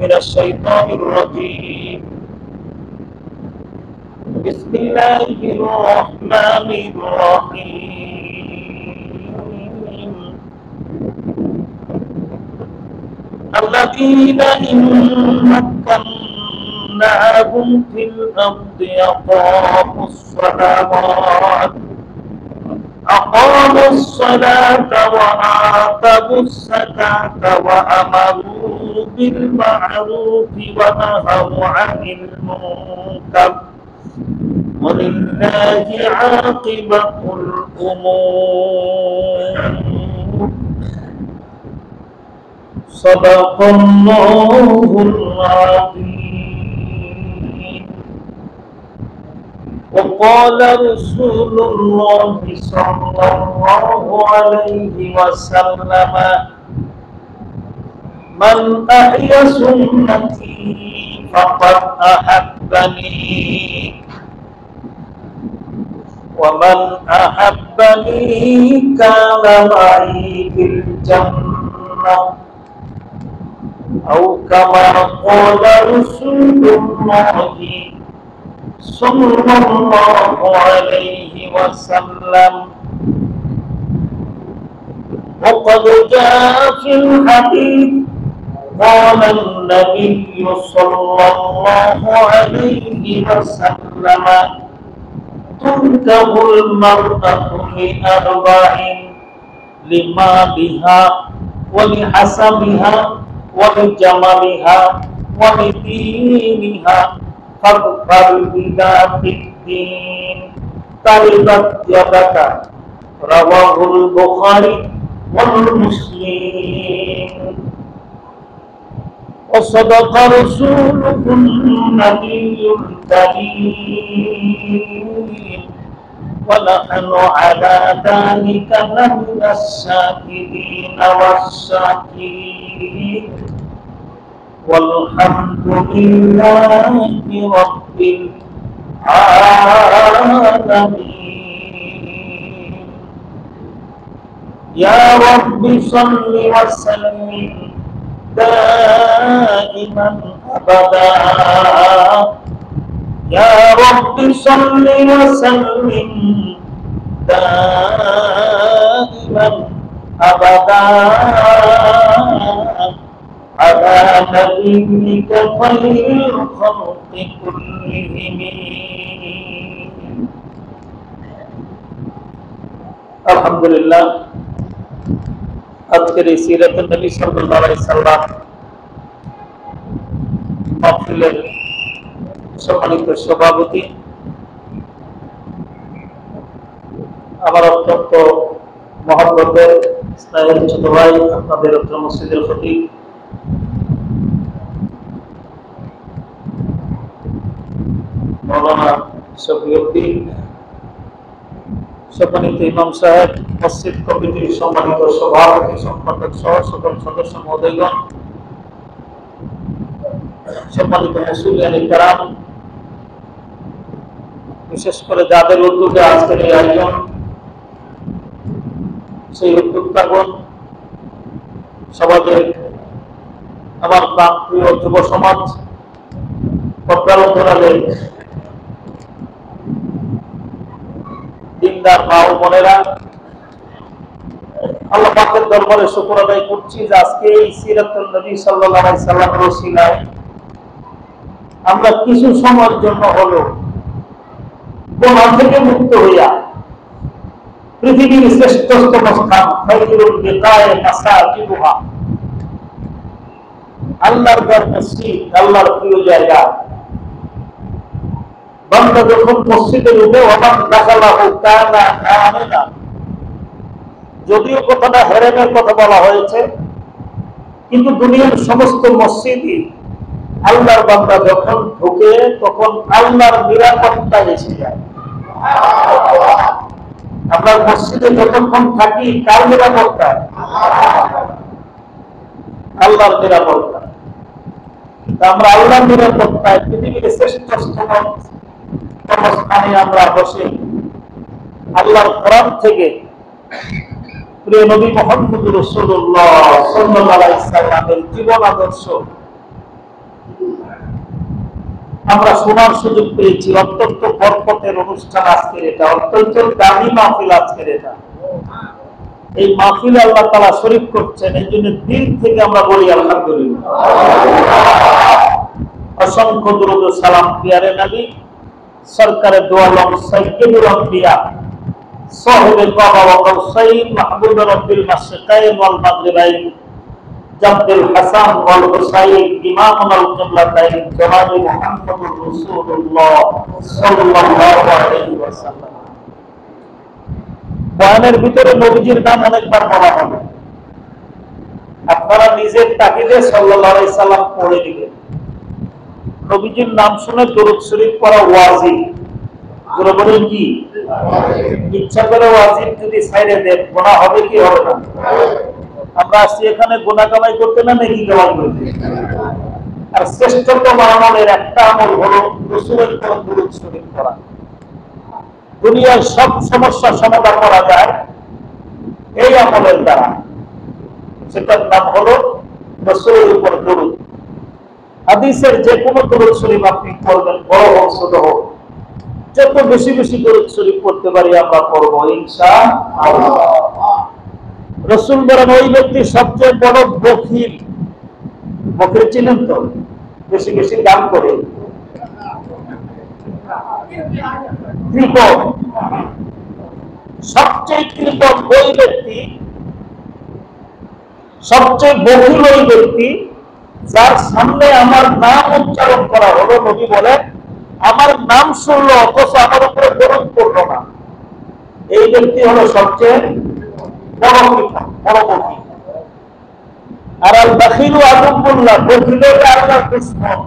من الشيطان الرجيم. بسم الله الرحمن الرحيم. الذين إن مكناهم في الأرض أقاموا الصلاة وآتوا الزكاة وأمروا بالمعروف ونهوا عن المنكر ولله عاقبة الأمور. صدق الله العظيم. وقال رسول الله صلى الله عليه وسلم: من أحيا سنتي فقد أحبني، ومن أحبني كان معي في الجنة، أو كما قال رسول الله صلى الله عليه وسلم. وقد جاء في الحديث قال النبي صلى الله عليه وسلم: تنكح المرأة لأربع: لمالها ولحسبها ولجمالها ولدينها فاظفر بذات الدين تربت يدك. رواه البخاري ومسلم. وصدق رسوله النبي الكريم، ونحن على ذلك لمن الشاهدين والشاكرين، والحمد لله رب العالمين. يا رب صل وسلم دائما أبدا، يا رب صل وسلم دائما أبدا على نبيك خير الخلق كلهم. الحمد لله। আজকের এই সিরাতুন নবী সাল্লাল্লাহু আলাইহি সাল্লাম মাহফিলের সম্মানিত সভাপতি, আমার অত্যন্ত মহব্বতের স্নেহের ছোট ভাই, আপনাদের অত্র মসজিদের খতিব মাওলানা শফিউদ্দিন, সম্মানিত ইমাম সাহেব, মসজিদ কমিটির সম্মানিত সভাপতি, সম্পাদক সহ সকল সদস্য মহোদয়গণ, সম্মানিত মুসলিয়ান কিরাম, বিশেষ করে যাদের উদ্যোগে আজকের এই আয়োজন, সেই উদ্যোক্তাগণ, সমাজের আমার প্রান্তীয় যুব সমাজ, পর্দার অন্তরালে দিনদার মা ও বোনেরা, আল্লাহ পাকের দরবারে শুকর আদায় করছি যে আজকে এই সিরাতুন নবী সাল্লাল্লাহু আলাইহি সাল্লামের ওসিলায় আমরা কিছু সময়ের জন্য হলেও গুনাহ থেকে মুক্ত হইয়া পৃথিবীর শ্রেষ্ঠতম স্থান খায়রুল বিকায়ে মাসাজিদুহা, আল্লাহর ঘর মসজিদ, আল্লাহর প্রিয় জায়গা, বান্দা যখন মসজিদে ঢুকে ওমান দাখালাহু কানা আমিনা, যদিও কথাটা হেরেমের কথা বলা হয়েছে, কিন্তু দুনিয়ার সমস্ত মসজিদই আল্লাহর বান্দা যখন ঢুকে তখন আল্লাহর নিরাপত্তা এসে যায়। আমরা মসজিদে যতক্ষণ থাকি কার নিরাপত্তা? আল্লাহর নিরাপত্তা। আমরা আল্লাহর নিরাপত্তায় পৃথিবীর শ্রেষ্ঠ স্থানে আমরা বসে আল্লাহর কোরআন থেকে প্রিয় নবী মুহাম্মদ রাসূলুল্লাহ সাল্লাল্লাহু আলাইহি সাল্লামের জীবন আদর্শ আমরা শোনার সুযোগ পেয়েছি। অত্যন্ত বরকতের অনুষ্ঠান আজকের এটা, অত্যন্ত দামি মাহফিল আজকের এটা। এই মাহফিলে আল্লাহ তাআলা শরীক করছেন, এই জন্য দিল থেকে আমরা বলি আলহামদুলিল্লাহ। অসংখ্য দুরূদ ও সালাম পিয়ারে নবী সরকারে দো আলম সাইয়্যিদুল আম্বিয়া সাহিবে কাবা ওয়া কাউসাইন মাহবুব রাব্বিল মাশরিকাইন ওয়াল মাগরিবাইন জাদ্দুল হাসান ওয়াল হুসাইন ইমামুল কিবলাতাইন জনাবে মুহাম্মদুর রাসূলুল্লাহ সাল্লাল্লাহু আলাইহি ওয়াসাল্লাম। বয়ানের ভিতরে নবীজির নাম অনেকবার বলা হবে, আপনারা নিজের তাকিদে সাল্লাল্লাহু আলাইহি সাল্লাম পড়ে দিবেন। নবীজির নাম শুনে দরুদ শরীফ পড়া ওয়াজিব। জোরে বলেন কি? ইচ্ছা করে ওয়াজিব যদি ছাইড়ে দেন গুনাহ হবে কি হবে না? আমরা আসছি এখানে গুনাহ কামাই করতে না নেকি কামাই করতে। আর শ্রেষ্ঠতম আমলের একটা আমল হলো রাসূলের উপর দরুদ শরীফ পড়া। দুনিয়ার সব সমস্যা সমাধান করা যায় এই আমলের দ্বারা, সেটার নাম হলো রাসূলের উপর দরুদ। হাদিসের যে কোনো দরুদ শরীফ আপনি পড়বেন, বড় হোক ছোট হোক, যত বেশি বেশি দরুদ শরীফ পড়তে পারি আমরা পড়বো ইনশাআল্লাহ। রাসূল বলেন ওই ব্যক্তি সবচেয়ে বড় বখিল। বখিল চিনেন তো? বেশি বেশি দান করে, কৃপণ। সবচেয়ে কৃপণ ওই ব্যক্তি, সবচেয়ে বখিল ওই ব্যক্তি যার সামনে আমার নাম উচ্চারণ করা হলো, নবী বলেন আমার নাম শুনলো অথচ আমার উপরে দরুদ পড়লো না, এই ব্যক্তি হলো সবচেয়ে বড় কৃপণ, বড় বখিল। আর আল বাখিলু আদুবুল্লাহ, বখিল হলো আল্লাহর দুশমন।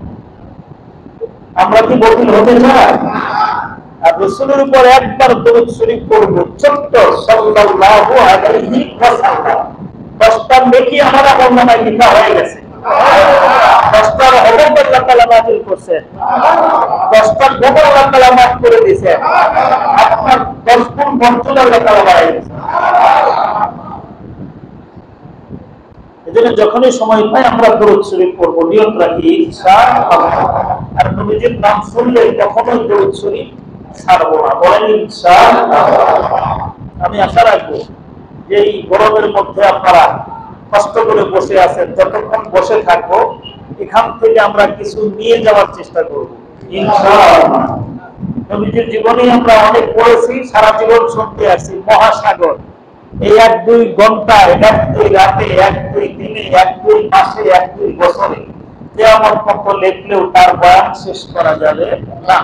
আমরা কি বখিল হতে চাই? আর রাসূলের উপর একবার দরুদ শরীফ পড়ব, ছোট্ট সাল্লাল্লাহু আলাইহি ওয়াসাল্লাম, 10টা নেকি আমার আমলনামায় লেখা হয়ে গেছে। 10টার হরফ আল্লাহ তাআলা নাযিল করেছেন, 10টার গুনাহ আল্লাহ তাআলা মাফ করে দিয়েছেন। আপনার 10 গুণ বরকত আল্লাহ তাআলা বাড়াই দিয়েছেন। এজন্য যখনই সময় পাই আমরা দরুদ শরীফ পড়ব, নিয়ত রাখি ইনশাআল্লাহ। আর নবীজির নাম শুনলে কখনোই দরুদ শরীফ ছাড়ব না, বলেন ইনশাআল্লাহ। আমি আশা রাখবো যে এই গরমের মধ্যে আপনারা কষ্ট করে বসে আছেন, যতক্ষণ বসে থাকবো এখান থেকে আমরা কিছু নিয়ে যাওয়ার চেষ্টা করব ইনশাআল্লাহ। নবীজির জীবনে আমরা অনেক পড়েছি, সারা জীবন শুনতে আসছি। মহাসাগর, এই 1-2 ঘন্টা, 1-2 রাতে, 1-2 দিনে, 1-2 মাসে, 1-2 বছরে কিয়ামত পর্যন্ত লেখলেও তার বয়ান শেষ করা যাবে না।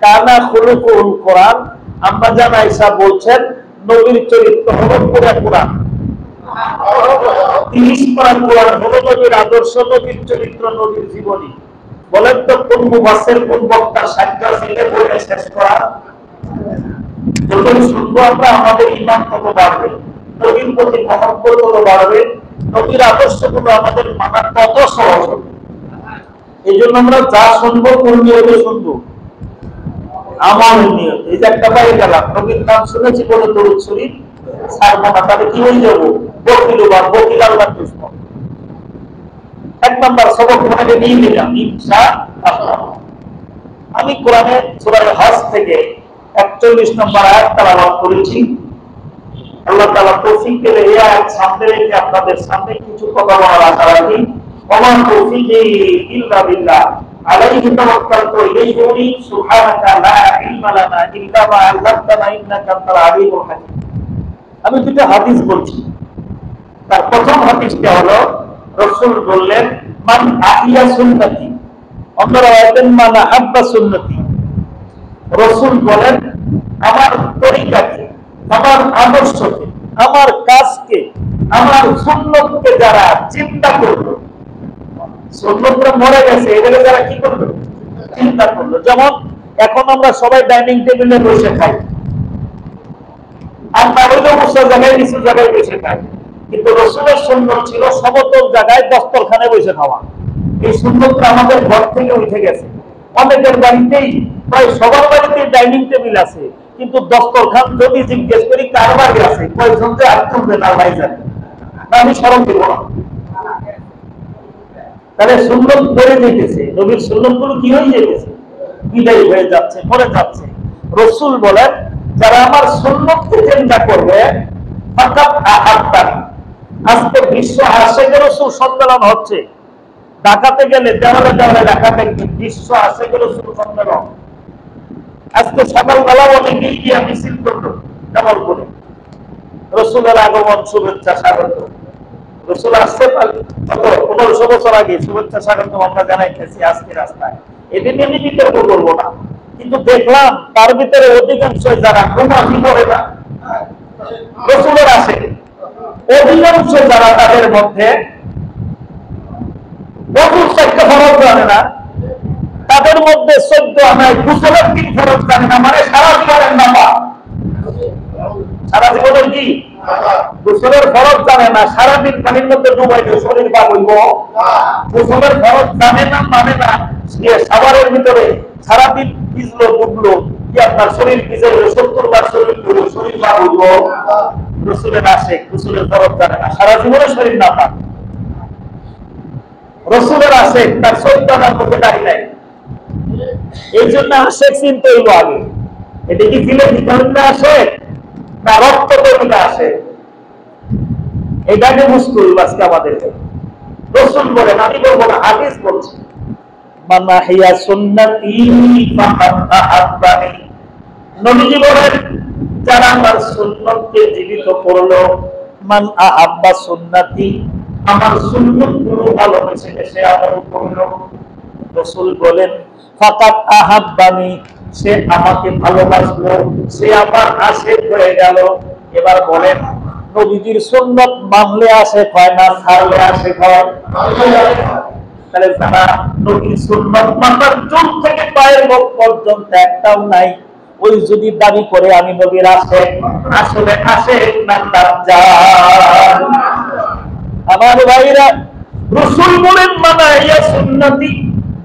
কানা খুলুকুল কোরআন। আমরা জানা আয়েশা বলছেন নবীর চরিত্র হলো পুরা কোরআন। 30 পারা কোরআন হলো নবীর আদর্শ, নবীর চরিত্র, নবীর জীবনী। বলেন তো কোন মুফাসসির, কোন বক্তার সাহিত্য ছেলে বলে শেষ করা? যতই শুনবো আমরা আমাদের ঈমান তত বাড়বে, নবীর প্রতি মহব্বত তত বাড়বে, নবীর আদর্শগুলো আমাদের মানা তত সহজ হবে। এই জন্য আমরা যা শুনবো কোন নিয়তে শুনবো? আমার নিয়ত। এই যে একটা পাই গেলাম, নবীর নাম শুনেছি বলে দরুদ শরীফ ছাড়বো না, তাহলে কি হয়ে যাবো? বকিল বা বকিল আল্লাহর দুশমন। 1 নাম্বার সবক তোমাকে নিয়ে নিলাম ইনশাআল্লাহ। আমি কোরআনে সূরা হজ থেকে 41 নম্বর আয়াত তেলাওয়াত করেছি। আল্লাহ তাআলা তৌফিক দিলে এই আয়াত সামনে রেখে আপনাদের সামনে কিছু কথা বলার আশা রাখি। ওমা তৌফিকি ইল্লা বিল্লাহ আলাইহি তাওয়াক্কালতু ইলাইহি উনীব সুবহানাকা লা ইলমা লানা ইল্লা মা আল্লামতানা ইন্নাকা আনতাল আলিমুল হাকীম। আমি দুটো হাদিস বলছি। তার প্রথম হাদিসটা হলো রাসূল বললেন মান আহিয়া সুন্নতি, অন্য রাওয়ায়াতে মান আহাব্বা সুন্নতি। রাসূল বলেন আমার তরিকাকে, আমার আদর্শকে, আমার কাজকে, আমার সুন্নতকে যারা চিন্তা করলো, সুন্নতটা মরে গেছে, এটাকে যারা কি করলো? চিন্তা করলো। যেমন এখন আমরা সবাই ডাইনিং টেবিলে বসে খাই, আর না হইলেও বসে জায়গায় নিচু জায়গায় বসে খাই, কিন্তু রাসূলের সুন্নত ছিল সমতল জায়গায় দস্তরখানে বসে খাওয়া। এই সুন্নতটা আমাদের ঘর থেকে উঠে গেছে। অনেকের বাড়িতেই, প্রায় সবার বাড়িতেই ডাইনিং টেবিল আছে, কিন্তু দস্তরখান যদি জিজ্ঞেস করি কার বাড়ি আছে, কয়েকজন যে আর তুলবে না, ভাই জানে না, আমি স্মরণ দিব না। তাহলে সুন্নত পড়ে যেতেছে, নবীর সুন্নতগুলো কি হয়ে যেতেছে? বিদায় হয়ে যাচ্ছে, মরে যাচ্ছে। রাসূল বলেন যারা আমার সুন্নতকে জিন্দা করবে ফাকাত আহাব্বানি। আজকে বিশ্ব আশিকের রাসূল সম্মেলন হচ্ছে, ঢাকাতে গেলে দেওয়ালে দেওয়ালে ঢাকা দেখবে বিশ্ব আশিকের রাসূল সম্মেলন। আজকে সকালবেলা অনেকেই গিয়ে মিছিল করলো কেমন করে রাসূলের আগমন, শুভেচ্ছা, স্বাগত। রাসূল আসছে 1500 বছর আগে, শুভেচ্ছা স্বাগত আমরা জানাইতেছি আজকে রাস্তায়, এদিন নিয়ে বিতর্ক করবো না। কিন্তু দেখলাম তার ভিতরে অধিকাংশ যারা ঘুমাহি করে না রাসূলের আসে, অধিকাংশ যারা তাদের মধ্যে বহু সত্য ফরজ জানে না, তাদের মধ্যে 14 আনায় গোসলের 3 ফরজ জানে না, মানে সারা জীবনের নামা, সারা জীবনের কি গোসলের ফরজ জানে না, সারাদিন পানির মধ্যে ডুবাইলে শরীর পাক হইব। গোসলের ফরজ জানে না মানে না, সে সাগরের ভিতরে সারাদিন ভিজলো ডুবলো, কি আপনার শরীর ভিজে 70 বার শরীর ডুবলো, শরীর পাক হইব। রাসূলের আশিক গোসলের ফরজ জানে না, সারা জীবনে শরীর না পাক। রাসূলের আশিক তার 14 আনার মধ্যে দাঁড়িয়ে নাই। এই জন্য আশিক চিনতে হইব আগে, এটা কি ফিলে ভিতরে আসে না রক্ত তৈরিতে আসে, এটাকে বুঝতে হইব আজকে আমাদেরকে। রাসূল বলেন, আমি বলবো না, হাদিস বলছে, মান আহইয়া সুন্নতি ফাকাদ আহাব্বানি। নবীজি বলেন যারা আমার সুন্নতকে জীবিত করলো, মান আহাব্বা সুন্নতি, আমার সুন্নতগুলো ভালোবেসে সে আমল করলো। রাসূল বলেন ফাকাদ আহাব্বানি, সে আমাকে ভালোবাসলো, সে আমার আশিক হয়ে গেল। এবার বলেন নবীজির সুন্নাত মানলে আশিক হয় না ছাড়লে আশিক হয়? তাহলে যারা নবীর সুন্নাত মানার চুল থেকে পায়ের নখ পর্যন্ত একটাও নাই, ওই যদি দাবি করে আমি নবীর আশিক, আসলে আশিক না দাজ্জাল। আমার ভাইরা, রাসূল বলেন মানাইয়া সুন্নতি,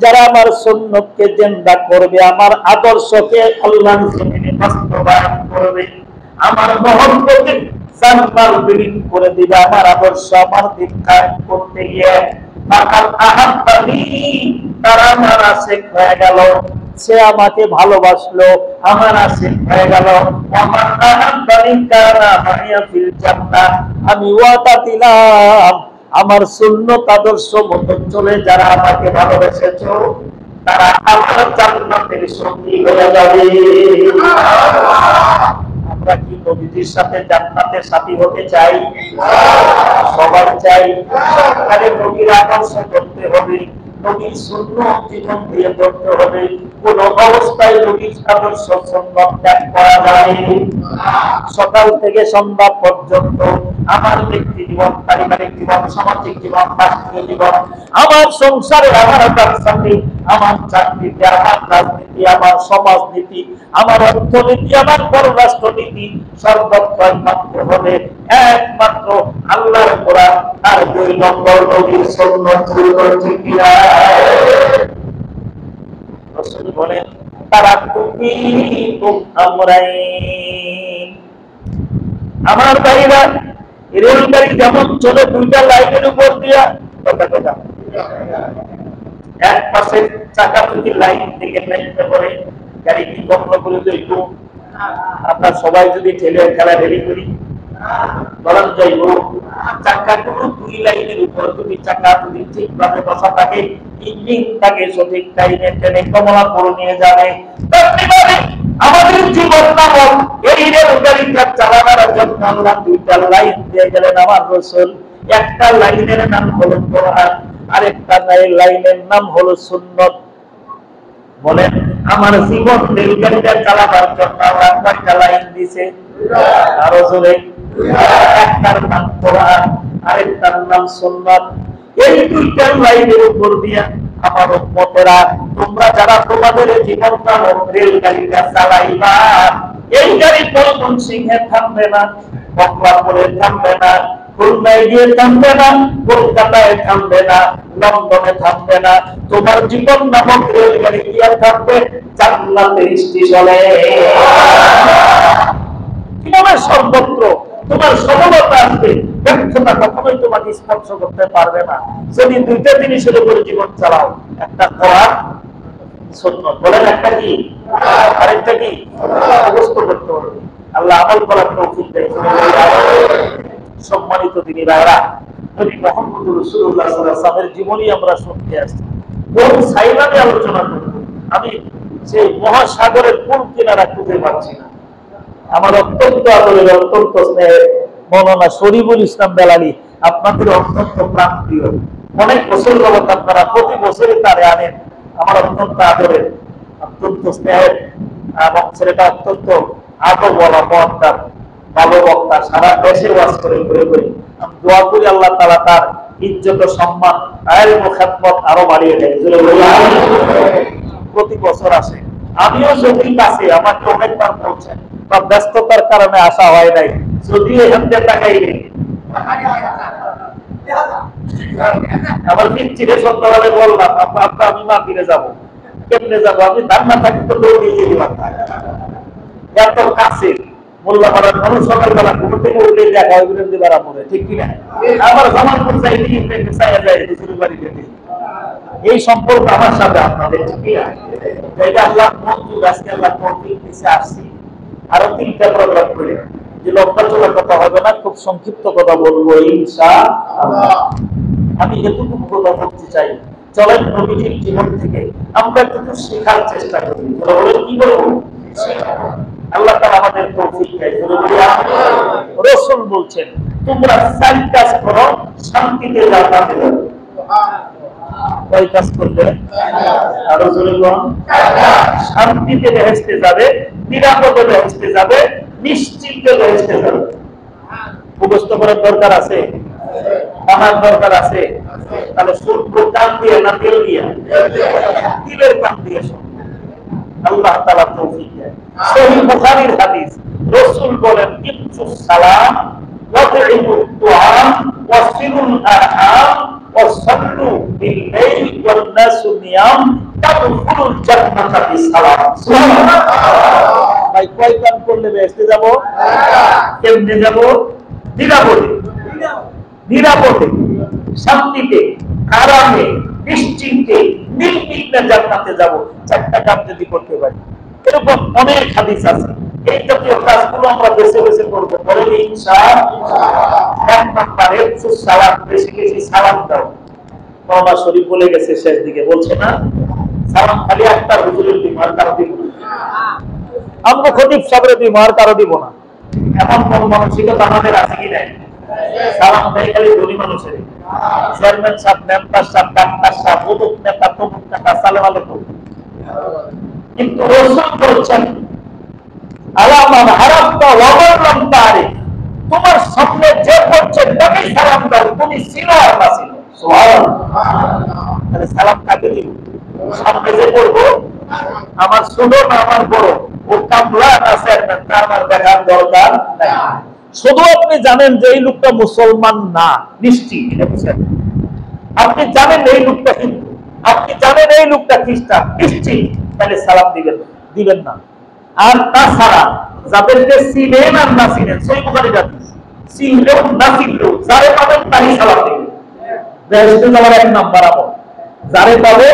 যারা আমার সুন্নতকে জিন্দা করবে, আমার আদর্শকে আল্লাহর জমিনে বাস্তবায়ন করবে, আমার মহব্বতে জান্নাত বিলীন করে দিবে, আমার আদর্শ আমার দীক্ষা করতে গিয়ে ফাকাদ আহাব্বানি, তারা আমার আশিক হয়ে গেল, সে আমাকে ভালোবাসলো, আমার আশিক হয়ে গেল। আমার আহাব্বানি কানা মাইয়া ফিল জান্নাহ, আমি ওয়াদা দিলাম আমার সুন্নত আদর্শ মতো চলে যারা আমাকে ভালোবেসেছো তারা আমার জান্নাতের সঙ্গী হয়ে যাবে। আমরা কি নবীজির সাথে জান্নাতের সাথী হতে চাই? সবাই চাই। তাহলে নবীর আদর্শ করতে হবে, নবীর সুন্নাত জীবন দিয়ে করতে হবে। কোন অবস্থায় নবীর আদর্শ সুন্নাত ত্যাগ করা যায়? সকাল থেকে সন্ধ্যা পর্যন্ত আমার ব্যক্তি জীবন, পারিবারিক জীবন, সামাজিক জীবন, রাষ্ট্রীয় জীবন, আমার সংসারে, আমার ব্যবসাতে, আমার চাকরিতে, আমার রাজনীতি, আমার সমাজনীতি, আমার অর্থনীতি, আমার পররাষ্ট্রনীতি সর্বত্রই মাত্র হবে একমাত্র আল্লাহর কোরআন আর 2 নম্বর নবীর সুন্নাত। ঠিক কিনা? রাসূল বলেন তারাকতু ফীকুম আমরাইন। আমার ভাইরা, রেলগাড়ি যেমন চলে 2টা লাইনের উপর দিয়া, কথা এক পাশে চাকা যদি লাইন থেকে নাইতে পড়ে গাড়ি কি বন্ধ করে দেব? আমরা সবাই যদি খেলা রেডি করি বরং যাইব, চাকাগুলো 2 লাইনের উপর যদি চাকা যদি ঠিকভাবে বসা থাকে, ইঞ্জিন থাকে সঠিক টাইমে ট্রেনে কমলাপুর নিয়ে যাবে। আমাদের জীবন নামক এই রেলগাড়িটা চালানোর জন্য আল্লাহ 2টা লাইন দিয়ে গেলেন আমার রাসূল। একটা লাইনের নাম হলো কোরআন, আরেকটা লাইনের নাম হলো সুন্নাত। বলেন আমার জীবন রেলগাড়িটা চালাবার জন্য আল্লাহ কয়টা লাইন দিয়েছে? আরো জোরে। একটার নাম কোরআন, আরেকটার নাম সুন্নাত। এই 2টা লাইনের উপর দিয়া আমার উম্মতেরা, তোমরা যারা তোমাদের জীবন নামক রেলগাড়িটা চালাইবা, এই গাড়ি ময়মনসিংহে থামবে না, কমলাপুরে থামবে না, খুলনায় গিয়ে থামবে না, কলকাতায় থামবে না, লন্ডনে থামবে না, তোমার জীবন নামক রেলগাড়ি গিয়ে থামবে জান্নাতের স্টেশনে। কিভাবে সর্বত্র তোমার সফলতা আসবে, ব্যর্থতা কখনোই তোমাকে স্পর্শ করতে পারবে না যদি 2টা জিনিসের উপরে জীবন চালাও, একটা কোরআন সুন্নাত। বলেন একটা কি, আরেকটা কি মুখস্থ করতে হবে। আল্লাহ আমল করার তৌফিক দেয়। সম্মানিত দিনী ভাইরা, নবী মুহাম্মদ রাসূলুল্লাহ সাল্লাল্লাহু আলাইহি ওয়াসাল্লামের জীবনী আমরা শুনতে আসছি। কোন সাইলামে আলোচনা করব, আমি সেই মহাসাগরের কোন কিনারা খুঁজে পাচ্ছি না। আমার অত্যন্ত আদরের, অত্যন্ত স্নেহের মৌলানা শরীফুল ইসলাম বেলালী, আপনাদের অত্যন্ত প্রাণপ্রিয়। অনেক বছর যাবত আপনারা প্রতি বছরই তারে আনেন। আমার অত্যন্ত আদরের, অত্যন্ত স্নেহের, এবং ছেলেটা অত্যন্ত আদর বলা মহাত্মার ভালো বক্তা, সারা দেশে ওয়াজ করে ঘুরে ঘুরে। আমি দোয়া করি আল্লাহ তাআলা তার ইজ্জত ও সম্মান, ইলম ও খেদমত আরো বাড়িয়ে দেয়। প্রতি বছর আসে, আমিও যদি কাছে, আমাকে অনেকবার বলছেন, বা ব্যস্ততার কারণে আসা হয় নাই। যদিও এখান থেকে টাকাই নেই, আমার মিষ্টিরে সন্ধ্যাবেলা বললাম আপনার আমি মা ফিরে যাবো, কেমনে যাবো, আমি ধারণা থাকি তো দৌড়ে গিয়ে দিলাম। এত কাছে মোল্লাপাড়ার মানুষ সকালবেলা ঘুম থেকে উঠলে দেখা হয় বিরোধী বেড়া পড়ে, ঠিক কিনা? আমার জামালপুর চাইলে যায় বাড়িতে। এই সম্পর্ক আমার সাথে আপনাদের, ঠিক কিনা? এটা আল্লাহ মঞ্জুর, আজকে আল্লাহ তৌফিক দিতে আসছি। আরো 3টা প্রোগ্রাম করে, যে লম্বা চলার কথা হবে না, খুব সংক্ষিপ্ত কথা বলবো ইনশাআল্লাহ। আমি এতটুকু কথা বলতে চাই, চলেন নবীজির জীবন থেকে আমরা কিছু শেখার চেষ্টা করি। কি বলবো? আল্লাহ তাআলা আমাদের তৌফিক দেয়। রাসূল বলছেন, তোমরা 4 কাজ করো, শান্তিতে জান্নাতে যাবে। কয় কাজ করলে? আরো জোরে বলুন। শান্তিতে বেহেশতে যাবে, নিরাপদে বেহেশতে যাবে, নিশ্চিন্তে বেহেশতে যাবে। মুখস্থ করার দরকার আছে, আমার দরকার আছে। তাহলে শুনবো কান দিয়ে না তেল দিয়ে? দিলের কান দিয়ে শুনবো। আল্লাহ তাআলা তৌফিক দেয়। সহিহ বুখারীর হাদিস, রাসূল বলেন, ইফসুস সালাম ওয়া তু'ইমুদ দুআ ওয়া সিলুল আরহাম ওয়া সাল্লু বিল লাইল ওয়ান নাসু নিয়াম তাদখুলুল জান্নাতা বিসালাম। সুবহানাল্লাহ। ভাই কয় কাম করলে বেহেশতে যাব? কেমনে যাব? নিরাপদে, নিরাপদে, শান্তিতে, আরামে, নিশ্চিন্তে, নির্বিঘ্নে জান্নাতে যাব। 4টা কাজ যদি করতে পারি, এরকম অনেক হাদিস আছে। এই জাতীয় কাজগুলো আমরা বেছে বেছে করবো। বলেন ইনশাআল্লাহ। 1 নম্বরে সালাম, বেশি বেশি সালাম দাও। মাওলানা শরীফ বলে গেছে শেষ দিকে, বলছে না, সালাম খালি আক্তার হুজুরের দিব, আর কারো দিব না। আমরা খতিব সাহেবের দিব, আর কারো দিব না। এমন কোন মানসিকতা আমাদের আছে কি নাই? সালাম দেয় খালি ধনী মানুষের। চেয়ারম্যান সাহেব, মেম্বার সাহেব, ডাক্তার সাহেব, অমুক নেতা, তমুক নেতা, সালাম আলাইকুম। কিন্তু রাসূল বলছেন, আলামান হারাফতা ওয়া মান লাম তারিফ, তোমার সামনে যে পড়ছে তাকে সালাম দাও, তুমি চিনো আর না চিনো। সুবহানাল্লাহ। তাহলে সালাম কাকে দিব? সামনে যে পড়বো, আমার ছোট না আমার বড়, ও কামলা না চেয়ারম্যান, তা আমার দেখার দরকার নাই। শুধু আপনি জানেন যে এই লোকটা মুসলমান না, নিশ্চিত, এটা বুঝেন। আপনি জানেন এই লোকটা হিন্দু, আপনি জানেন এই লোকটা খ্রিস্টান, নিশ্চিত, তাহলে সালাম দিবেন, দিবেন না। আর তাছাড়া যাদেরকে চিনেন আর না চিনেন, সহিহ বুখারীর হাদিস, চিনলেও না চিনলেও যারে পাবেন তারই সালাম দিবেন। বেহেশতে যাওয়ার 1 নাম্বার আমল, যারে পাবো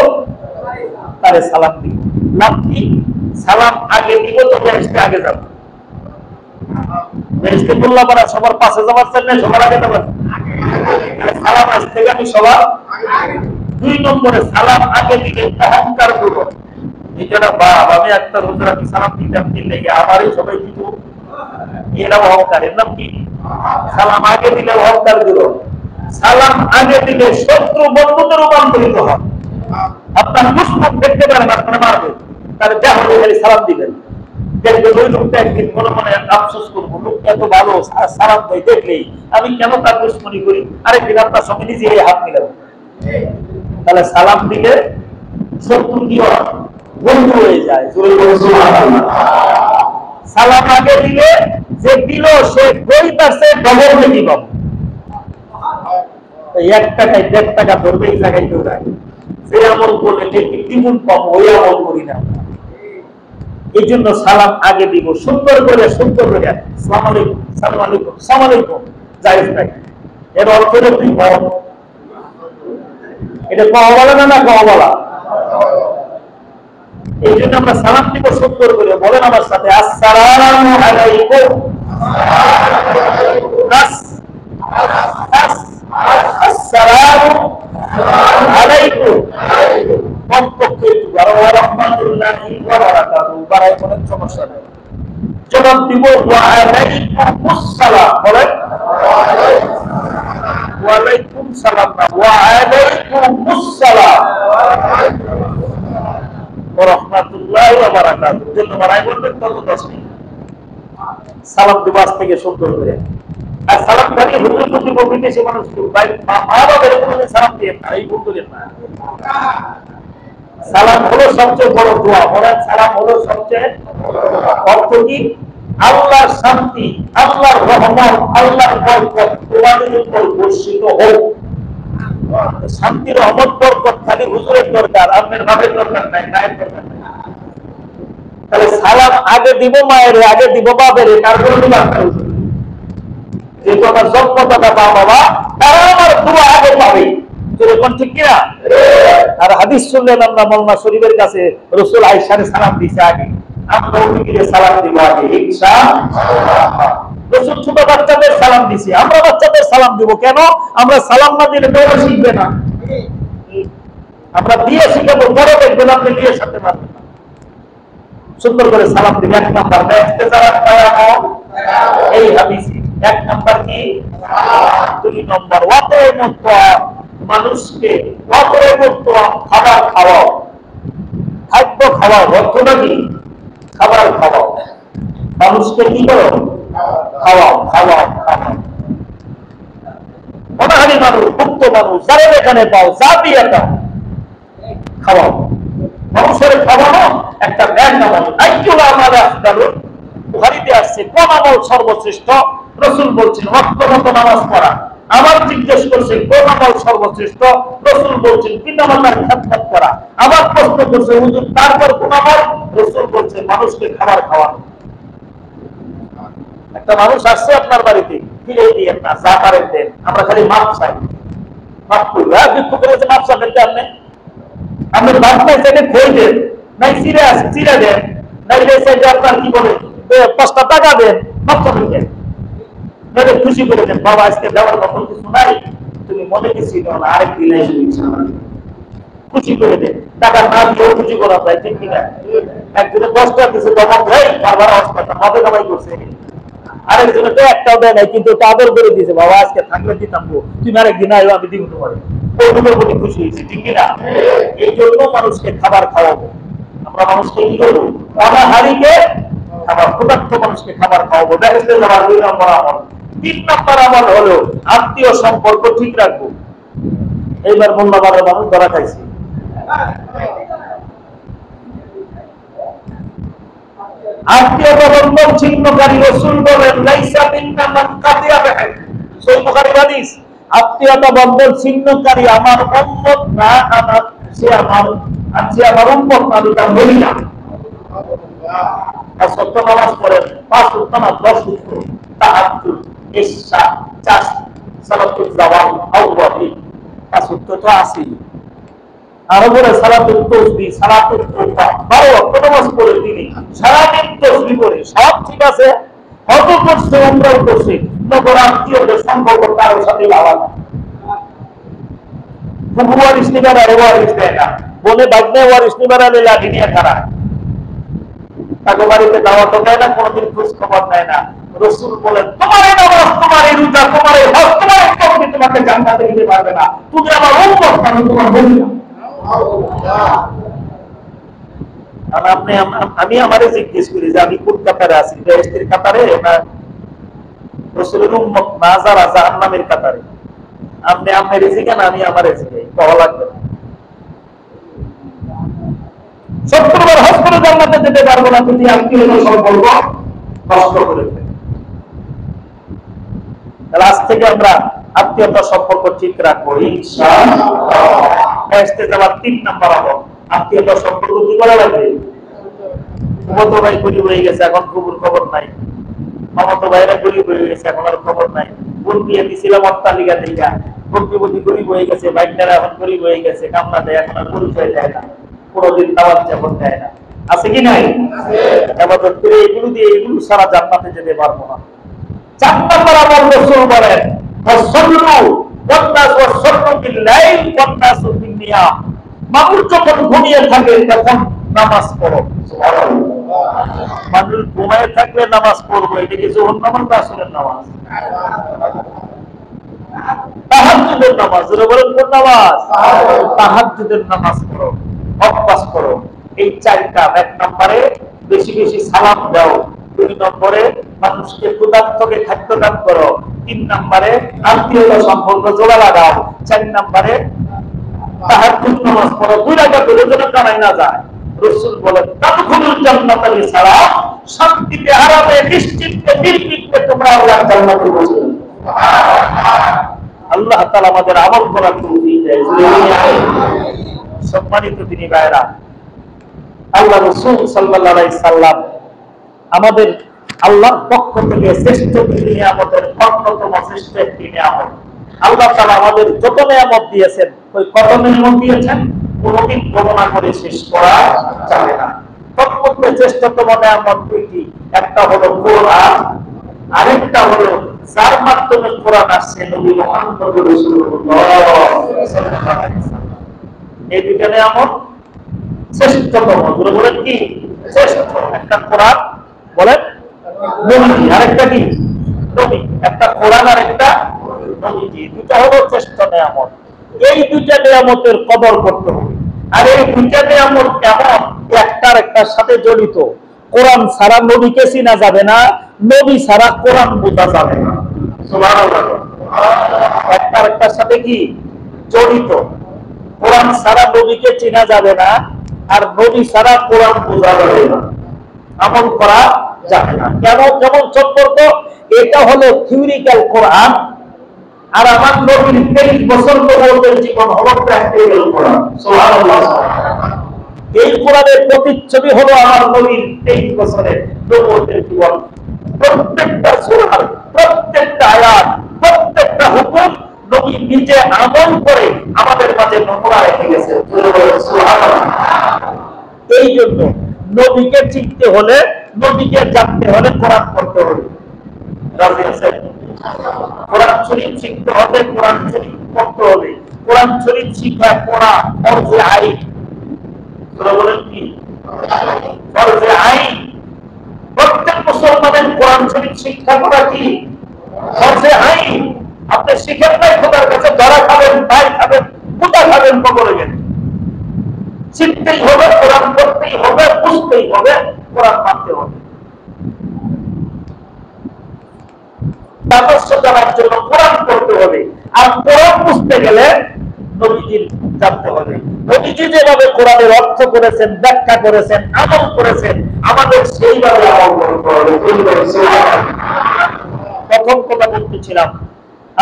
তারে সালাম দিব। লাভ কি? সালাম আগে দিব তো বেহেশতে আগে যাব। বেহেশতে বললাম না সবার পাশে যাওয়ার চাইলে সবার আগে যাবেন। সালাম আজ থেকে আমি সবার 2 নম্বরে সালাম আগে দিলে অহংকার করব। এটা বাপ, আমি একটা হুজুর আমি সালাম দিতাম, দিলে আমারই সবাই দিত, এরা অহংকার। এর নাম কি? সালাম আগে দিলে অহংকার দিল। সালাম আগে দিলে শত্রু বন্ধুতে রূপান্তরিত হয়। আপনার দুশ্মন দেখতে পারেন, আপনারা মারবেন, তাহলে দেখা হলে খালি সালাম দিবেন। দেখবেন ওই লোকটা একদিন মনে মনে আফসোস করবো, লোকটা এত ভালো, সালাম দেয়, দেখলেই আমি কেন তার দুশ্মনী করি, আরেকদিন আপনার সঙ্গে নিজে হাত মিলাবো। তাহলে সালাম দিলে শত্রু কি হয়? বন্ধু হয়ে যায়। সালাম আগে দিলে যে দিল সে গরিবাসে ডবল নেকি পাবো। 1 টাকায় 1.5 টাকা ধরবে, এই জায়গায় কেউ রাখে, যে আমল করলে দ্বিগুণ পাবো, ওই আমল করি না। এই জন্য সালাম আগে দিব, সুন্দর করে সুন্দর করে আসসালামু আলাইকুম, সালাম আলাইকুম, সালাম আলাইকুম, জায়েজ নাই। এর অর্থ হলো তুই বল, এটা কওয়া বলা না, না কওয়া বলা? এই জন্য আমরা সালাম দিব সুন্দর করে। বলেন আমার সাথে, আসসালামু আলাইকুম। আসসালামু আলাইকুম। কমপক্ষে একটু বারো রাহমাতুল্লাহি ওয়া বারাকাতুহু বাড়ায় কোনো সমস্যা নেই। জবাব দিব ওয়া আলাইকুমুস সালাম। বলেন ওয়া আলাইকুম সালাম না, ওয়া আলাইকুমুস সালাম ওয়া রাহমাতুল্লাহি ওয়া বারাকাতুহু। যত বাড়ায় বলবেন তত 10 মিনিট সালাম দিব আজ থেকে সুন্দর করে। আর সালাম খালি হুজুর প্রতি বিদেশি মানুষ ভাই মা বাবার উপরে সালাম দিয়ে না, এই ভুল করেন না। সালাম হলো সবচেয়ে বড় দোয়া। বলেন সালাম হলো সবচেয়ে অর্থ কি? আল্লাহর শান্তি, আল্লাহর রহমত, আল্লাহর বরকত তোমাদের উপর বর্ষিত হোক। শান্তি রহমত বরকত খালি হুজুরের দরকার, আপনার বাবার দরকার নাই, মায়ের দরকার নাই। তাহলে সালাম আগে দিব মায়ের, আগে দিব বাবের, তারপরে দিব আপনার হুজুর। যে কথা জন্মদাতা মা বাবা তারা আমার দোয়া আগে পাবে। এরকম ঠিক কিনা? আর হাদিস শুনলেন আমরা মোল্লা শরীফের কাছে রাসূল আয়েশারে সালাম দিয়েছে আগে, আমরা ওদিকে সালাম দিব আগে ইনশাআল্লাহ। রাসূল ছোট বাচ্চাদের সালাম দিয়েছে, আমরা বাচ্চাদের সালাম দিব কেন? আমরা সালাম না দিলে বড় শিখবে না। আমরা দিয়ে শিখাবো, বড় দেখবেন আপনি দিয়ে সাথে পারবেন না। সুন্দর করে সালাম দিবেন। এক নাম্বার নেক্সটে যারা কায়াম এই হাদিসে এক নাম্বার কি? দুই নম্বর ওয়াতমত মানুষকে ওয়াতমত খাবার খাওয়াও, খাদ্য খাওয়াও। অর্থটা কি? খাবার খাওয়াও, মানুষকে কি করো? খাওয়াও খাওয়াও খাওয়াও। অনাহারি মানুষ, মুক্ত মানুষ, যারা এখানে পাও যা দিয়ে দাও, খাওয়াও। মানুষের খাওয়ানো একটা ন্যায় আমল। আইয়ুল আমাল আফদালুন, বুখারীতে আসছে কোন আমল সর্বশ্রেষ্ঠ? রাসূল বলছেন ওয়াক্তমত নামাজ পড়া। আবার জিজ্ঞেস করছে কোন আমল সর্বশ্রেষ্ঠ? রাসূল বলছেন পিতামাতার খেদমত করা। আবার প্রশ্ন করছে হুজুর তারপর কোন আমল? রাসূল বলছেন মানুষকে খাবার খাওয়ানো। একটা মানুষ আসছে আপনার বাড়িতে, ফিরে দিয়ে না, যা পারেন দেন, আমরা খালি মাপ চাই, মাপ করি। হ্যাঁ দুঃখ করেছে, মাপ চাবেন আপনি? আপনি ভাত নাই সেটা খই দেন, নাই চিড়ে আছে চিড়ে দেন, নাই সেটা আপনার কি বলে 5 টাকা দেন, মাপ চাবেন দেন, খুশি করে দেন। বাবা আজকে দেওয়ার মতন কিছু নাই, তুমি মনে কিছু না, আরেক দিন খুশি করে দেন। টাকা না দিয়েও খুশি করা যায়, ঠিক কিনা? একদিনে 10 টাকা কিছু দমক ভাই বারবার অবস্থা মতে কামাই করছে, আরেকজনে তো একটাও দেয় নাই, কিন্তু আদর করে দিয়েছে, বাবা আজকে থাকলে দিতাম, তুমি আরেকদিন আয়ো আমি দিব তোমার। ওগুলোর প্রতি খুশি হয়েছে, ঠিক কিনা? এই জন্য মানুষকে খাবার খাওয়াবো। আমরা মানুষকে কি করবো? অনাহারীকে খাবার, ক্ষুধার্ত মানুষকে খাবার খাওয়াবো। দেখতে যাওয়ার 2 নম্বর আমল। 3 নম্বর আমল হলো আত্মীয় সম্পর্ক ঠিক রাখবো। এইবার মোল্লাবারের মানুষ ধরা খাইছে। আত্মীয়তা বন্ধন ছিন্নকারী রাসূল বলেন লাইসা মিন্না মান কাতিয়া বিহি। সহিহ বুখারী হাদিস। আত্মীয়তা বন্ধন ছিন্নকারী আমার উম্মত না, সে আমার উম্মত না, এটা বলি না। আর সত্য নামাজ পড়েন 5 ওয়াক্ত না 10 ওয়াক্ত, তাহাজ্জুদ, ইশা, চাষ, সালাতুল জাওয়াল, আওয়াবি, 5 ওয়াক্ত তো আছে। আর বলে সালাতুল তাসবিহ, সালাতুল তুফা, 12 ওয়াক্ত নামাজ পড়ে তিনি সারাদিন তাসবিহ করে, সব ঠিক আছে। হজ করছে, উমরাও করছে, নগর আত্মীয়দের সম্পর্ক কারোর সাথে ভালো না। ফুকুয়ার ইস্তিবার আর ওয়ারিস দেয় না, বলে বাগনে ওয়ারিস নিবার আলে লাঠি নিয়ে খাড়া। তাকে বাড়িতে দাওয়াত দেয় না, কোনদিন খোঁজ খবর নেয় না। রাসূল বলেন তোমার এই নামাজ, তোমার এই রোজা, তোমার এই হজ, তোমার এই তাসবিহ তোমাকে জান্নাতে নিতে পারবে না। তুমি আমার উম্মত, আমি তোমার বলি না। আমি আমারে জিজ্ঞেস করি যে আমি কোন কাতারে আছি, বেহেশতের কাতারে না রাসূলের উম্মত না যারা জাহান্নামের কাতারে? আপনি আপনার রিজিক না, আমি আমার রিজিক, পাওয়া লাগবে না। 70 বার হজ করে জান্নাতে যেতে পারবো না যদি আত্মীয় সম্পর্ক নষ্ট করে ফেলি। তাহলে আজ থেকে আমরা আত্মীয়তার সম্পর্ক ঠিক রাখবো ইনশাআল্লাহ। বেহেশতে যাওয়ার 3 নম্বর আমল আত্মীয়তার সম্পর্ক কি করা লাগবে? মামাতো ভাই গরিব হয়ে গেছে, এখন খবর নাই। মামাতো ভাইরা গরিব হয়ে গেছে, এখন আর খবর নাই। বোন বিয়ে দিয়েছিলাম অট্টালিকা দিকা, বন্ধুবতী গরিব হয়ে গেছে, বাইকটারা এখন গরিব হয়ে গেছে, কামনা দেয়, এখন আর পরিচয় দেয় না। কোনোদিন দাওয়াত যেমন দেয় না। আছে কি নাই? ইবাদত করে এগুলো দিয়ে এগুলো সারা জান্নাতে যেতে পারবো না। 4 নম্বর আমার রাসূল বলেন মানুষ যখন ঘুমিয়ে থাকে তখন নামাজ পড়ো। মানুষ ঘুমিয়ে থাকলে নামাজ পড়বো, এটা কি যোহর নামাজ না আসরের নামাজ? তাহাজ্জুদের নামাজ। বলেন কোন নামাজ? তাহাজ্জুদের নামাজ পড়ো, অভ্যাস করো। এই 4 কাজ। 1 নম্বরে বেশি বেশি সালাম দাও, 2 নম্বরে মানুষকে ক্ষুধার্তকে খাদ্য দান করো, 3 নম্বরে আত্মীয়তা সম্পর্ক জোড়া লাগাও, 4 নম্বরে তাহাজ্জুদ নামাজ পড়ো। 2 রাকাত হলে যেন কানাই না যায়। রাসূল বলেন তাদখুলুল জান্নাতা বিসালাম, শান্তিতে আরামে নিশ্চিন্তে নির্বিঘ্নে তোমরা আল্লাহর জান্নাতে পৌঁছে যাবে। আল্লাহ তাআলা আমাদের আমল করার তৌফিক দেয়। সম্মানিত দিনী ভাইরা, আল্লাহ রাসূল সাল্লাল্লাহু আলাইহি সাল্লাম আমাদের আল্লাহর পক্ষ থেকে শ্রেষ্ঠ নিয়ামতের অন্যতম শ্রেষ্ঠ একটি নিয়ামত। আল্লাহ তাআলা আমাদের যত নিয়ামত দিয়েছেন, ওই কত নিয়ামত দিয়েছেন কোনদিন গণনা করে শেষ করা যাবে না। তন্মধ্যে শ্রেষ্ঠতম নিয়ামত দুইটি, একটা হলো কোরআন, আরেকটা হলো যার মাধ্যমে কোরআন আসছে নবী মুহাম্মদ রাসূলুল্লাহ সাল্লাল্লাহু আলাইহি ওয়াসাল্লাম। এই দুইটা নিয়ামত শ্রেষ্ঠতম। বলেন কি শ্রেষ্ঠ? একটা কোরআন বলেন নবী, আরেকটা কি নবী। একটা কোরআন আর একটা নবী, দুটো হলো শ্রেষ্ঠ নিয়ামত। এই দুইটা নিয়ামতের কদর করতে হবে। আর এই দুইটা নিয়ামত কেমন? একটার একটার সাথে জড়িত। কোরআন ছাড়া নবীকে চিনা যাবে না, নবী ছাড়া কোরআন বোঝা যাবে না। সুবহানাল্লাহ। একটার একটার সাথে কি জড়িত। কোরআন ছাড়া নবীকে চিনা যাবে না, আর নবী ছাড়া কোরআন বোঝা যাবে না, আমল করা যাবে না। কেন? কেমন সম্পর্ক? এটা হলো থিওরিক্যাল কোরআন, আর আমার নবীর 23 বছর নবুয়তের জীবন হলো প্র্যাকটিক্যাল কোরআন। সুবহানাল্লাহ। এই কোরআনের প্রতিচ্ছবি হলো আমার নবীর 23 বছরের নবুয়তের জীবন। প্রত্যেকটা সূরা, প্রত্যেকটা আয়াত, প্রত্যেকটা হুকুম নবী নিজে আমল করে আমাদের মাঝে নমুনা রেখে গেছে। সুবহানাল্লাহ। এই জন্য নবীকে চিনতে হলে, নবীকে জানতে হলে কোরআন পড়তে হবে। রাজি আছেন? কোরআন শরীফ শিখতে হবে, কোরআন শরীফ পড়তে হবে। কোরআন শরীফ শিখা পড়া ফরজে আইন। তোরা বলেন কি ফরজে আইন? প্রত্যেক মুসলমানের কোরআন শরীফ শিক্ষা করা কি ফরজে আইন? আপনি শিখেন নাই, খোদার কাছে ধরা খাবেন, ভাই খাবেন, পূজা খাবেন, কবরে গেলেন। শিখতেই হবে, কোরআন পড়তেই হবে, বুঝতেই হবে, কোরআন মানতে হবে। আদর্শ জানার জন্য কোরআন পড়তে হবে, আর কোরআন বুঝতে গেলে নবীজির জানতে হবে। নবীজি যেভাবে কোরআনের অর্থ করেছেন, ব্যাখ্যা করেছেন, আমল করেছেন, আমাদের সেইভাবে আমল করতে হবে। প্রথম কথা বলতেছিলাম,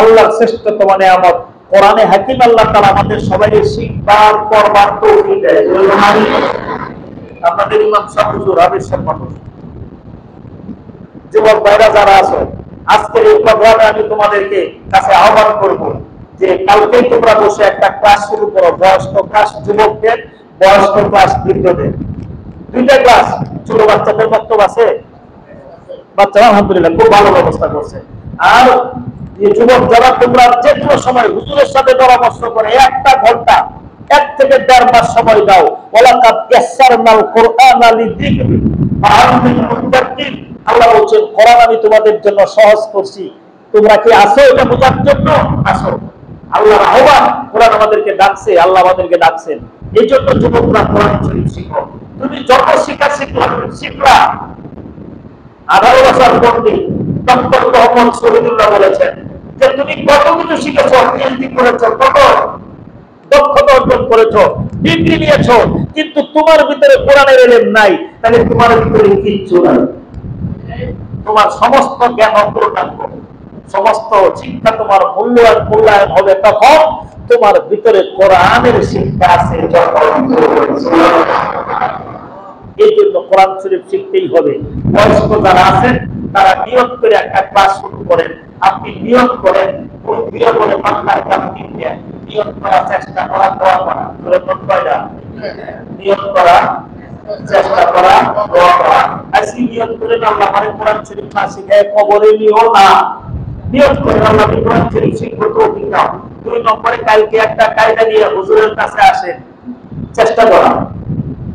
আল্লাহর শ্রেষ্ঠতম নিয়ামত কোরআনে হাকিম। আল্লাহ তাআলা আমাদের সবাইকে শিখবার পড়বার তৌফিক দেয়। আপনাদের ইমাম সাহেব হুজুর হাবিব সাহেব মানুষ, যুবক ভাইরা যারা আছে, আজকের এই প্রোগ্রামে আমি তোমাদেরকে কাছে আহ্বান করব যে কালকে তোমরা বসে একটা ক্লাস শুরু করো। বয়স্ক ক্লাস যুবকদের, বয়স্ক ক্লাস বৃদ্ধদের, 2টা ক্লাস। ছোট বাচ্চাদের বক্তব্য আছে, বাচ্চারা আলহামদুলিল্লাহ খুব ভালো ব্যবস্থা করছে। আর যুবক যারা, তোমরা যে কোনো সময় হুজুরের সাথে পরামর্শ করে 1 ঘন্টা, 1 থেকে 1.5 মাস সময় দাও। ওয়ালাকাদ ইয়াসসারনাল কুরআনা লিযিকরি ফাহাল মিন মুদ্দাক্কির। আল্লাহ বলছেন কোরআন আমি তোমাদের জন্য সহজ করছি, তোমরা কি আসো এটা বোঝার জন্য? আসো। আল্লাহর আহ্বান, কোরআন আমাদেরকে ডাকছে, আল্লাহ আমাদেরকে ডাকছেন। এই জন্য যুবকরা কোরআন শরীফ শিখো। তুমি যত শিখলা 18 বছর পূর্বে ডক্টর মোহাম্মদ শহীদুল্লাহ বলেছেন যে তুমি কত কিছু শিখেছ, পিএইচডি করেছ, কত দক্ষতা অর্জন করেছ, ডিগ্রি নিয়েছ, কিন্তু তোমার ভিতরে কোরআনের ইলম নাই, তাহলে তোমার ভিতরে কিচ্ছু নাই। তোমার সমস্ত জ্ঞান অপূর্ণাঙ্গ, সমস্ত শিক্ষা তোমার মূল্যায়ন হবে তখন তোমার ভিতরে কোরআনের শিক্ষা আছে। এই জন্য কোরআন শরীফ শিখতেই হবে। বয়স্ক যারা আছেন তারা নিয়ত করে একটা ক্লাস শুরু করেন। আপনি নিয়ত করেন, নিয়ত করা, চেষ্টা করা, দোয়া করা। মন কয়টা? নিয়ত করা, চেষ্টা করা, দোয়া করা। আজকে নিয়ত করেন আল্লাহ আমারে কোরআন শরীফ না শিখায় কবরে নিও না। নিয়ত করেন আল্লাহ কোরআন শরীফ শিখবো তৌফিক দাও। 2 নম্বরে কালকে একটা কায়দা নিয়ে হুজুরের কাছে আসেন, চেষ্টা করা।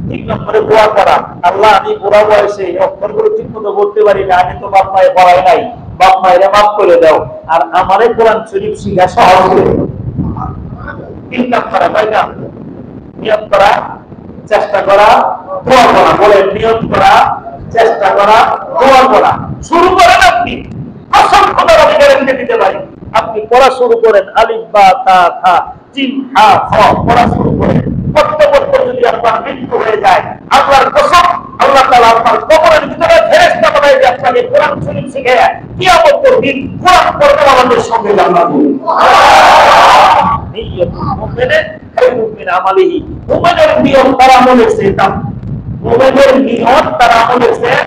3 নম্বরে দোয়া করা, আল্লাহ আমি বুড়া বয়সে অক্ষরগুলো ঠিক মতো বলতে পারি না, আমি তো বাপ মায়ের পড়াই নাই, বাপ মায়ের মাফ করে দাও, আর আমারে কোরআন শরীফ শিখা সহজ করে দাও। 3 নম্বরে কয়টা? নিয়ত করা, চেষ্টা করা, দোয়া করা। বলে নিয়ত করা, চেষ্টা করা, দোয়া করা। শুরু করেন আপনি, অসংখ্য আমি গ্যারান্টি দিতে পারি। আপনি পড়া শুরু করেন, আলিফ বা তা থা জিম হা খ পড়া শুরু করেন, পড়তে পড়তে যদি আপনার মৃত্যু হয়ে যায়, আল্লাহর কসম আল্লাহ তাআলা আপনার কবরের ভিতরে ফেরেশতা বানায় দিয়ে আপনাকে কোরআন শরীফ শিখায় কিয়ামতের দিন কোরআন পড়তে আমাদের সঙ্গে জান্নাত হবে। নিয়তুল মুমিনে খায়রুম মিন আমালিহি। মুমিনের নিয়ত তার আমলের চেয়ে দাম। মুমিনের নিয়ত তার আমলের চেয়ে,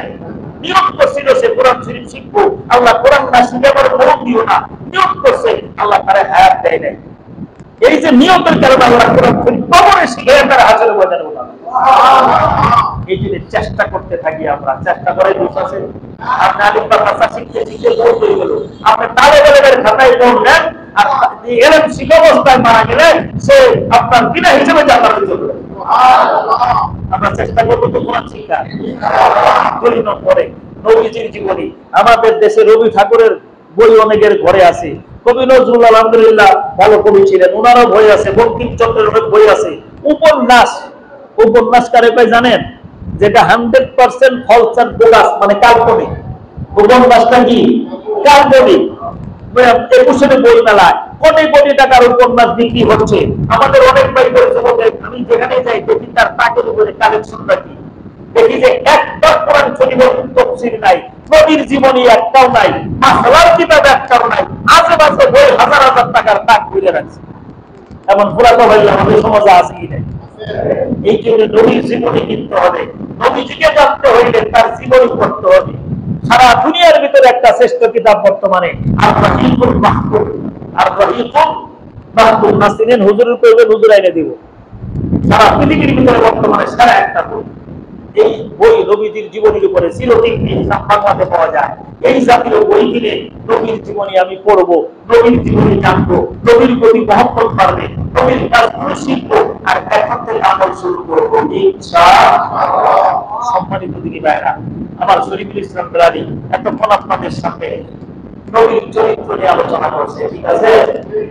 নিয়ত করছিল সে কোরআন শরীফ শিখবো, আল্লাহ কোরআন না শিখে আমার মরণ দিও না, নিয়ত করছে, আল্লাহ তারে হায়াত দেয় নাই। এই যে নিয়তের কারণে আল্লাহ কোরআন শরীফ কবরে শিখে তার হাজার ময়দানে উঠানো। এই জন্য চেষ্টা করতে থাকি আমরা, চেষ্টা করে দোষ আছে। আপনি আলিফ বা তা শিখতে শিখতে বহুত হয়ে গেল, আপনি তালেবের খাতায় দৌড় নেন, আর এলম শিখা অবস্থায় মারা গেলে সে আপনার বিনা হিসেবে জান্নাতে চলে যাবে। আমরা চেষ্টা করবো তো কোরআন শিক্ষা। 2 নম্বরে নবীজির জীবনী। আমাদের দেশে রবি ঠাকুরের বই অনেকের ঘরে আছে। কবি নজরুল আলহামদুলিল্লাহ ভালো কবি ছিলেন, ওনারও বই আছে। বঙ্কিমচন্দ্রের অনেক বই আছে। উপন্যাস, উপন্যাস কারে কয় জানেন? যেটা 100% ফলস এন্ড বোগাস, মানে কাল্পনিক। উপন্যাসটা কি? কাল্পনিক। 21 বই মেলায় কোটি কোটি টাকার উপন্যাস বিক্রি হচ্ছে। আমাদের অনেক ভাই বলছে, আমি যেখানে যাই দেখি তার তাকের উপরে কালেকশন রাখি, দেখি যে একটা কোরআন শরীফের তাফসীর নাই, নবীর জীবনী একটাও নাই, মাসলার কিতাব একটাও নাই, আশেপাশে বই হাজার হাজার টাকার তাক ঘুরে রাখছে। এমন পুরাতো ভাই আমাদের সমাজে আছে কি নাই? এই জন্য নবীর জীবনী কিনতে হবে। নবীজিকে জানতে হইলে তার জীবনী পড়তে হবে। সারা দুনিয়ার ভিতরে একটা শ্রেষ্ঠ কিতাব বর্তমানে আর রহিকুল মাহফুজ। আর রহিকুল মাহফুজ নাসিরেন হুজুরের কইবেন, হুজুর আইনে দিব। সারা পৃথিবীর ভিতরে বর্তমানে সারা একটা বই। এই বই নবীজির জীবনীর উপরে চিরদিন ইনসাফ বাংলাতে পাওয়া যায়। এই জাতীয় বই কিনে নবীর জীবনী আমি পড়বো, নবীর জীবনী জানবো, নবীর প্রতি মহব্বত বাড়বে, নবীর কাজগুলো শিখবো, আর এখন থেকে আমল শুরু করবো ইনশাআল্লাহ। সম্মানিত দিনী ভাইরা, আমার শরীফুল ইসলাম বেলালি এতক্ষণ আপনাদের সামনে নবীর চরিত্র নিয়ে আলোচনা করছে, ঠিক আছে?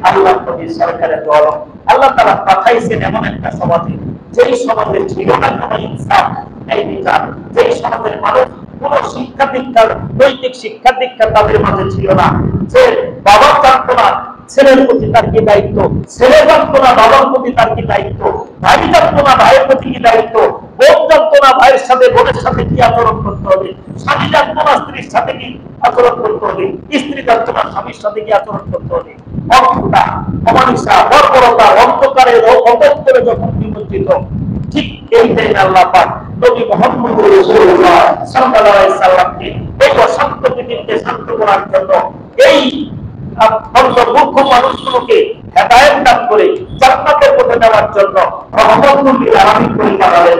আল্লাহ নবীর সরকারের দল আল্লাহ তাআলা পাঠাইছেন এমন একটা সমাজে, যেই সমাজে ছিল না কোনো ইনসাফ, এই বিচার, যেই সমাজের মানুষ কোন শিক্ষা দীক্ষার, নৈতিক শিক্ষা দীক্ষা তাদের মাঝে ছিল না। যে বাবা জানতো না ছেলের প্রতি তার কি দায়িত্ব, ছেলে জানতো না বাবার প্রতি তার কি দায়িত্ব, ভাই জানতো না ভাইয়ের প্রতি কি দায়িত্ব, বোন জানতো না ভাইয়ের সাথে বোনের সাথে কি আচরণ করতে হবে, স্বামী জানতো না স্ত্রীর সাথে কি আচরণ করতে হবে, স্ত্রী জানতো না স্বামীর সাথে কি আচরণ করতে হবে। অজ্ঞতা, অমানিসা, বর্বরতা, অন্ধকারের অবন্তরে যখন নিমজ্জিত, ঠিক এই টাইমে আল্লাহ পাক নবী মুহাম্মদ রাসূলুল্লাহ সাল্লাল্লাহু আলাইহি সাল্লামকে এই অশান্ত পৃথিবীকে শান্ত করার জন্য, এই মূর্খ মানুষগুলোকে হেদায়েত দান করে জান্নাতের পথে নেওয়ার জন্য রহমতুল লিল আলামিন করে পাঠালেন।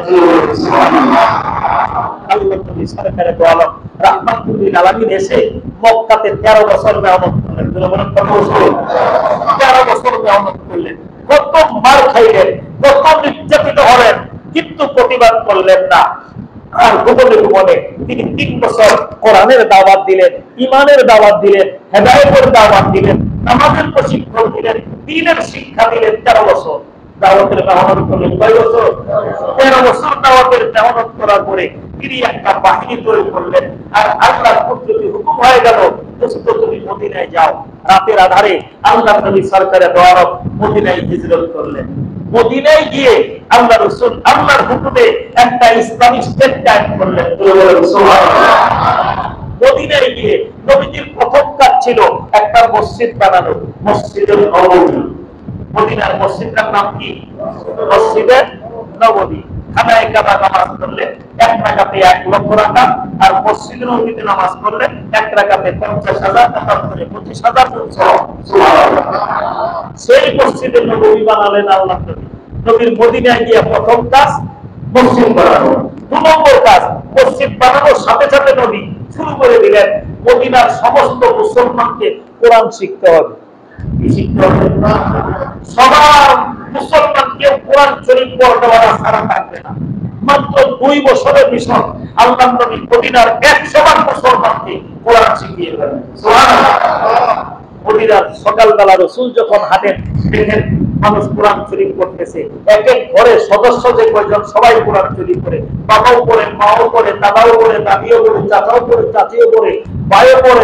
সুবহানাল্লাহ। আল্লাহ নবী সরকারে দো আলম রাহমাতুল লিল আলামিন এসে মক্কাতে 13 বছর মেহনত করলেন। বলেন কত বছর? 13 বছর মেহনত করলেন। কত মার খাইলেন, কত নির্যাতিত হলেন, কিন্তু প্রতিবাদ করলেন না। আর গোপনে গোপনে তিনি 3 বছর কোরআনের দাওয়াত দিলেন, ঈমানের দাওয়াত দিলেন, হেদায়েতের দাওয়াত দিলেন, নামাজের প্রশিক্ষণ দিলেন, দ্বীনের শিক্ষা দিলেন। 13 বছর দাওয়াতের মেহনত করলেন। কয় বছর? 13 বছর দাওয়াতের মেহনত করার পরে তিনি একটা বাহিনী তৈরি করলেন। আর আল্লাহর কুদরতি হুকুম হয়ে গেল, দোস্ত তুমি মদিনায় যাও। রাতের আধারে আল্লাহ নবী সরকারে দো আলম মদিনায় হিজরত করলেন। মদিনায় গিয়ে আল্লাহ রাসূল আল্লাহর হুকুমে একটা ইসলামিক স্টেট কায়েম করলেন। সুবহানাল্লাহ। মদিনায় গিয়ে নবীজির প্রথম কাজ ছিল একটা মসজিদ বানানো, মসজিদুল নববী। মদিনার মসজিদটার নাম কি? মসজিদে নববী। খানায়ে গাদা নামাজ পড়লে 1 রাকাতে 1 লক্ষ রাকাত, আর মসজিদের নববীতে নামাজ পড়লে 1 রাকাতে 50,000 টাকা করে 25,000 সুবহানাল্লাহ। সেই মসজিদের নববী বানালেন আল্লাহ নবী। নবীর মদিনায় গিয়ে প্রথম কাজ মসজিদ বানানো, 2 নম্বর কাজ মসজিদ বানানোর সাথে সাথে নবী শুরু করে দিলেন মদিনার সমস্ত মুসলমানকে কোরআন শিখতে হবে। কি শিখতে হবে? সবার মুসলমান কেউ কোরআন শরীফ পড়তে পারা ছাড়া থাকবে না। মাত্র 2 বছরের মিশন আল্লাহ নবী মদিনার 100 জন মুসলমানকে কোরআন শিখিয়ে দিলেন। সুবহানাল্লাহ। মদিনার সকালবেলা রাসূল যখন হাঁটেন দেখেন মানুষ কোরআন শরীফ পড়তেছে, এক এক ঘরে সদস্য যে কয়জন সবাই কোরআন শরীফ পড়ে, বাবাও পড়ে, মাও পড়ে, দাদাও পড়ে, দাদিও পড়ে, চাচাও পড়ে, চাচিও পড়ে, ভাইও পড়ে,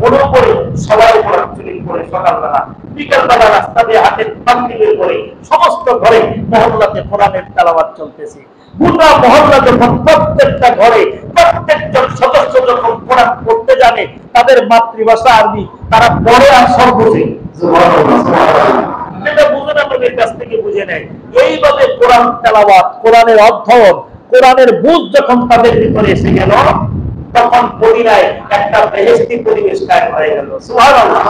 বোনও পড়ে, সবাই কোরআন শরীফ পড়ে সকালবেলা। বিকালবেলা রাস্তা দিয়ে হাঁটেন মাগরিবের পরে সমস্ত ঘরে মহল্লাতে কোরআনের তেলাওয়াত চলতেছে। গোটা মহল্লা যখন প্রত্যেকটা ঘরে প্রত্যেকজন সদস্য যখন কোরআন পড়তে জানে, তাদের মাতৃভাষা আরবি, তারা পড়ে আর সব বুঝে। যেটা বুঝে না নবীর কাছ থেকে বুঝে নেয়। এইভাবে কোরআন তেলাওয়াত, কোরআনের অধ্যয়ন, কোরআনের বুঝ যখন তাদের ভিতরে এসে গেল, তখন মদিনায় একটা বেহেশতি পরিবেশ কায়েম হয়ে গেল। সুবহানাল্লাহ।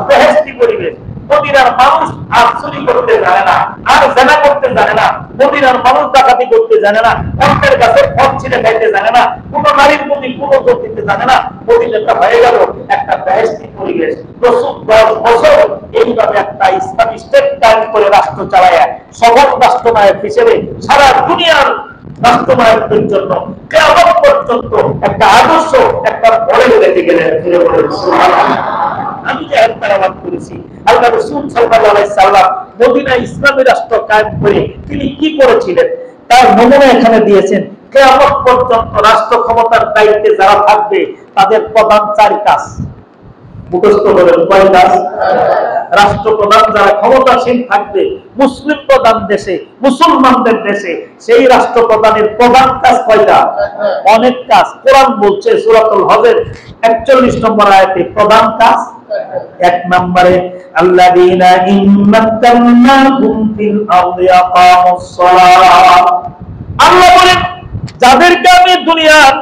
বেহেশতি পরিবেশ। মদিনার মানুষ আর চুরি করতে জানে না, আর জেনা করতে জানে না, মদিনার মানুষ ডাকাতি করতে জানে না, অন্যের কাছে ফল ছিঁড়ে খাইতে জানে না, কোন নারীর প্রতি কোনো জোর দিতে জানে না। মদিনাটা হয়ে গেল একটা বেহেশতি পরিবেশ। রাসূল 10 বছর এইভাবে একটা ইসলামী স্টেট কায়েম করে রাষ্ট্র চালায় সফল রাষ্ট্রনায়ক হিসেবে সারা দুনিয়ার রাষ্ট্রনায়কদের জন্য কিয়ামত পর্যন্ত একটা আদর্শ, একটা মডেল রেখে গেলেন। সুবহানাল্লাহ। আমি যে তেলাওয়াত করেছি, আল্লাহ রাসূল সাল্লাল্লাহু আলাইহি সাল্লাম মদিনায় ইসলামী রাষ্ট্র কায়েম করে তিনি কি করেছিলেন তার নমুনা এখানে দিয়েছেন। কিয়ামত পর্যন্ত রাষ্ট্র ক্ষমতার দায়িত্বে যারা থাকবে তাদের প্রধান 4 কাজ। মুখস্থ করেন, কয় কাজ? রাষ্ট্রপ্রধান যারা ক্ষমতাসীন থাকবে মুসলিম প্রধান দেশে, মুসলমানদের দেশে, সেই রাষ্ট্রপ্রধানের প্রধান কাজ কয়টা? অনেক কাজ। কোরআন বলছে সূরাতুল হজের 41 নম্বর আয়াতে প্রধান কাজ 1 নম্বরে আল্লাযীনা ইম্মাক্কান্নাহুম ফিল আরদি আকামুস সালাহ। আল্লাহ বলেন যাদেরকে আমি দুনিয়ার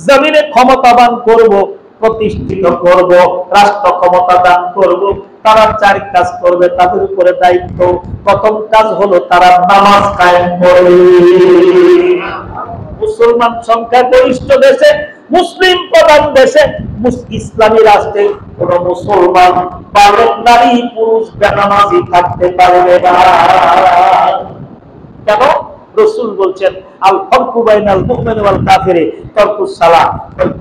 জমিনে ক্ষমতাবান করব, প্রতিষ্ঠিত করব, রাষ্ট্র ক্ষমতা দান করব, তারা 4 কাজ করবে, তাদের উপরে দায়িত্ব। প্রথম কাজ হলো তারা নামাজ কায়েম করবে। মুসলমান সংখ্যা গরিষ্ঠ দেশে, মুসলিম প্রধান দেশে, ইসলামী রাষ্ট্রে কোন মুসলমান বালক নারী পুরুষ বেনামাজি থাকতে পারবে না। কেন? রাসূল বলছেন আল ফারকু বাইনাল মুমিন ওয়াল কাফির তারকুস সালাহ।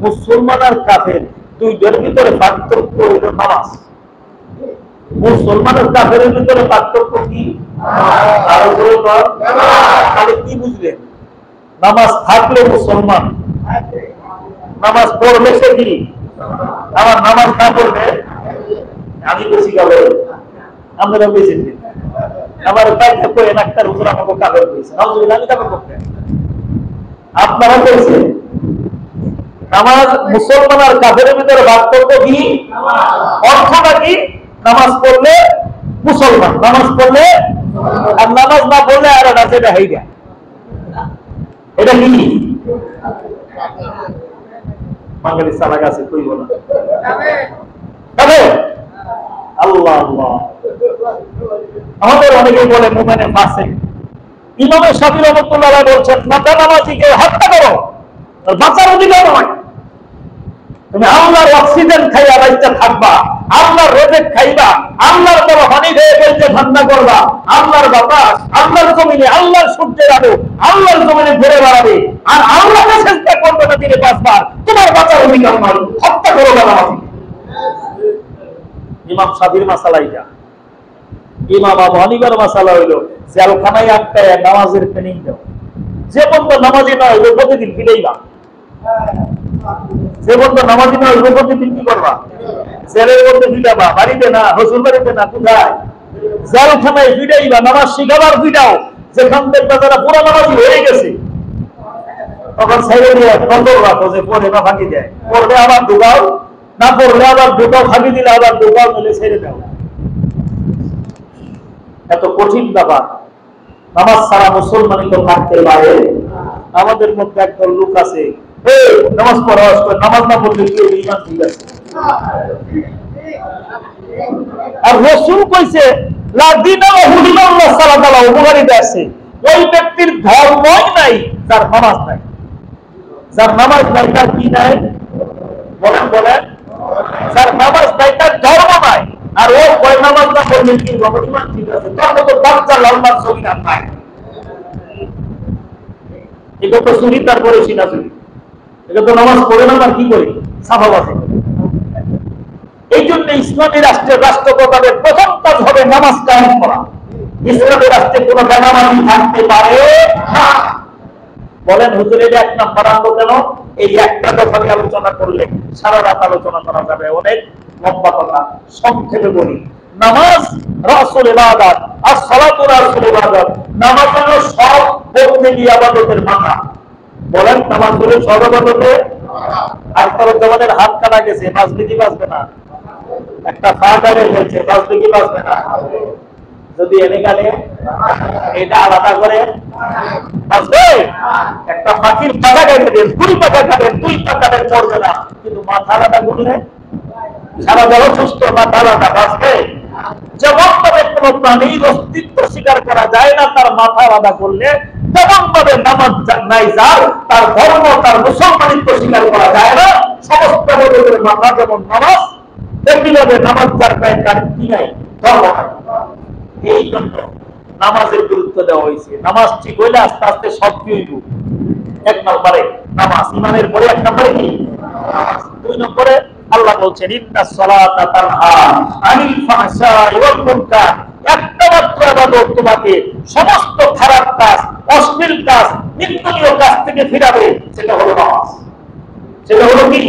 মুসলমান আর কাফের দুইটার ভিতরে পার্থক্য হলো নামাজ। মুসলমান আর কাফেরের ভিতরে পার্থক্য কি? তাহলে কি বুঝলেন? নামাজ থাকলে মুসলমান, নামাজ পড়লে সে কি? আবার নামাজ না পড়লে আমি বেশি গেল, আমরা বেশি দিন আমার কাছে কই ডাক্তার হুজুর আমাকে কাফের কইছে। নাউজুবিল্লাহ, আমি কাফের করতে আপনারা কইছেন নামাজ মুসলমান আর কাফেরের ভিতরে পার্থক্য কি? অর্থটা কি? নামাজ পড়লে মুসলমান, নামাজ পড়লে, আর নামাজ না পড়লে আর এটা সেটা হইয়া, এটা কি? বাঙালি সালাক আছে কইব না। আল্লাহ আল্লাহ। আমাদের অনেকেই বলে মুমিনে ফাসিক। ইমাম শাফিঈ রাহমাতুল্লাহ আলাইহি বলছেন মাথা নামাজিকে হত্যা করো, আর বাঁচার অধিকার নয়। তুমি আল্লাহর অক্সিজেন খাইয়া বাইচা থাকবা, আল্লাহর রোজেক খাইবা, আল্লাহর দেওয়া পানি খেয়ে বলতে ঠান্ডা করবা, আল্লাহর বাতাস, আল্লাহর জমিনে, আল্লাহর সূর্যের আলো, আল্লাহর জমিনে ঘুরে বেড়াবে, আর আল্লাহকে চেষ্টা করবে না দিনে 5 বার। তোমার বাঁচার অধিকার নয়, হত্যা করো না। ইমাম শাফিঈর মাসালা এটা। ইমাম আবু হানিফার মাসালা হইল জেলখানায় আটকায় নামাজের ট্রেনিং দাও। যে বন্ধু নামাজি নয় ওই প্রতিদিন ফিরেইবা, যে বন্ধু নামাজি নয় ওই প্রতিদিন কি করবা? জেলের মধ্যে ফিরাবা, বাড়িতে না, শ্বশুর বাড়িতে না, কোথায়? জেলখানায় ফিরাইবা, নামাজ শিখাবার ফিরাও। যেখান থেকে যারা পুরো নামাজি হয়ে গেছে তখন ছেড়ে দিয়ে নজর রাখো যে পড়ে না ফাঁকি দেয়, পড়লে আবার ঢুকাও, না পড়লে আবার ঢুকাও, ফাঁকি দিলে আবার ঢুকাও, মিলে ছেড়ে দাও। এত কঠিন ব্যাপার। নামাজ ছাড়া মুসলমানই তো থাকতে পারে আমাদের মধ্যে একদল লোক আছে নামাজ পড়া, নামাজ না পড়লে কি ঈমান ঠিক আছে? আর রাসূল কইছে লা দীনা ওয়া হুদিনাল্লাহ সাল্লাল্লাহু উপকারিতা আছে, ওই ব্যক্তির ধর্মই নাই যার নামাজ নাই। যার নামাজ নাই তার কি নাই? বলেন বলেন, যার নামাজ নাই তার ধর্ম নাই। আর ও কয় নামাজ না পড়লে কি ঈমান ঠিক আছে? তার মতো বাচ্চা লালমার ছবি না নাই। এটা তো চুরি, তারপরে সিনা চুরি, এটা তো নামাজ পড়ে না, আর কি করে সাফা আছে। এই জন্য ইসলামী রাষ্ট্রের রাষ্ট্রপ্রধানের প্রথম কাজ হবে নামাজ কায়েম করা। ইসলামী রাষ্ট্রে কোনো বেনামাজি থাকতে পারে না। বলেন হুজুর এটা এক নাম্বার আনলো কেন? এই একটা কথা আলোচনা করলে সারা রাত আলোচনা করা যাবে, অনেক লম্বা কথা। সংক্ষেপে বলি, নামাজ রাসূল ইবাদত আর সালাতু রাসূল ইবাদত। নামাজ হলো সব বন্দেগী ইবাদতের মাথা। বলেন নামাজ হলো সব ইবাদতের। আর তার জবানের হাত কাটা গেছে, বাঁচবে কি বাঁচবে না? একটা পা কাটে গেছে, বাঁচবে কি বাঁচবে না? যদি এনে কাটে এটা আলাদা করে বাঁচবে? একটা পাখির পাখা কেটে দেন, দুই পাখা কাটেন, দুই পাখাদের পড়বে না, কিন্তু মাথা আলাদা করলে সারা দেহ সুস্থ, মাথা আলাদা বাঁচবে? যেমন ভাবে কোন প্রাণীর অস্তিত্ব স্বীকার করা যায় না তার মাথা আলাদা করলে, তেমন ভাবে নামাজ নাই যার, তার ধর্ম, তার মুসলমানিত্ব স্বীকার করা যায় না। সমস্ত মাথা যেমন নামাজ, তেমনিভাবে নামাজ যার গায়ে তার কি নাই? ধর্ম নাই। এই জন্য নামাজের গুরুত্ব দেওয়া হয়েছে। নামাজ ঠিক হইলে আস্তে আস্তে সব কি হইব? এক নম্বরে নামাজ, ইমানের পরে এক নম্বরে কি? দুই নম্বরে আল্লাহ বলছেন ইন্নাস সালাতা তানহা আনিল ফাহশাই ওয়াল মুনকার। একটা মাত্র ইবাদত তোমাকে সমস্ত খারাপ কাজ, অশ্লীল কাজ, নিন্দনীয় কাজ থেকে ফিরাবে, সেটা হলো নামাজ। সেটা হলো কি?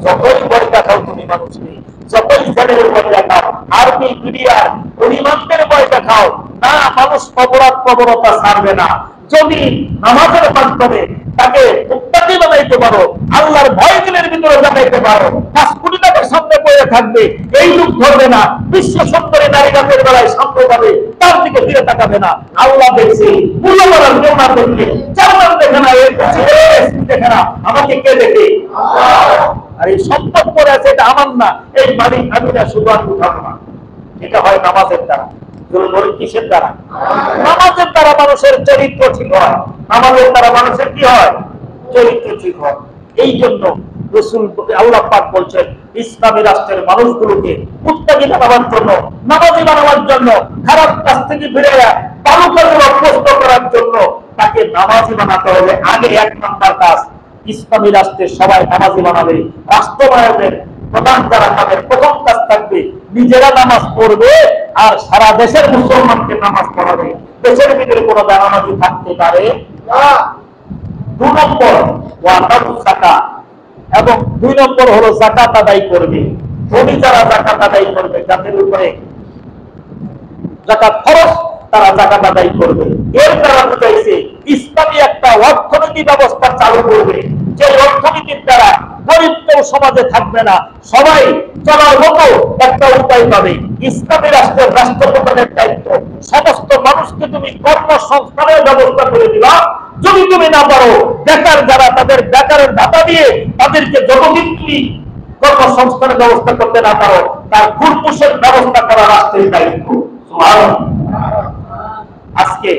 যতই ভয় দেখাও তুমি মানুষকে, যতই ছেলের ভয় দেখাও, আর্মি মিডিয়ার পরিমাণের ভয় দেখাও না, মানুষ অপরাধ প্রবণতা ছাড়বে না। যদি নামাজের মাধ্যমে তাকে মুত্তাকি বানাইতে পারো, আল্লাহর ভয় দিলের ভিতরে জানাইতে পারো, 5 কোটি টাকার সামনে পড়ে থাকবে, এই লোক ধরবে না, বিশ্ব সুন্দরী নারী রাতের বেলায় সামনে যাবে, তার দিকে ফিরে তাকাবে না। আল্লাহ দেখছে মূল্যবান কেউ না দেখলে, চারবার দেখে না, দেখে না, আমাকে কে দেখে? আর এই সম্পদ পড়ে আছে, এটা আমার না, এই মালিক আমি না, শুধু আমি উঠাবো না। এটা হয় নামাজের দ্বারা। কিসের দ্বারা? নামাজের দ্বারা মানুষের চরিত্র ঠিক হয়। নামাজের দ্বারা মানুষের কি হয়? চরিত্র ঠিক হয়। এই জন্য রাসূল আল্লাহ পাক বলছেন ইসলামী রাষ্ট্রের মানুষগুলোকে মুত্তাকি বানাবার জন্য, নামাজি বানাবার জন্য, খারাপ কাজ থেকে ফিরে ভালো কাজে অভ্যস্ত করার জন্য তাকে নামাজি বানাতে হবে। আগে এক নাম্বার কাজ, ইসলামী রাষ্ট্রের সবাই নামাজি বানাবে। রাষ্ট্রনায়কের প্রধান যারা তাদের প্রথম কাজ থাকবে নিজেরা নামাজ পড়বে আর সারা দেশের মুসলমানকে নামাজ পড়াবে। দেশের ভিতরে কোনো বেনামাজি থাকতে পারে না। 2 নম্বর ওয়াতাবু যাকাত, এবং 2 নম্বর হলো যাকাত আদায় করবে। ধনী যারা যাকাত আদায় করবে, যাদের উপরে যাকাত ফরজ, তারা যাকাত আদায় করবে। এর দ্বারা বুঝাইছে ইসলামী একটা অর্থনীতি ব্যবস্থা চালু করবে, যে অর্থনীতির দ্বারা গরিব কেউ সমাজে থাকবে না, সবাই চলার মতো একটা উপায় পাবে। ইসলামী রাষ্ট্রের রাষ্ট্রপ্রধানের দায়িত্ব সমস্ত মানুষকে তুমি কর্মসংস্থানের ব্যবস্থা করে দিবা। যদি তুমি না পারো, বেকার যারা, তাদের বেকারের ভাতা দিয়ে তাদেরকে যতদিন তুমি কর্মসংস্থানের ব্যবস্থা করতে না পারো, তার খুরপুষের ব্যবস্থা করা রাষ্ট্রের দায়িত্ব। আজকে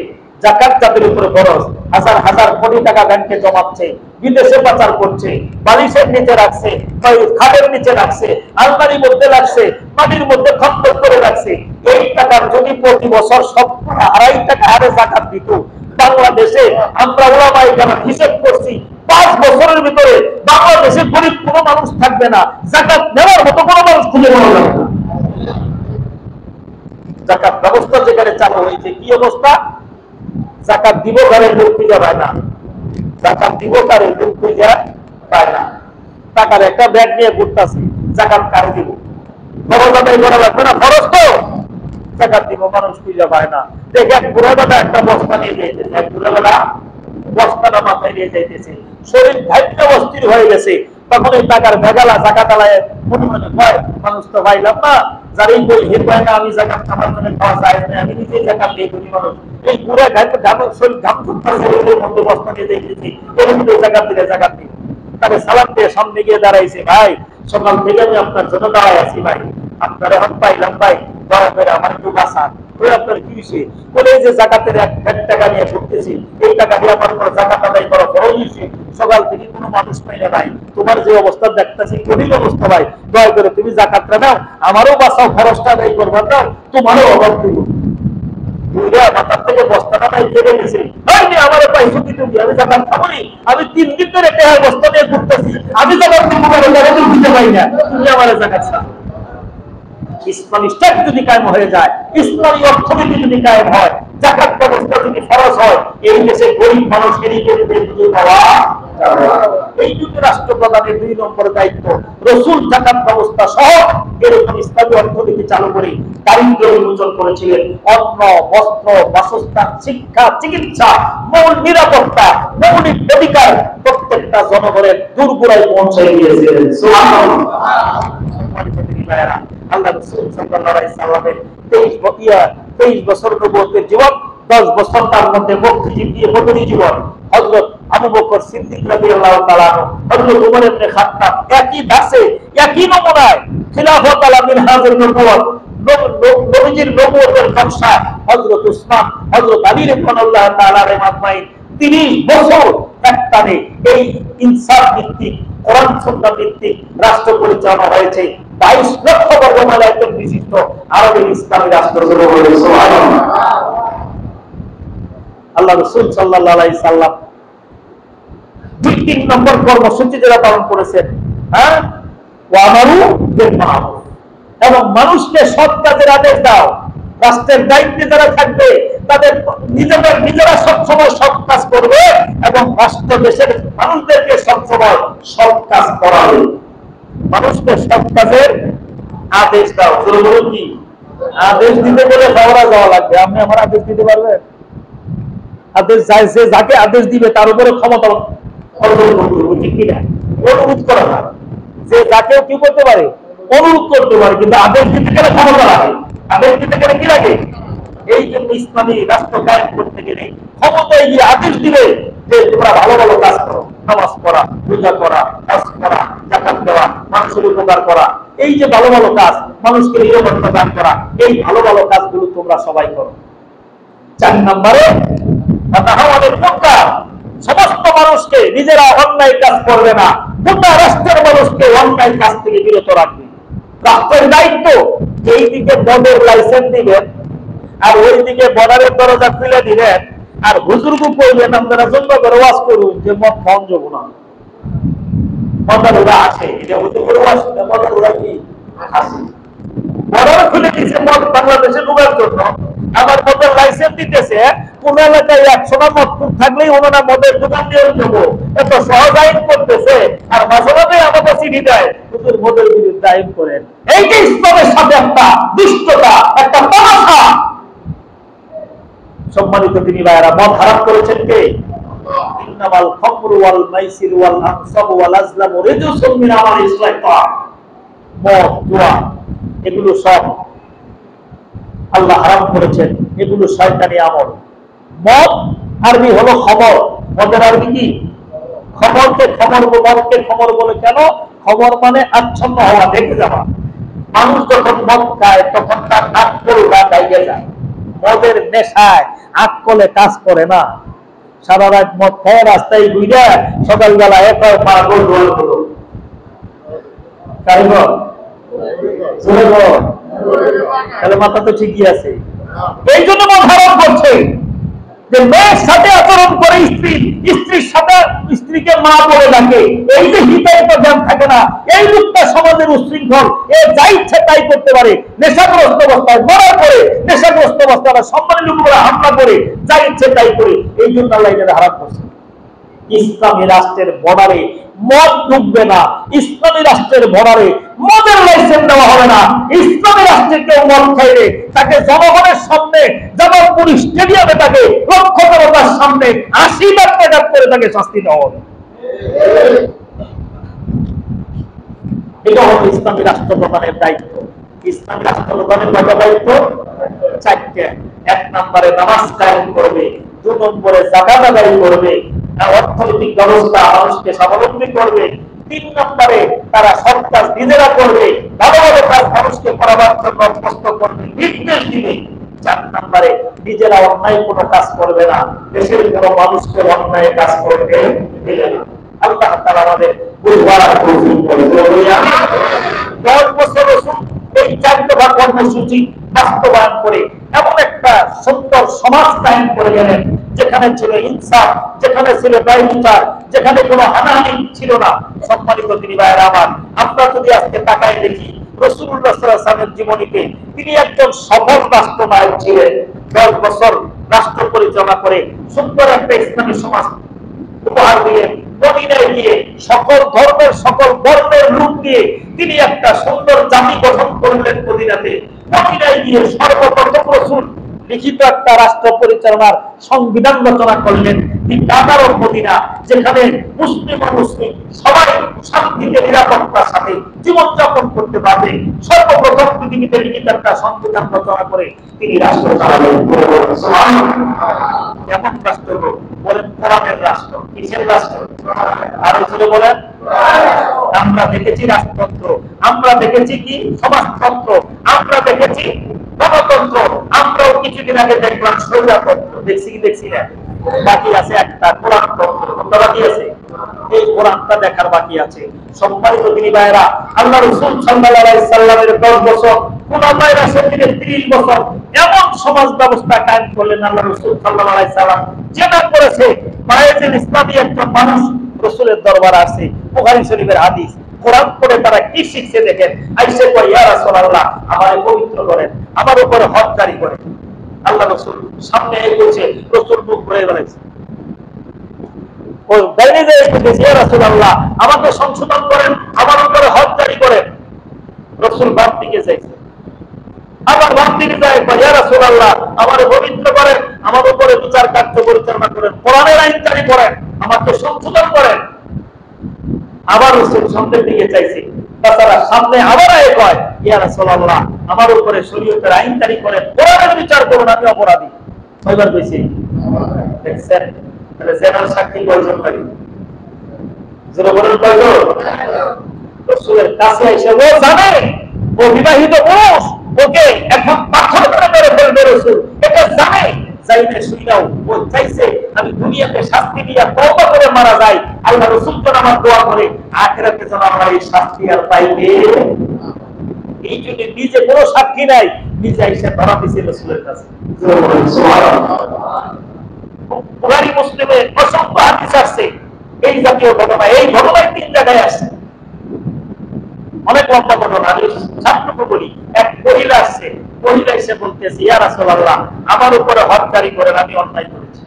যাকাত যাদের উপরে খরচ, হাজার হাজার কোটি টাকা ব্যাংকে জমাচ্ছে, বিদেশে পাচার করছে, বালিশের নিচে রাখছে, খাটের নিচে রাখছে, আলমারির মধ্যে রাখছে, মাটির মধ্যে খন্ড করে রাখছে। এই টাকার যদি প্রতি বছর সব 2.5 টাকা হারে যাকাত দিত, বাংলাদেশে আমরা ওলামায়ে কেরাম হিসাব করছি 5 বছরের ভিতরে বাংলাদেশে গরিব কোনো মানুষ থাকবে না, যাকাত নেওয়ার মতো কোনো মানুষ খুঁজে পাওয়া যাবে না। যাকাত ব্যবস্থা যেখানে চালু হয়েছে, কি অবস্থা? যাকাত দিব কারে লোক খুঁজে পায় না, যাকাত দিব কারে লোক খুঁজে পায় না। টাকার একটা ব্যাগ নিয়ে ঘুরতেছে, যাকাত কারে দিব? খরচ আদায় করা লাগবে না, খরচ তো যাকাত দিব, মানুষ খুঁজে পায় না। দেখে বুড়া দাদা একটা বস্তা নিয়ে যাইতেছে, এক বুড়া দাদা বস্তাটা মাথায় নিয়ে যাইতেছে, শরীর ধাইতে অস্থির হয়ে গেছে। তখন এই টাকার ভেগালা যাকাত আলায় মনে মনে হয়, মানুষ তো পাইলাম না, যারই বই হে পায় না, আমি যাকাত আমার জন্য খাওয়া যায় না, আমি নিজেই যাকাত দিয়ে করি মানুষ, এই পুরা ঘাম শরীর মধ্যে বস্তা নিয়ে দেখেছি এর মধ্যে জাকাত দিলে জাকাত দিন। তাকে সালাম দিয়ে সামনে গিয়ে দাঁড়াইছে, ভাই সকাল থেকে আমি আপনার জন্য দাঁড়াই আছি ভাই, আপনার এখন পাইলাম ভাই, দয়া করে আমার একটু বাঁচান। আপনার কি হয়েছে? বলে যে জাকাতের 1 টাকা নিয়ে ঘুরতেছি, এই টাকা দিয়ে আমার কোনো জাকাত আদায় করা খরচ হয়েছে, সকাল থেকে কোনো মানুষ পাইলে ভাই, তোমার যে অবস্থা দেখতেছি কঠিন অবস্থা ভাই, দয়া করে তুমি জাকাতটা নাও, আমারও বাঁচাও, খরচটা আদায় করবার দাও, তোমারও অভাব দিব। মাথার থেকে বস্তাটা নাই ফেলে গেছে, আমার পয়সা দিতে আমি জাকাত খাবনি, আমি 3 দিন ধরে টেহার বস্তা নিয়ে ঘুরতেছি, আমি জাকাত দিতে পারি না, তুমি আমার জাকাত খাও। ইসলামী স্টেট যদি কায়েম হয়ে যায়, ইসলামী অর্থনীতি যদি কায়েম হয়, জাকাত ব্যবস্থা যদি ফরজ হয়, এই দেশে গরিব মানুষেরই পাওয়া যাবে। এই যুগে রাষ্ট্রপ্রধানের 2 নম্বর দায়িত্ব রাসূল জাকাত ব্যবস্থা সহ এরকম ইসলামী অর্থনীতি চালু করে দারিদ্র্য উন্মোচন করেছিলেন। অন্ন, বস্ত্র, বাসস্থান, শিক্ষা, চিকিৎসা, মূল নিরাপত্তা, মৌলিক অধিকার প্রত্যেকটা জনগণের দূরগোড়ায় পৌঁছে দিয়েছিলেন। সুবহানাল্লাহ। আল্লাহ রাসূল সাল্লাল্লাহু আলাইহি সাল্লামের 23 বছর নবুয়তের জীবন, 10 বছর তার মধ্যে বদরি জীবন। হযরত আবু বকর সিদ্দিক রাদিয়াল্লাহু তাআলা, হযরত ওমর ইবনে খাত্তাব একই দাসে একই নমুনায় খিলাফত আলা মিনহাজুন নবুওয়াত, নবীজির নবুয়তের নকশা হযরত উসমান, হযরত আলী রাদিয়াল্লাহু তাআলা আজমাইন 30 বছর একটানে এই ইনসাফ ভিত্তিক কোরআন সুন্নাহ ভিত্তিক রাষ্ট্র পরিচালনা হয়েছে। 22 লক্ষ বর্গ মাইল বিশিষ্ট আরবের ইসলামী রাষ্ট্র শুরু হয়েছে। সুবহানাল্লাহ। আল্লাহ রাসূল সাল্লাল্লাহু আলাইহি সাল্লাম 2-3 নম্বর কর্মসূচি যারা পালন করেছেন, হ্যাঁ, ওয়ামারু বিল মারুফ, এবং মানুষকে সৎ কাজের আদেশ দাও। রাষ্ট্রের দায়িত্বে যারা থাকবে তাদের নিজেরা সবসময় সৎ কাজ করবে এবং রাষ্ট্র দেশের মানুষদেরকে সবসময় সৎ কাজ করাবে। মানুষকে সৎ কাজের আদেশ দাও। বলুন কি আদেশ দিতে গেলে শহরে যাওয়া লাগবে? আপনি আমার আদেশ দিতে পারবেন? আদেশ যে যাকে আদেশ দিবে তার উপরে ক্ষমতা অর্জন করতে হবে, ঠিক কিনা? অনুরোধ করা না, যে যাকেও কি করতে পারে, অনুরোধ করতে পারে, কিন্তু আদেশ দিতে গেলে ক্ষমতা লাগে। আদেশ দিতে গেলে কি লাগে? এই জন্য ইসলামী রাষ্ট্র কায়েম করতে গেলে ক্ষমতায় গিয়ে আদেশ দিবে যে তোমরা ভালো ভালো কাজ করো, নামাজ পড়া, রোজা করা, হজ করা, যাকাত দেওয়া, মানুষের উপকার করা, এই যে ভালো ভালো কাজ, মানুষকে নিরাপত্তা দান করা, এই ভালো ভালো কাজগুলো তোমরা সবাই করো। 4 নম্বরে আমাদের মুনকার, সমস্ত মানুষকে নিজেরা অন্যায় কাজ করবে না, গোটা রাষ্ট্রের মানুষকে অন্যায় কাজ থেকে বিরত রাখবে। রাষ্ট্রের দায়িত্ব এইদিকে মদের লাইসেন্স দিবেন আর ওইদিকে বর্ডারের দরজা খুলে দিবেন, আর হুজুরকে কইলেন আপনারা জন্য করে ওয়াজ করুন যে মদ খাওয়ান যাব না। মদারুরা আসে, এটা হুজুর করে ওয়াজ করে, মদারুরা কি আসে? বর্ডার খুলে দিয়েছে মদ বাংলাদেশে ঢোকার জন্য, আবার মদের লাইসেন্স দিতেছে। কোন এলাকায় 100টা মদ থাকলেই ওনারা মদের দোকান দিয়ে দেবো, এত সহজ আইন করতেছে, আর মাঝে মাঝে আমাদের চিঠি দেয় হুজুর মদের বিরুদ্ধে আইন করেন। এইটা ইসলামের সাথে একটা দুষ্টতা, একটা তামাশা। সম্মানিত দিনী ভাইরা, মদ হারাম করেছেন কে? ইন্নামাল খামরু ওয়াল মাইসির ওয়াল আনসাবু ওয়াল আজলামু রিজসুম মিন আমালিশ শাইতান। মদ, জুয়া, এগুলো সব আল্লাহ হারাম করেছেন, এগুলো শয়তানি আমল। মদ আরবি হলো খবর, মদের আরবি কি? খবরকে খবর, মদকে খবর বলে কেন? খবর মানে আচ্ছন্ন হওয়া, দেখে যাওয়া। মানুষ যখন মদ খায় তখন তার আক্কলটা গাইয়ে যায়। মদের নেশায় আক্কলে কাজ করে না। সারা রাত মদ খায় রাস্তায় ঘুরে সকালবেলা একা পাগল রোল হলো কারিগর, তাহলে মাথা তো ঠিকই আছে। এই জন্য মদ হারাম করছে যে মেয়ের সাথে আচরণ করে স্ত্রীর সাথে স্ত্রীকে মা বলে ডাকে, এই যে হিতাহিত জ্ঞান থাকে না, এই লোকটা সমাজের উচ্ছৃঙ্খল, এ যা ইচ্ছে তাই করতে পারে। নেশাগ্রস্ত অবস্থায় মরার পরে নেশাগ্রস্ত অবস্থায় সম্মানের উপরে হামলা করে যা ইচ্ছে তাই করে, এই জন্য আল্লাহ এটা হারাম করছে। ইসলামী রাষ্ট্রের বর্ডারে মদ ঢুকবে না, ইসলামী রাষ্ট্রের বর্ডারে মদের লাইসেন্স দেওয়া হবে না। ইসলামী রাষ্ট্রে কেউ মদ খাইলে তাকে জনগণের সামনে, জামালপুর স্টেডিয়ামে তাকে লক্ষ জনতার সামনে 80 লাখ টাকা করে তাকে শাস্তি দেওয়া হবে। এটা হলো ইসলামী রাষ্ট্র প্রধানের দায়িত্ব। ইসলামী রাষ্ট্র প্রধানের কয়টা দায়িত্ব? চারটে। এক নম্বরে নামাজ কায়েম করবে, দুই নম্বরে যাকাত আদায় করবে, অর্থনৈতিক ব্যবস্থা মানুষকে স্বাবলম্বী করবে, তিন নম্বরে তারা সৎ কাজ নিজেরা করবে, ভালো ভালো কাজ মানুষকে করাবার জন্য কষ্ট করবে, নির্দেশ দিবে। চার নম্বরে নিজেরা অন্যায় কোনো কাজ করবে না, দেশের কোনো মানুষকে অন্যায় কাজ করতে দেবে না। আল্লাহ তাআলা আমাদের বুঝবার তৌফিক করে দেন। 10 বছর রাসূল এই 4 দফা কর্মসূচি বাস্তবায়ন করে এমন একটা সুন্দর সমাজ কায়েম করে গেলেন, যেখানে ছিল ইনসাফ, যেখানে ছিল ন্যায়বিচার, যেখানে কোনো হানাহানি ছিল না। সম্মানিত দিনী ভাইয়েরা আমার, আমরা যদি আজকে তাকায় দেখি রাসূলুল্লাহ সাল্লাল্লাহু আলাইহি ওয়াসাল্লামের জীবনীতে, তিনি একজন সফল রাষ্ট্রনায়ক ছিলেন। 10 বছর রাষ্ট্র পরিচালনা করে সুন্দর একটা ইসলামী সমাজ উপহার দিয়ে, মদিনায় গিয়ে সকল ধর্মের সকল বর্ণের লোক দিয়ে তিনি একটা সুন্দর জাতি গঠন করলেন। মদিনায় গিয়ে সর্বপ্রথম রাসূল লিখিত একটা রাষ্ট্র পরিচালনার সংবিধান রচনা করলেন। মদিনা, যেখানে মুসলিম ও মুসলিম সবাই শান্তিতে নিরাপত্তার সাথে জীবনযাপন করতে পারবে, সর্বপ্রথম পৃথিবীতে লিখিত একটা সংবিধান রচনা করে তিনি রাষ্ট্র চালালেন। এমন রাষ্ট্র বলেন কোরআনের রাষ্ট্র। কিসের রাষ্ট্র? আরো জোরে বলেন। আমরা দেখেছি রাষ্ট্রতন্ত্র, আমরা দেখেছি কি সমাজতন্ত্র, আমরা দেখেছি গণতন্ত্র, আমরাও কিছুদিন আগে দেখলাম স্বৈরতন্ত্র। দেখছি কি দেখছি না? বাকি আছে একটা কোরআন তন্ত্র। কোনটা বাকি আছে? এই কোরআনটা দেখার বাকি আছে। সম্মানিত দিনী ভাইয়েরা, আল্লাহ রাসূল সাল্লাল্লাহু আলাইহি সাল্লামের 10 বছর, খুলাফায়ে রাশিদিনের 30 বছর এমন সমাজ ব্যবস্থা কায়েম করলেন আল্লাহ রাসূল সাল্লাল্লাহু আলাইহি সাল্লাম। যেটা করেছে বায়েতুল ইসলামী একজন মানুষ রাসূলের দরবারে আছে, বুখারী শরীফের হাদিস। কোরআন পড়ে তারা কি শিখছে দেখেন। আয়েশা কয়, ইয়া রাসূলুল্লাহ, আমারে পবিত্র করেন, আমার উপরে হজ জারি করেন। আল্লাহ রাসূল সামনে এগোচ্ছে, রাসূল মুখ ঘুরে বলেছে, ওই বাইরে যে এসেছে, ইয়া রাসূলুল্লাহ, আমাকে সংশোধন করেন, আমার উপরে হজ জারি করেন। রাসূল বাম দিকে যাইছে, আবার বাম দিকে যায়, ইয়া রাসূলুল্লাহ, আমারে পবিত্র করেন, আমার উপরে বিচার কার্য পরিচালনা করেন, কোরআনের আইন জারি করেন, আমাকে সংশোধন করেন। আবার রাসূল সামনের দিকে চাইছে, তাছাড়া সামনে আবার আয়ে কয়, ইয়া রাসূলুল্লাহ, আমার উপরে শরীয়তের আইন জারি করেন, কোরআনের বিচার করুন, আমি অপরাধী। কয়বার কইছি? দেখছেন? তাহলে জেনারেল সাক্ষী কয়জন লাগে? যারা বলেন কয়জন? রাসূলের কাছে এসে ও জানে, ও বিবাহিত পুরুষ, ওকে এখন পাথর করে মেরে ফেলবে রাসূল, এটা জানে। যাইতে শুইনাও ও চাইছে আমি দুনিয়াতে শাস্তি দিয়া তওবা করে মারা যাই, আল্লাহ রাসূল তো আমার দোয়া করে আখিরাতে যেন আমরা এই শাস্তি আর পাইবে। এই জন্য নিজে কোনো সাক্ষী নাই, নিজে এসে ধরা দিয়েছে রাসূলের কাছে। সুবহানাল্লাহ। বুখারী মুসলিমে অসংখ্য হাদিস আছে এই জাতীয় ঘটনা। এই ঘটনায় 3 জায়গায় আসছে, অনেক লম্বা ঘটনা। আমি ছাত্রকে বলি, এক মহিলা আসছে, মহিলা এসে বলতেছে, ইয়া রাসূলুল্লাহ, আমার উপরে হজ জারি করেন, আমি অন্যায় করেছি।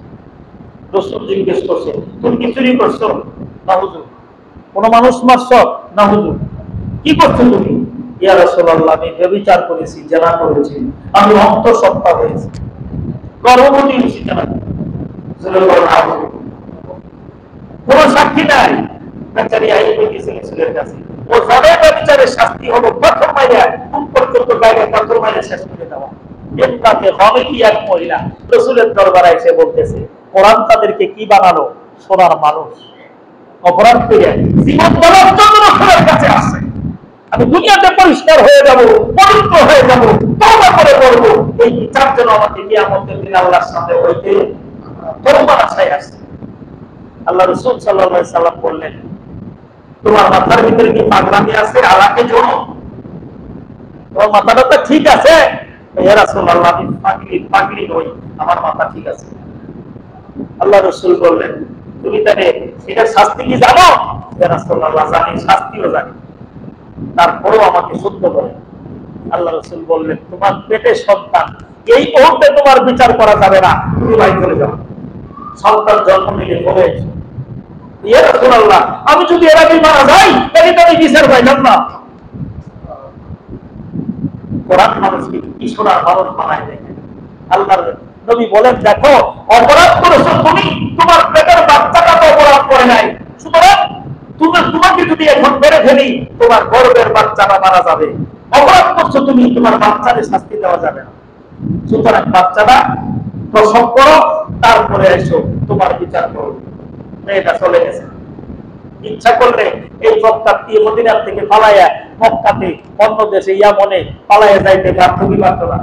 রাসূল জিজ্ঞেস করছে, তুমি কি চুরি করছো? না হুজুর। কোন মানুষ মারছো? না হুজুর। কি করছো তুমি? ইয়া রাসূলুল্লাহ, আমি ব্যভিচার করেছি, জিনা করেছি, আমি অন্তঃসত্ত্বা হয়েছি, গর্ভবতী হয়েছি। কেন? কোন সাক্ষী নাই। বেচারি আইবে গেছে রাসূলের কাছে। ও জানে বিচারের শাস্তি হলো প্রথম মাইরা কোন পর্যন্ত গায়ে পাথর মাইরা শেষ করে দেওয়া। এমতাতে গমেকি এক মহিলা রাসূলের দরবারে এসে বলতেছে, কোরআন তাদেরকে কি বানালো? সোনার মানুষ। অপরাধ করে জীবন বলার জন্য রাসূলের কাছে আসছে। আমি দুনিয়াতে পরিষ্কার হয়ে যাব, পবিত্র হয়ে যাব, তওবা করে করব, এই বিচার যেন আমাকে কিয়ামতের দিন আল্লাহর সামনে হইতে তওবার আশায় আসছে। আল্লাহ রাসূল সাল্লাল্লাহু আলাইহি সাল্লাম বললেন, তোমার মাথার ভিতরে কি পাগলামি আছে? আলাকে জোনো, তোমার মাথাটা তো ঠিক আছে। ইয়া রাসূলুল্লাহ, আমি পাগলি নই, আমার মাথা ঠিক আছে। আল্লাহ রাসূল বললেন, তুমি তাহলে এটা শাস্তি কি জানো? ইয়া রাসূলুল্লাহ, জানি, শাস্তিও জানি, তারপরেও আমাকে সত্য বলে। আল্লাহ রাসূল বললেন, তোমার পেটে সন্তান, এই মুহূর্তে তোমার বিচার করা যাবে না, তুমি বাড়ি চলে যাও। সন্তান জন্ম নিলে বলে, ইয়া রাসূলুল্লাহ, আমি যদি এর আগে মারা যাই তাহলে তো আমি বিচার পাইলাম না। কোরআন মানুষকে কি সোনার মানুষ বানায় দেখেন। আল্লাহর নবী বলেন, দেখো, অপরাধ করেছো তুমি, তোমার পেটের বাচ্চাটা তো অপরাধ করে নাই, সুতরাং তোমাকে যদি এখন মেরে ফেলি তোমার গর্ভের বাচ্চাটা মারা যাবে। অপরাধ করছো তুমি, তোমার বাচ্চাকে শাস্তি দেওয়া যাবে না। সুতরাং বাচ্চাটা প্রসব করো, তারপরে এসো তোমার বিচার করো। মেয়েটা চলে গেছে। ইচ্ছা করলে এই মক্কা দিয়ে মদিনার থেকে পালাইয়া মক্কাতে অন্য দেশে ইয়ামনে পালাইয়া যাইতে পারতো কি পারতো না?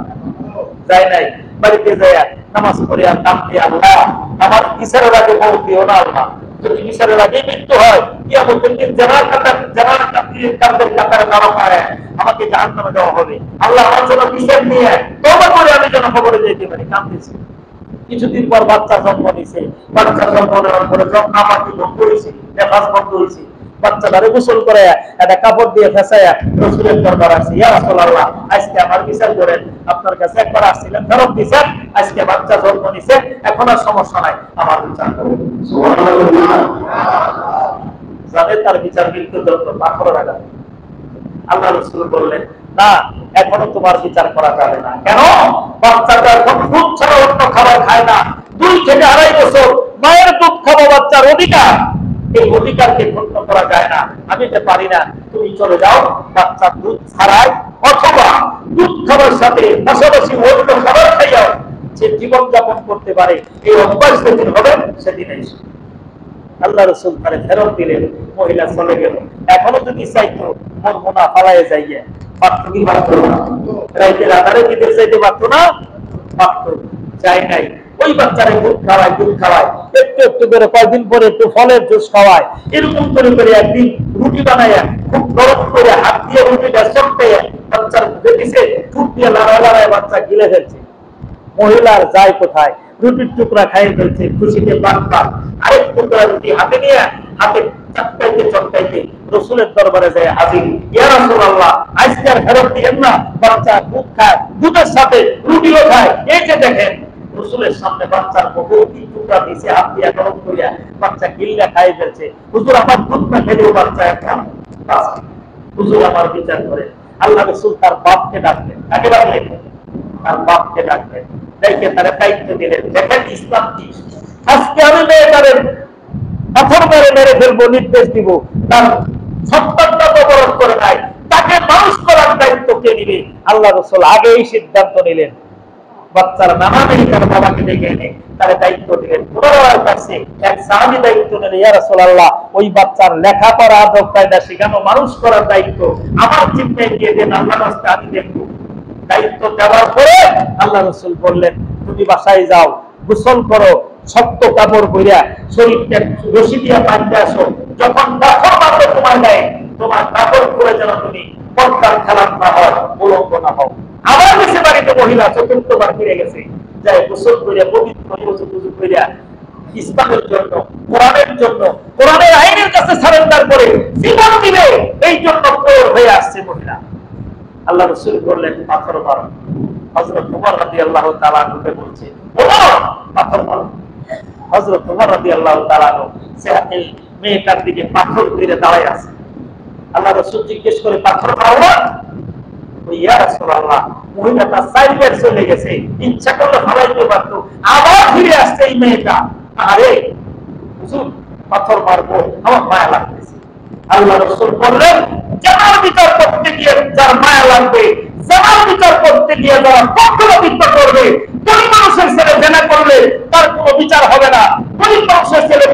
যায় নাই। বাড়িতে যাইয়া নামাজ পড়ে আর নাম দিয়ে আল্লাহ আমার বিচারের আগে মৌত দিও না আল্লাহ। যদি বিচারের আগে মৃত্যু হয় কিয়ামতের দিন জানার কাতারে নামা পায় আমাকে জাহান্নামে দেওয়া হবে। আল্লাহ আমার জন্য বিচার নিয়ে তওবা করে আমি যেন খবরে যেতে পারি। কাঁদতেছি। কিছুদিন পর বাচ্চা জন্ম নিছে। বাচ্চা জন্ম নেওয়ার পরে নামাটি বন্ধ হয়েছে, নেফাজ বন্ধ হয়েছে। বাচ্চাটারে গোসল করে একটা কাপড় দিয়ে ফেসাইয়া রাসূলের দরবার আসছে, ইয়া রাসূলুল্লাহ আজকে আমার বিচার করেন। আপনার কাছে একবার আসছিলেন, ফেরত দিয়েছেন, আজকে বাচ্চা জন্ম নিছে, এখন আর সমস্যা নাই, আমার বিচার করুন। সুবহানাল্লাহ। জানে তার বিচার কিন্তু পাথর রাখা। আল্লাহ রাসূল বললেন না, এখনো তোমার বিচার করা যাবে না। কেন? বাচ্চাটা এখন দুধ ছাড়া অন্য খাবার খায় না। 2 থেকে 2.5 বছর মায়ের দুধ খাওয়া বাচ্চার অধিকার। এই অধিকারকে খণ্ড করা যায় না। আমি তো পারি না, তুমি চলে যাও, বাচ্চা দুধ ছাড়াই অথবা দুধ খাবার সাথে পাশাপাশি অন্য খাবার খাইয়াও যে জীবনযাপন করতে পারে, এই অভ্যাস যেদিন হবে সেদিন এসে আল্লাহ রাসূল তারে ফেরত দিলেন। মহিলা চলে গেল। এখনো যদি চাইতো মন মোনা ফালাইয়ে যাইয়ে পারতো কি পারতো না? রাইতে রাতারে দিতে চাইতে পারতো না? পারতো। চাই নাই। ওই বাচ্চারে দুধ খাওয়ায়, একটু একটু করে কয়েকদিন পরে একটু ফলের জুস খাওয়ায়। এরকম করে করে একদিন রুটি বানাইয়া খুব নরম করে হাত দিয়ে রুটিটা চটকাইয়া বাচ্চার মুখে দিছে। ঠুট দিয়ে লড়ায় বাচ্চা গিলে ফেলছে। মহিলার যায় কোথায়? রুটির টুকরা খাইয়ে ফেলছে, খুশিতে বাচ্চা আরেক টুকরা রুটি হাতে নিয়ে হাতে চটকাইতে রাসূলের দরবারে যায় হাজির। ইয়া রাসূলুল্লাহ আজকে আর ফেরত দিবেন না, বাচ্চা দুধ খায়, দুধের সাথে রুটিও খায়। এই যে দেখেন রাসূলের সামনে বাচ্চার মুখে কি টুকরা দিয়েছে, হাত দিয়ে গরম করিয়া বাচ্চা গিল্লা খাইয়ে ফেলছে। হুজুর আমার দুধ না খেলেও বাচ্চা এখন হুজুর আমার বিচার করে। আল্লাহ রাসূল তার বাপকে ডাকলেন। কাকে ডাকলেন? তার বাপকে ডাকলেন। দেখে তারা দায়িত্ব দিলেন। দেখেন ইসলাম কি। আজকে আমি মেয়েটারে পাথর মেরে ফেলবো, নির্দেশ দিব। তার সন্তানটা অবরোধ করে নাই, তাকে মানুষ করার দায়িত্ব কে নিবে? আল্লাহ রাসূল আগেই সিদ্ধান্ত নিলেন। বাচ্চার নানা মেয়েটার বাবাকে ডেকে এনে তার দায়িত্ব দিলেন। পুনরায় কাছে এক সাহাবী দায়িত্ব নিলেন, ইয়া রাসূলুল্লাহ ওই বাচ্চার লেখাপড়া আদব কায়দা শেখানো, মানুষ করার দায়িত্ব আমার জিম্মায় দিয়ে দেন, আল্লাহর রাস্তায় আমি দেখব। দায়িত্ব দেওয়ার পরে আল্লাহ রাসূল বললেন, তুমি বাসায় যাও, গোসল করো, শক্ত কাপড় পরিয়া শরীরটা রশি দিয়া বাঁধতে আসো। যখন কাপড় বাঁধবে তোমার গায়ে, তোমার কাপড় পরে যেন তুমি পর্দার খেলাপ না হয়, উলঙ্গ না হও। আবার বেশি বাড়িতে মহিলা চতুর্থবার ফিরে গেছে, যাই গোসল করিয়া পবিত্র পুজো করিয়া ইসলামের জন্য, কোরআনের জন্য, কোরআনের আইনের কাছে সারেন্ডার করে জীবন দিবে, এই জন্য প্রয়োগ হয়ে আসছে মহিলা। আল্লাহ রাসূল বললেন পাথর মারো। হযরত ওমর রাদিয়াল্লাহু তাআলা আনহুকে বলছে, ওমর পাথর মারো। হযরত ওমর রাদিয়াল্লাহু তাআলা আনহু সেই মেয়েটার দিকে পাথর দিয়ে দাঁড়ায় আছে। আল্লাহ রাসূল জিজ্ঞেস করে, পাথর মারো না? ইয়া রাসূলুল্লাহ মহিলাটা সাইডে চলে গেছে, ইচ্ছা করলে ফালাইতে পারতো, আবার ফিরে আসছে এই মেয়েটা। আরে হুজুর পাথর মারবো, আমার মায়া লাগতেছে। আল্লাহ রাসূল বললেন, জানার বিচার করতে গিয়ে যার মায়া লাগবে, জানার বিচার করতে গিয়ে যারা পক্ষপাতিত্ব করবে, গরিব মানুষের ছেলে জেনা করলে তার কোনো বিচার হবে না, গরিব মানুষের ছেলে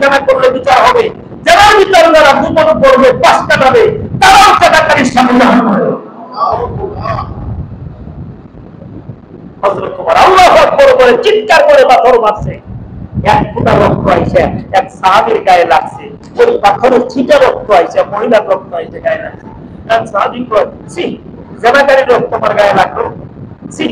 জেনা করলে বিচার হবে। জানার বিচার যারা গোপন করবে, পাশ কাটাবে, তারাও জেনাকারীর সাথে জাহান্নামে। হযরত ওমর আল্লাহু আকবার বলে চিৎকার করে পাথর মারছে। এক ফোঁটা রক্ত আইছে এক সাহাবীর গায়ে লাগছে। ওই পাথরের ছিটা রক্ত আইছে, মহিলার রক্ত আইছে গায়ে লাগছে। এক সাহাবী কয়, সি জানাকারীর রক্ত আমার গায়ে লাগলো, সি।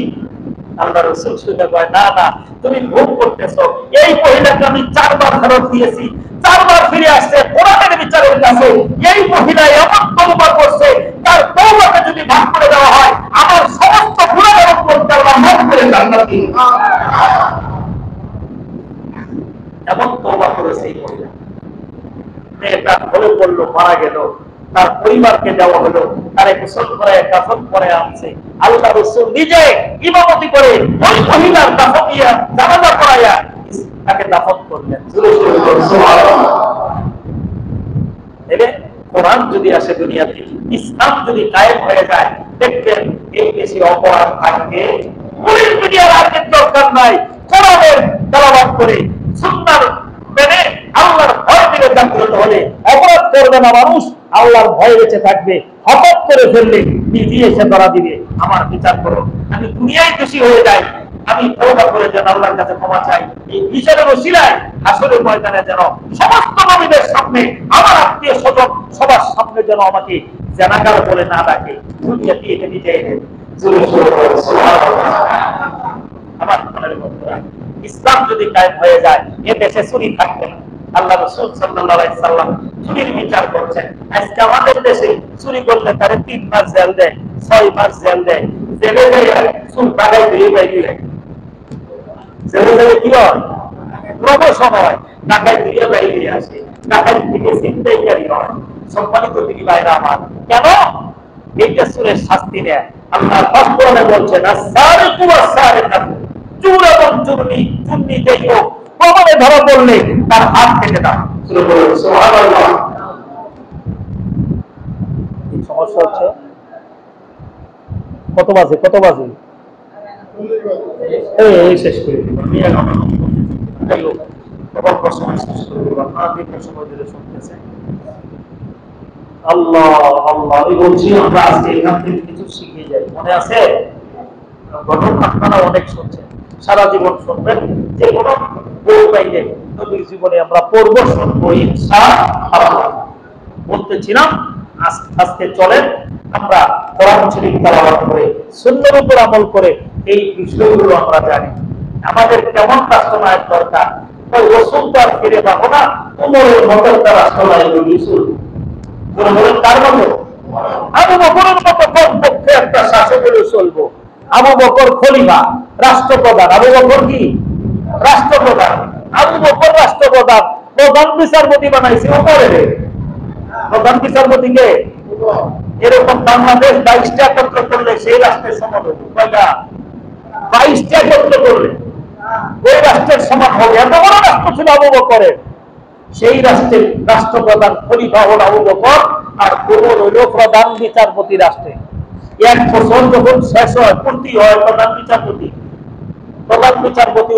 আল্লাহ রাসূল শুনে কয়, না না তুমি ভুল করতেছো। এই মহিলাকে আমি 4 বার ফেরত দিয়েছি, 4 বার ফিরে আসছে কোরআনের বিচারের কাছে। এই মহিলা এমন তওবা করছে, তার তওবাকে যদি ভাগ করে দেওয়া হয়, আমার সমস্ত গুনাহের উপর আল্লাহ মাফ করে জান্নাত দিবেন। এমন তওবা করেছে এই মহিলা। মেয়েটা ভুলে পড়লো, মারা গেল, তার পরিবারকে দেওয়া হলো, তারে গোসল করে কাফন পরে আনছে। আল্লাহ রাসূল নিজে ইমামতি করে ওই মহিলার দাফনিয়া জানাজা পড়ায়া তাকে দাফন করলেন। সুবহানাল্লাহ। এবে কোরআন যদি আসে দুনিয়াতে, ইসলাম যদি কায়েম হয়ে যায়, দেখবেন এই বেশি অপরাধ থাকবে পুলিশ মিডিয়ার আজকের দরকার নাই। কোরআনের তেলাওয়াত করে সুন্নাহর মেনে আল্লাহর ভয় থেকে জাগ্রত হলে অপরাধ করবে না মানুষ, আল্লাহর ভয় বেঁচে থাকবে। হঠাৎ করে ফেললে নিজে এসে ধরা দিবে, আমার বিচার করো। আমি দুনিয়ায় দোষী হয়ে যাই, আমি তওবা করে যেন আল্লাহর কাছে ক্ষমা চাই। এই বিচারের ওসিলায় হাসরের ময়দানে যেন সমস্ত নবীদের সামনে, আমার আত্মীয় স্বজন সবার সামনে যেন আমাকে জানাগার বলে না ডাকে। দুনিয়াতে এটা নিজে এনে আমার মনের বন্ধুরা, ইসলাম যদি কায়েম হয়ে যায় এ দেশে চুরি থাকবে না। আল্লাহ রাসূল সাল্লাল্লাহু আলাইহি সাল্লাম চুরির বিচার করছেন। আজকে আমাদের দেশে চুরি করলে তারে 3 মাস জেল দেয়, 6 মাস জেল দেয়। জেলে যায় চুর টাকায় দিয়ে বাইরে জেলে জেলে কি হয়, প্রমোশন হয়, টাকায় দিয়ে বাইরে আসে, টাকায় থেকে চিন্তাইকারী হয়। সম্মানিত দিদি ভাইরা আমার, কেন এইটা চুরের শাস্তি নেয়? আল্লাহ কোরআনে বলছেন আস-সারিকু ওয়াস-সারিকাতু, চোর এবং চুরনি যেই হোক প্রমাণে ধরা পড়লে তার হাত কেটে দাও। সুবহানাল্লাহ। এই সমস্যা হচ্ছে কত বাজে এই শেষ করে দিব। আল্লাহ আল্লাহ বলছি, আমরা আজকে এখান থেকে কিছু শিখে যাই। মনে আছে ঘটনা আপনারা অনেক শুনছেন, সারা জীবন শুনবেন। যে কোনো বই পাইলে নবীর জীবনে আমরা পড়ব, শুনবো ইনশাআল্লাহ। বলতেছিলাম আজকে চলেন আমরা কোরআন শরীফ তেলাওয়াত করে সুন্নাহর উপর আমল করে এই বিষয়গুলো আমরা জানি। আমাদের কেমন রাষ্ট্রনায়ক দরকার? ওই রাসূল তো আর ফিরে পাবো না, উমরের মতো একটা রাষ্ট্রনায়ক রাসূল। বলেন কার মতো? আবু বকরের মতো পক্ষে একটা শাসক হয়ে চলবো। আবু বকর খলিফা, রাষ্ট্রপ্রধান। আবু বকর কি রাষ্ট্রপ্রধান? আবু বকর রাষ্ট্রপ্রধান, প্রধান বিচারপতি বানাইছে উমরের। প্রধান বিচারপতিকে এরকম বাংলাদেশ 22টা একত্র করলে সেই রাষ্ট্রের সমান হবে। কয়টা? 22টা একত্র করলে ওই রাষ্ট্রের সমান হবে। এত বড় রাষ্ট্র ছিল আবু বকরের। সেই রাষ্ট্রের রাষ্ট্রপ্রধান খলিফা হল আবু বকর, আর উমর হইল প্রধান বিচারপতি রাষ্ট্রে। 1 বছর যখন শেষ হয়, পূর্তি হয় প্রধান বিচারপতি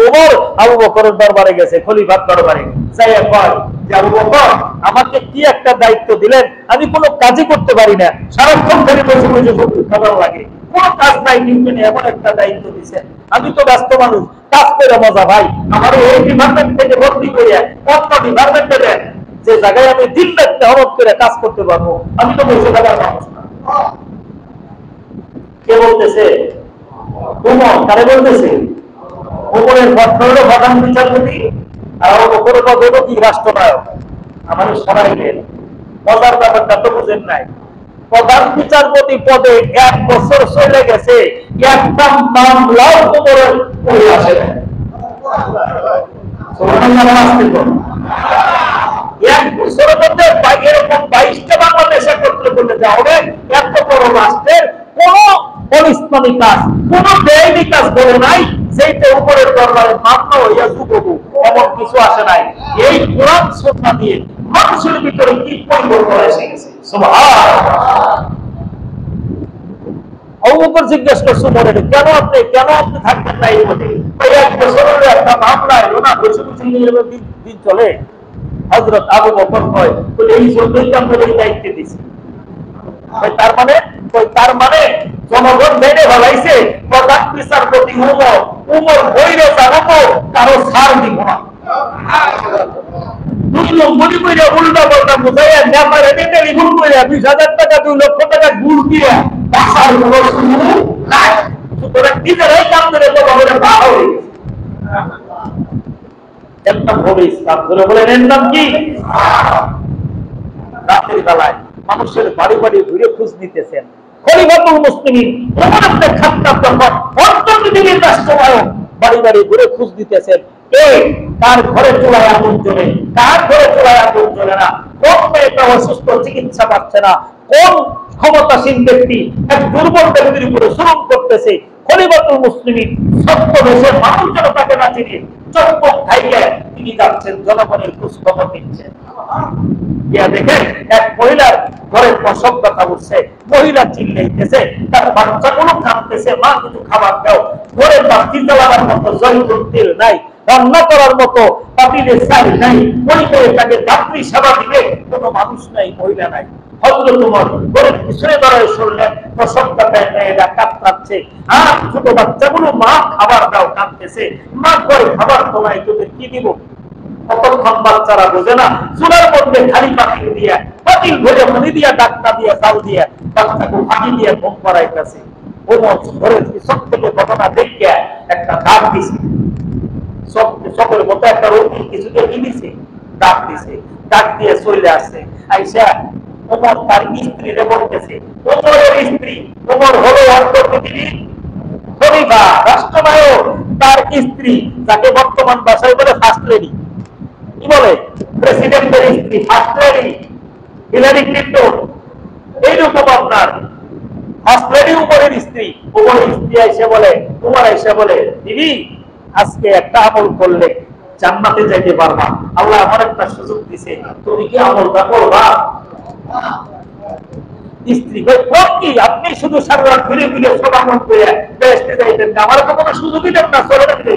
উমর আবু বকরের দরবারে গেছে, খলিফার দরবারে যাইয়া কয় যে আবু বকর, আমাকে কি একটা দায়িত্ব দিলেন, আমি কোনো কাজই করতে পারি না, সারাক্ষণ ধরে বসে বসে খাবার লাগে, কোনো কাজ নাই, কিন্তু এমন একটা দায়িত্ব দিচ্ছেন, আমি তো ব্যস্ত মানুষ, কাজ করে মজা ভাই, আমার এই ডিপার্টমেন্ট থেকে ভর্তি করিয়া অন্য ডিপার্টমেন্টে দেন, যে জায়গায় আমি দিন রাত মেহনত করে কাজ করতে পারবো, আমি তো বসে থাকার মানুষ না। কে বলতেছে? উমর। কারে বলতেছে? উমরের পদ হলো প্রধান বিচারপতি, আর ওপরে পদ হলো কি রাষ্ট্রনায়ক। আমার সরাইলেন মজার ব্যাপারটা তো বুঝেন নাই। প্রধান বিচারপতি পদে 1 বছর চলে গেছে, একটা মামলাও উমরের পড়ে আসে না। এক বছরের মধ্যে এরকম 22টা বাংলাদেশ একত্র করতে যাওয়া হবে। এত বড় রাষ্ট্রের কোন অনিসলামী কাজ, কোন বেআইনি কাজ বলে নাই যেটা উপরের দরবারে মামলা হইয়া যুবক, এমন কিছু আসে নাই। এই কোরআন সুন্নাহ দিয়ে মানুষের ভিতরে কি পরিবর্তন এসে গেছে। সুবহানাল্লাহ। আবু বকর জিজ্ঞেস করছে উমরের, কেন আপনি থাকবেন না এই পথে? ওই 1 বছরের একটা মামলা এলো না, বসে বসে দিন চলে। হযরত আবু বকর কয়, এই জন্যই তো আমরা এই দায়িত্ব দিছি। তার মানে জনগণ মেনে ফেলাইছে প্রধান বিচারপতি উমর বইরে জানাবো, কারো ছাড় দিব না। 2 নম্বরই কইরা উল্টা পাল্টা বুঝাইয়া নেপারে টেলিফোন কইরা 20,000 টাকা 2 লক্ষ টাকা ঘুষ দিয়া বাসার কোনো সুযোগ নাই। সুতরাং নিজেরাই কাম করে তো বাবা পাওয়া হয়ে গেছে। একটা হবে ইসলাম, ধরে বলেন এর নাম কি? রাতের বেলায় মানুষের বাড়ি বাড়ি ঘুরে খোঁজ নিতেছেন খলিফাতুল মুসলিমিন ওমর ইবনে খাত্তাব যখন অর্থনীতির রাষ্ট্রনায়ক, বাড়ি বাড়ি ঘুরে খোঁজ দিতেছেন কার ঘরে চুলায় আগুন জ্বলে, কার ঘরে চুলায় আগুন জ্বলে না, কোন মেয়েটা অসুস্থ চিকিৎসা পাচ্ছে না, কোন ক্ষমতাসীন ব্যক্তি এক দুর্বল ব্যক্তির উপরে জুলুম করতেছে। খলিফাতুল মুসলিমিন সত্য দেশের মানুষ যেন তাকে না চিনি, চটপট খাইয়ে তিনি যাচ্ছেন, জনগণের খোঁজ খবর নিচ্ছেন। দেখেন এক মহিলার ঘরের প্রসব ব্যথা উঠছে, মহিলা চিল্লাইতেছে, তার বাচ্চাগুলো কাঁদতেছে, মা কিছু খাবার দাও। ঘরের বাতি জ্বালাবার মতো জয়তুন তেল নাই, রান্না করার মতো পাতিলে চাল নাই, ওই মেয়েটাকে রাত্রি সেবা দিবে কোনো মানুষ নাই, মহিলা নাই। হযরত ওমর ঘরের পিছনে দাঁড়ায় শুনলেন প্রসব ব্যথায় মেয়েরা কাঁদছে, আর ছোট বাচ্চাগুলো মা খাবার দাও কাঁদতেছে। মা করে খাবার তোমায় তোদের কি দিব? কতক্ষণ বাচ্চারা বোঝে না, চুলার মধ্যে খালি পাতিল দিয়া, পাতিল ভরে পানি দিয়া, ডাক্তার দিয়া, চাল দিয়া বাচ্চাকে ফাঁকি দিয়ে ঘুম করাইতেছে। ওমর ঘরের পিছন থেকে ঘটনা দেখে একটা ডাক দিছে, সকলের মতো একটা রোগী কিছুকে কি দিছে, ডাক দিছে। ডাক দিয়ে চলে আসছে। আইসা ওমর তার স্ত্রীরে বলতেছে, ওমরের স্ত্রী, ওমর হলো অর্থ পৃথিবীর খলিফা, রাষ্ট্রনায়ক, তার স্ত্রী যাকে বর্তমান ভাষায় বলে ফার্স্ট লেডি, কি বলে, প্রেসিডেন্টের স্ত্রী, ফার্স্ট লেডি হিলারি ক্লিন্টন, এইরকম আপনার ফার্স্ট লেডি উপরের স্ত্রী। উপরের স্ত্রী এসে বলে, তোমার এসে বলে, দিদি আজকে একটা আমল করলে জান্নাতে যাইতে পারবা, আল্লাহ আমার একটা সুযোগ দিছে, তুমি কি আমলটা করবা? স্ত্রী কি আপনি শুধু সারা রাত ঘুরে ঘুরে সব আমল করে বেহেশতে যাইতেন না, আমার তো কোনো সুযোগই দেন না, চলে যাবে।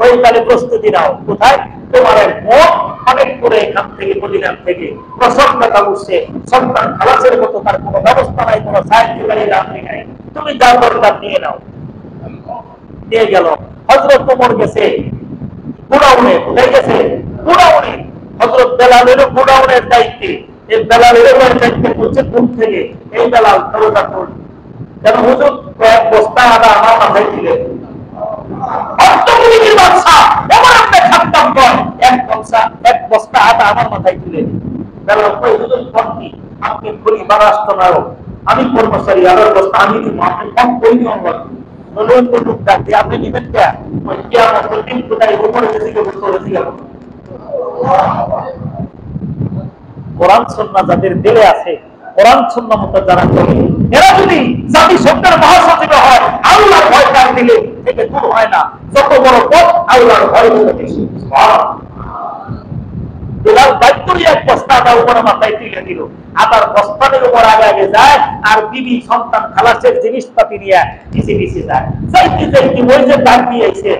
ওই তাহলে প্রস্তুতি নাও, কোথায়? তোমার মন অনেক করে এখান থেকে মদিনার থেকে প্রসব ব্যথা উঠছে, সন্তান খালাসের মতো তার কোনো ব্যবস্থা নাই, কোনো সাহায্যকারী রাত্রি নাই, তুমি যা দরকার নিয়ে নাও। নিয়ে গেল। হযরত ওমর গেছে গোডাউনে, কোথায় গেছে? গোডাউনে। হযরত বেলালের গোডাউনের দায়িত্বে, এই বেলালের দায়িত্ব হচ্ছে কোন থেকে? এই বেলাল দরজা খুল, কেন হুজুর কয়েক বস্তা আদা আমার মাথায় দিলেন, অর্থনীতির বাদশা এমন একটা খাদ্যাম কর, এক বস্তা আদা আমার মাথায় দিলেন। বেলাল কই, হুজুর কি আপনি খলিফা রাষ্ট্রনায়ক, আমি কর্মচারী, আদার বস্তা আমি দিব, আপনি কম কই নিয়ম করেন, আপনি নিবেন কে? কোরআন সুন্নাহ যাদের দিলে আছে, কোরআন সুন্নাহ মতো যারা চলে, এরা যদি জাতিসংঘের মহাসচিব হয়, আল্লাহর ভয় তার দিলে থেকে দূর হয় না। যত বড় পদ, আল্লাহর ভয় বেশি। বেলাল দায়িত্বই এক বস্তা আদা উপরে মাথায় তুলে দিল, আদার বস্তানের উপর আগে আগে যায়, আর বিবি সন্তান খালাসের জিনিসপাতি নিয়ে পিছিয়ে পিছিয়ে যায়। যাইতে যাইতে ওই যে ডাক দিয়েছে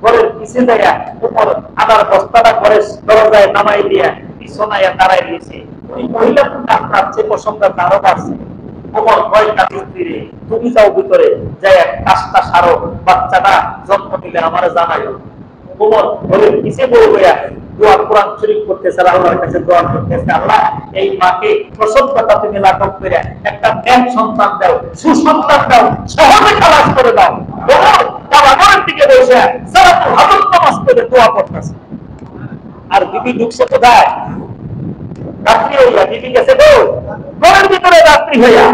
ঘরের পিছিয়ে যায়, উপর আদার বস্তাটা ঘরের দরজায় নামাই দিয়ে পিছনায় দাঁড়াই দিয়েছে। ওই মহিলা তো ডাক পাচ্ছে, প্রসঙ্গটা তারও পাচ্ছে। ওমর ভয় কাটি স্ত্রী, তুমি যাও ভিতরে, যাই কাজটা সারো, বাচ্চাটা জন্ম নিলে আমার জানাইও। ওমর ঘরের পিছিয়ে বলবো দোয়া কোরআন শরীফ করতেছে, আল্লাহর কাছে দোয়া করতেছে, আল্লাহ এই মাকে প্রসব ব্যথা তুমি লাঘব করে একটা নেক সন্তান দাও, সুসন্তান দাও, সহজে খালাস করে দাও। ওমর কাবাগরের দিকে বসে সালাতুল হাজত নামাজ পড়ে দোয়া করতেছে। আর বিবি ঢুকছে কোথায়? রাত্রি হইয়া। বিবি গেছে তো ঘরের ভিতরে রাত্রি হইয়া,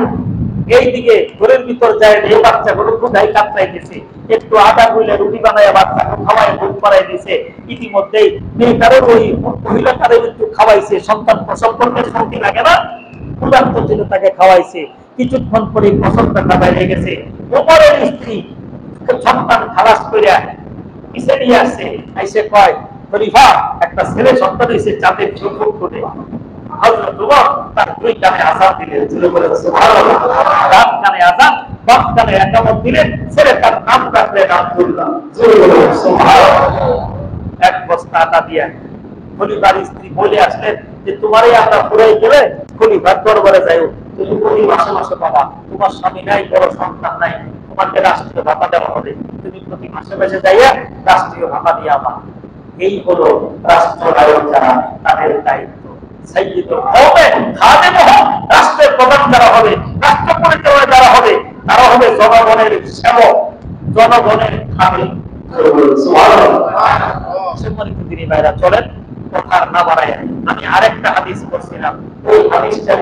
এইদিকে ঘরের ভিতর যায়, এই বাচ্চাগুলো কোথায় কাতরাইতেছে, একটু আদা গুলে রুটি বানায় বাচ্চাকে খাওয়াই ঘুম পাড়াই দিছে। ইতিমধ্যেই মেয়েটারও ওই মহিলাটারও একটু খাওয়াইছে, সন্তান প্রসব করতে শান্তি লাগে না, ক্ষুধার্ত ছিল তাকে খাওয়াইছে। কিছুক্ষণ পরে প্রসবটা বাইরে গেছে। ওমরের স্ত্রী সন্তান খালাস করিয়া পিছে নিয়ে আসছে, আইসে কয়, খলিফা একটা ছেলে সন্তান হয়েছে, চাঁদের চোখ করে। হযরত ওমর তার দুই কানে আযান দিলেন, ছেলে বলে সুবহানাল্লাহ, ডান কানে আযান, বাম কানে ইকামত দিলেন, ছেলেটার নাম রাখলেন আব্দুল্লাহ, সুবহানাল্লাহ। এক বস্তা আটা দিয়া খলিফার স্ত্রী বলে আসলেন যে তোমারই আটা ফুরাই গেলে খলিফার দরবারে যাইও, তুমি প্রতি মাসে মাসে পাবা, তোমার স্বামী নাই, বড় সন্তান নাই, তোমাকে রাষ্ট্রীয় ভাতা দেওয়া হবে, তুমি প্রতি মাসে মাসে যাইয়া রাষ্ট্রীয় ভাতা দিয়ে আবা। এই হলো রাষ্ট্রনায়ক যারা, তাদের দায়িত্ব। রাষ্ট্রের প্রধান যারা হবে, রাষ্ট্র পরিচালনা যারা হবে, তারা হবে জনগণের সেবক, জনগণের খামিল। চলেন কথার না বাড়ায় আমি আরেকটা হাদিস করছিলাম, ওই হাদিসটার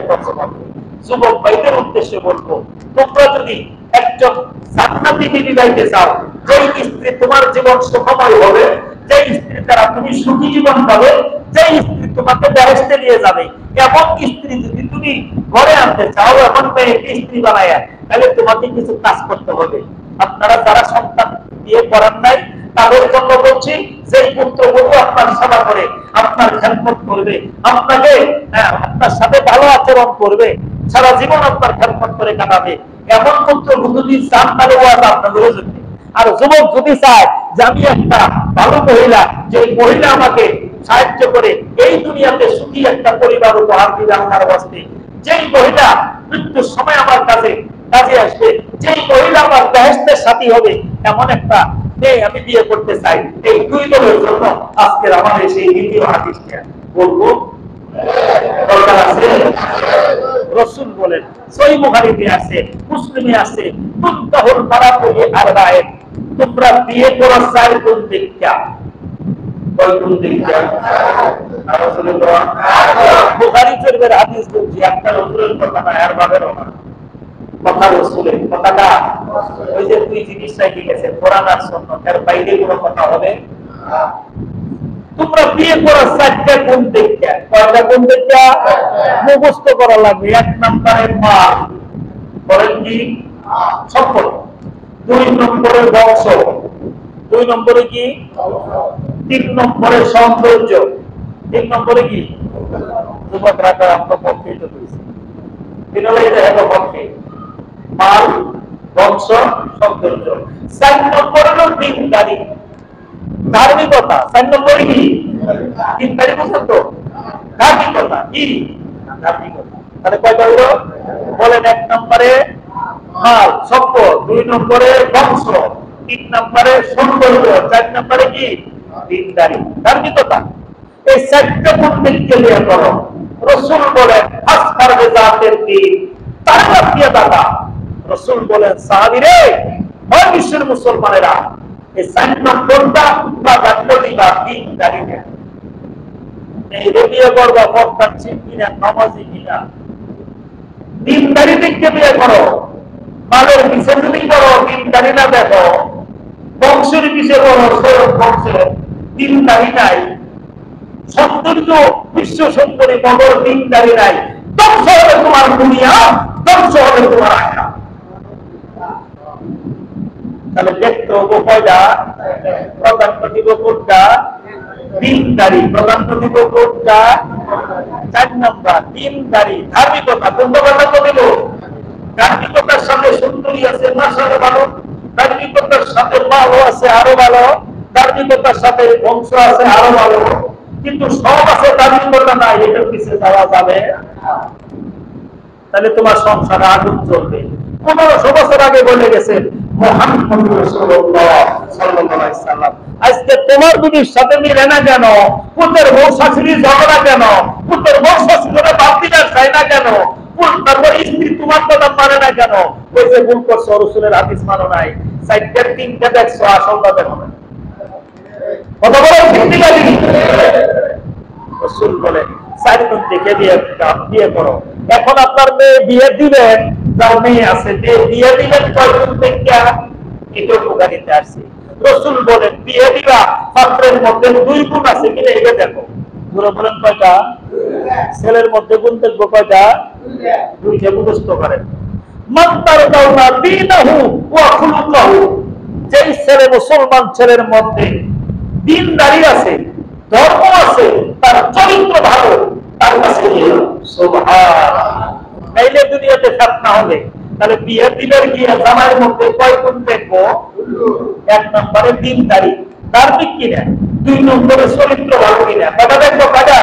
যুবক ভাইদের উদ্দেশ্যে বলবো, তোমরা যদি একজন জান্নাতি বিবি পাইতে চাও, যেই স্ত্রী তোমার জীবন সুখময় হবে, যেই স্ত্রী দ্বারা তুমি সুখী জীবন পাবে, যেই স্ত্রী তোমাকে বেহেশতে নিয়ে যাবে, এমন স্ত্রী যদি তুমি ঘরে আনতে চাও, এমন মেয়েকে স্ত্রী বানায়, তাহলে তোমাকে কিছু কাজ করতে হবে। আপনারা যারা সন্তান বিয়ে করার নাই, তাদের জন্য বলছি যে পুত্রবধূ আপনার সেবা করে, আপনার খেদমত করবে, আপনাকে আপনার সাথে ভালো আচরণ করবে, সারা জীবন আপনার খেদমত করে কাটাবে, এমন পুত্রবধূ যদি চান তাহলে ওয়াজ আপনাদেরও জন্য। আর যুবক যদি চায় যে আমি একটা ভালো মহিলা, যে মহিলা আমাকে সাহায্য করে এই দুনিয়াতে সুখী একটা পরিবার উপহার দিবে আল্লাহর ওয়াস্তে, যেই মহিলা মৃত্যুর সময় আমার কাছে কাজে আসবে, যেই মহিলা আমার বেহেশতের সাথী হবে, এমন একটা মেয়ে আমি বিয়ে করতে চাই। এই দুই দলের জন্য আজকের আমাদের সেই দ্বিতীয় হাদিসটা বলবো দরকার আছে। রাসূল বলেন, সহিহ বুখারীতে আছে, মুসলিমে আছে, তুনতাহুল মারাতুল আরবাইন, তোমরা বিয়ে করো চার গুণ দেখা। কয় গুণ দেখা? আর রাসূলুল্লাহ বুখারী শরীফের হাদিস বলছি, একটা রাসূলের কথা না, আর ভাবেরও না, কথা রাসূলের কথাটা। ওই যে দুই জিনিসটা কি গেছে, কোরআন আর সুন্নাহ, এর বাইরে কোনো কথা হবে না। তোমরা বিয়ে করো চারটা গুণ দেখা। কয়টা গুণ দেখা? মুখস্থ করা লাগবে। এক নম্বরে মা, বলেন কি? সম্পদ। দুই নম্বরে বংশ, দুই নম্বরে কি? তিন নম্বরে সৌন্দর্য, তিন নম্বরে কি? যুবক রাখা আমরা পক্ষে তিন হলে এটা একটা পক্ষে মাল, বংশ, সৌন্দর্য। চার নম্বরে হলো দিনদারি, ধার্মিকতা। চার নম্বরে কি? দিনদারি বলছেন তো, ধার্মিকতা। কি ধার্মিকতা? তাহলে কয়টা হলো? বলেন, এক নম্বরে মাল, সম্পদ, দুই নম্বরে বংশ, তিন নম্বরে সৌন্দর্য, চার নম্বরে কি? দিনদারি, ধার্মিকতা। এই চারটা গুণ ক্লিয়ার করো। রাসূল বলেন, আসফার জাতের দিন তারা দিয়ে দাদা। রাসূল বলেন, সাহাবীরে, ওই বিশ্বের মুসলমানেরা, এই চার নম্বরটা প্রাধান্য দিবা দিনদারিতে। এই বিয়ে করবা পর্দানশীল কিনা, নামাজি কিনা, দিনদারি দেখে বিয়ে করো। মালের পিছনে যদি করো, দিনদারি না দেখো, বংশের পিছিয়ে করো, সৈয়দ বংশের দিনদারি নাই, সৌন্দর্য বিশ্ব সুন্দরী মগর দিনদারি নাই, ধ্বংস হবে তোমার দুনিয়া, ধ্বংস হবে তোমার আখিরাত। তাহলে দেখতে হবো কয়টা? প্রাধান্য দিব কোনটা? দিনদারি। প্রাধান্য দিব কোনটা? চার নম্বর দিনদারি, ধার্মিকতা। কোন প্রাধান্য দিব? ধার্মিকতার সাথে সুন্দরী আছে, মাশাআল্লাহ ভালো। ধার্মিকতার সাথে ভালো আছে, আরো ভালো। ধার্মিকতার সাথে বংশ আছে, আরো ভালো। কিন্তু সব আছে, ধার্মিকতা নাই, এটা পিছিয়ে যাওয়া যাবে। তাহলে তোমার সংসারে আগুন চলবে। 1500 বছর আগে বলে গেছেন মুহাম্মদ রাসূলুল্লাহ সাল্লাল্লাহু আলাইহি সাল্লাম, আজকে তোমার দুনির সাথে মিলে না কেন? পুত্রের বউ শাশুড়ি ঝগড়া কেন? পুত্রের বউ শাশুড়িরা বাপ দিতে চায় না কেন? তারপর স্ত্রী তোমার কথা মানে না কেন? ওই যে ভুল করছো, রাসূলের হাদিস মানো নাই, চারটার তিনটা দেখছো, আসলটা দেখো না। কথা বলো ঠিক ঠিক আছে? রাসূল বলে চার গুণ দেখে বিয়ে করো। এখন আপনার মেয়ে বিয়ে দিবেন, যার মেয়ে আছে, বিয়ে দিবেন কয় গুণ দেখে? এটা উপকারিতা আসছে। রাসূল বলেন, বিয়ে দিবা পাত্রের মধ্যে দুই গুণ আছে কিনা এটা দেখো। পুরো বলেন কয়টা? ছেলের মধ্যে গুণ দেখবো কয়টা? দুইটা। মুখস্থ করেন। মান তারদাউনা দীনাহু ওয়া খুলুকাহু, যেই ছেলে মুসলমান ছেলের মধ্যে দিনদারি আছে, ধর্ম আছে, তার চরিত্র ভালো, তার কাছে সুবহানাল্লাহ। নাইলে দুনিয়াতে ফিতনা হবে। তাহলে বিয়ে দিলের কি জামাইয়ের মধ্যে কয় গুণ দেখবো? এক নম্বরে দিনদারি, ধার্মিক কিনা, দুই নম্বরে চরিত্র ভালো কিনা। কথা দেখবো কাজা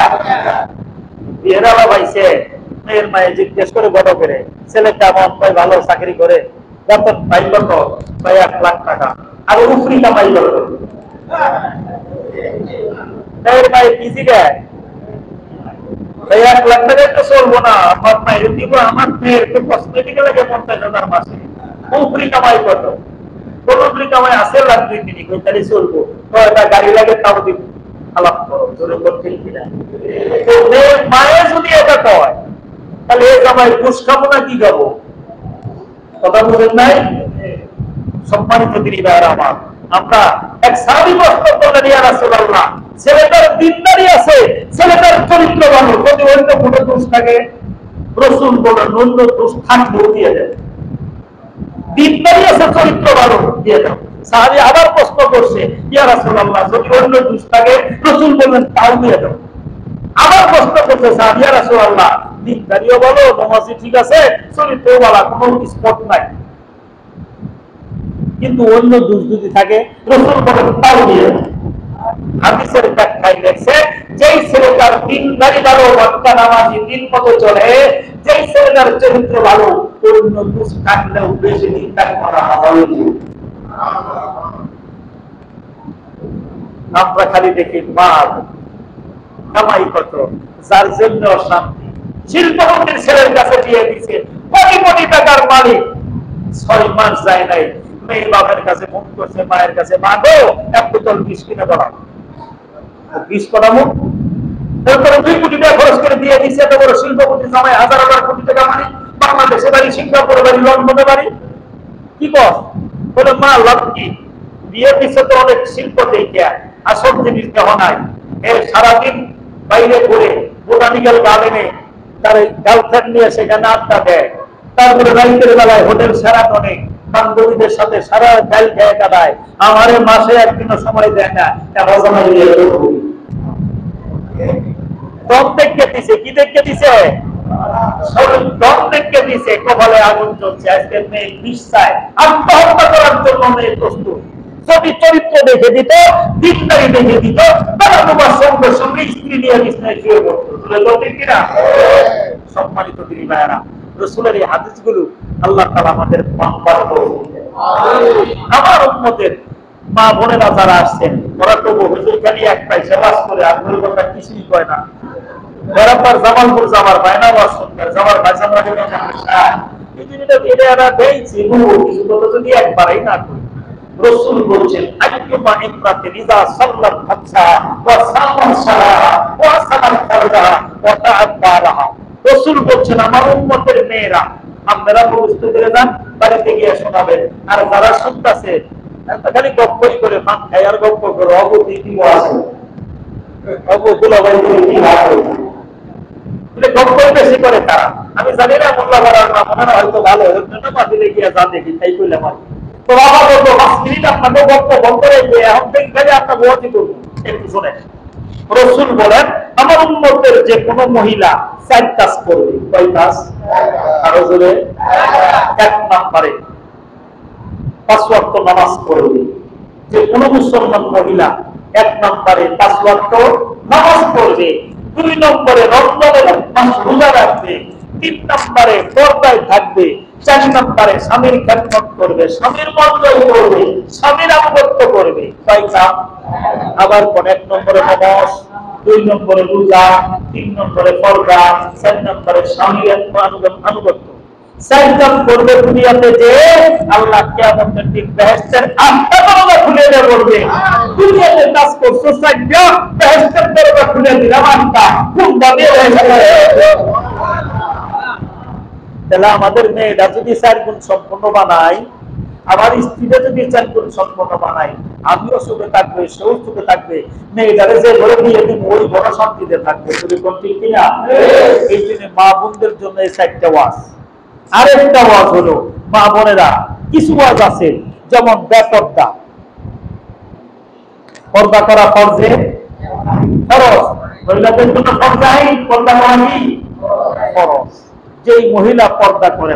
বিয়ের আলা ভাইছে, মেয়ের মায়ে জিজ্ঞেস করে বড় করে, ছেলে কেমন? কয় ভালো, চাকরি করে, বেতন পাই কত? কয় 1 লাখ টাকা। আর উপরি কামাই কত? মেয়ের মায়ে কি জিজ্ঞাসা? 1 লাখ টাকা তো চলবো না, আমার মায়ের দিব, আমার মেয়ের তো কসমেটিক লাগে 50,000 মাসে। উপরি কামাই কত? কোন উপরি কামাই আছে 1 লাখ 2-3, তাহলে চলবো। কয়টা গাড়ি লাগে তাও দিব। আলাপ করো, জোরে করতে কিনা? তো মেয়ের মায়ে যদি এটা কয়, তাহলে এই জামাই ঘুষ খাবো না কি খাবো? কথা বুঝেন নাই? সম্মানিত দিনী ভাইরা আমার, আমরা এক সাহাবী প্রশ্ন করলেন, ইয়া রাসূলুল্লাহ, ছেলেটার দিনদারি আছে, ছেলেটার চরিত্র ভালো, যদি অন্য কোনো দোষ থাকে? রাসূল বলেন, অন্য দোষ থাকলেও দিয়ে দেন। দিনদারি আছে, চরিত্র ভালো, দিয়ে দাও। সাহাবী আবার প্রশ্ন করছে, ইয়া রাসূলুল্লাহ, যদি অন্য দোষ থাকে? রাসূল বললেন, তাও দিয়ে দাও। আবার প্রশ্ন করছে সাহাবী, ইয়া রাসূলুল্লাহ, দিনদারিও বলো, নামাজি ঠিক আছে, চরিত্রও বলা, কোনো স্পট নাই, কিন্তু অন্য দোষ যদি থাকে? রাসূল বলেন, তাও দিয়ে দাও। হাদিসের ব্যাখ্যায় লেখছে, যেই ছেলেটার দিনদারি ভালো, বাক্কা নামাজি, দিন মতো চলে, যেই ছেলেটার চরিত্র ভালো, অন্য দোষ থাকলেও বেশি নিন্দা করা হয়। আমরা খালি দেখি মার কামাই কত, যার জন্য অশান্তি। শিল্পপতির ছেলের কাছে দিয়ে দিচ্ছে, কোটি কোটি টাকার মালিক, 6 মাস যায় নাই, মেয়ে বাবার কাছে ফোন করছে, মায়ের কাছে, মা গো, এক বোতল বিষ কিনে দাও। বিষ করাবো, তারপরে 2 কোটি টাকা খরচ করে দিয়ে দিচ্ছে। এত বড় শিল্পপতি জামাই, হাজার হাজার কোটি টাকা মালিক, বাংলাদেশে বাড়ি, সিঙ্গাপুরে বাড়ি, লন্ডনে বাড়ি, কি কর? বলে, মা লাভ কি? বিয়ের পিছনে তো অনেক শিল্প দেখিয়া, আসল জিনিস দেহ নাই। এর সারাদিন বাইরে ঘুরে, বোটানিক্যাল গার্ডেনে তার গার্লফ্রেন্ড নিয়ে সেখানে আড্ডা দেয়, তারপরে রাইতের বেলায় হোটেল সেরাটনে বান্ধবীদের সাথে সারা গাল গায়ে কাটায়, আমারে মাসে একদিনও সময় দেয় না। দম দেখে দিছে, কি দেখে দিছে? দম দেখে দিছে, কপালে আগুন জ্বলছে। আজকে মেয়ে বিষ চায়, আত্মহত্যা করার জন্য মেয়ে প্রস্তুত। যদি চরিত্র দেখে দিত, দিনদারি দেখে দিত, তারা তোমার সঙ্গে সঙ্গে স্ত্রী নিয়ে বিছানায় শুয়ে পড়তো। ঠিক কিনা? সম্মানিত দিনী ভাইয়েরা, রাসূলের এই হাদিসগুলো আল্লাহ তাআলা আমাদের পাম্পার করুন। আমার উম্মতের মা বোনেরা যারা আসছেন, ওরা তো হুজুর খালি এক পয়সা বাস করে, আর ওই কথা কিছুই কয় না। বরাবর জামালপুর যাবার বায়না ওয়াজ শুনবে, যাবার ভাই আমরা এই জিনিসটা এটা এরা দেইছে, কিছু কথা যদি একবারই না করি। রাসূল বলেন, আইয়ুমা ইমরাতিন ইযা সাল্লাত ফাতসা ওয়া সামাত সালাহা ওয়া সালাত ফারজাহা ওয়া তা'আব্বারাহা। রাসূল বলেন, আমার উম্মতের মেয়েরা, আপনারা বুঝতে পেরে যান, বাড়িতে গিয়ে শোনাবেন। আর যারা শুনতেছে, খালি গপ্পই করে, ফান খাই আর গপ্প করে, অবধি কি আছে, অবগুলো কি ভালো গপ্পই বেশি করে তারা। আমি জানি না, মোল্লা বলার না, মনে হয়তো ভালো, এর জন্য মাটিলে গিয়ে যা দেখি তাই কইলাম আর। তো বাবা বলতো 5 মিনিট আপনাকে গপ্প বন্ধ রেখে এখন থেকে খালি আপনার বহাতি করবো, একটু শুনে। রাসূল বলেন, আমার উম্মতের যে কোনো মহিলা 4 কাজ করবে। কয় কাজ? আরো জোরে। 1 নম্বরে 5 ওয়াক্ত নামাজ পড়বে। যে কোনো মুসলমান মহিলা 1 নম্বরে 5 ওয়াক্ত নামাজ পড়বে। 2 নম্বরে রমজানের মাস রোজা রাখবে। 3 নম্বরে পর্দায় থাকবে। 4 নম্বরে স্বামীর খেদমত করবে, স্বামীর মর্যাদা করবে, স্বামীর আনুগত্য করবে। কয় কাজ? আবার 1 নম্বরে নামাজ, 2 নম্বরে রোজা, 3 নম্বরে পর্দা, 4 নম্বরে স্বামীর আনুগত্য। 4 কাজ করবে দুনিয়াতে, যে আল্লাহ কিয়ামতের দিন বেহেশতের 8টা দরজা খুলে দেবে। বলবে, দুনিয়াতে কাজ করছো 4টা, বেহেশতের দরজা খুলে দিলাম 8টা। কোনটা দিয়ে তাহলে আমাদের মেয়েরা যদি 4 গুণ সম্পন্ন বানায়, আমার স্ত্রীরা যদি 4 গুণ সম্পন্ন বানায়, আমিও সুখে থাকবে, সেও সুখে থাকবে। মেয়েটারে যে ঘরে দিয়ে দিব, ওই ঘরে শান্তিতে থাকবে। যদি কোন ঠিক কিনা? এই জন্য মা বোনদের জন্য এই 4টা ওয়াজ। আরেকটা ওয়াজ হলো, মা বোনেরা, কিছু ওয়াজ আছে, যেমন বেপর্দা। পর্দা করা ফরজে ফরজ, মহিলাদের জন্য ফরজ আইন, পর্দা করা কি ফরজ। যেই মহিলা পর্দা করে,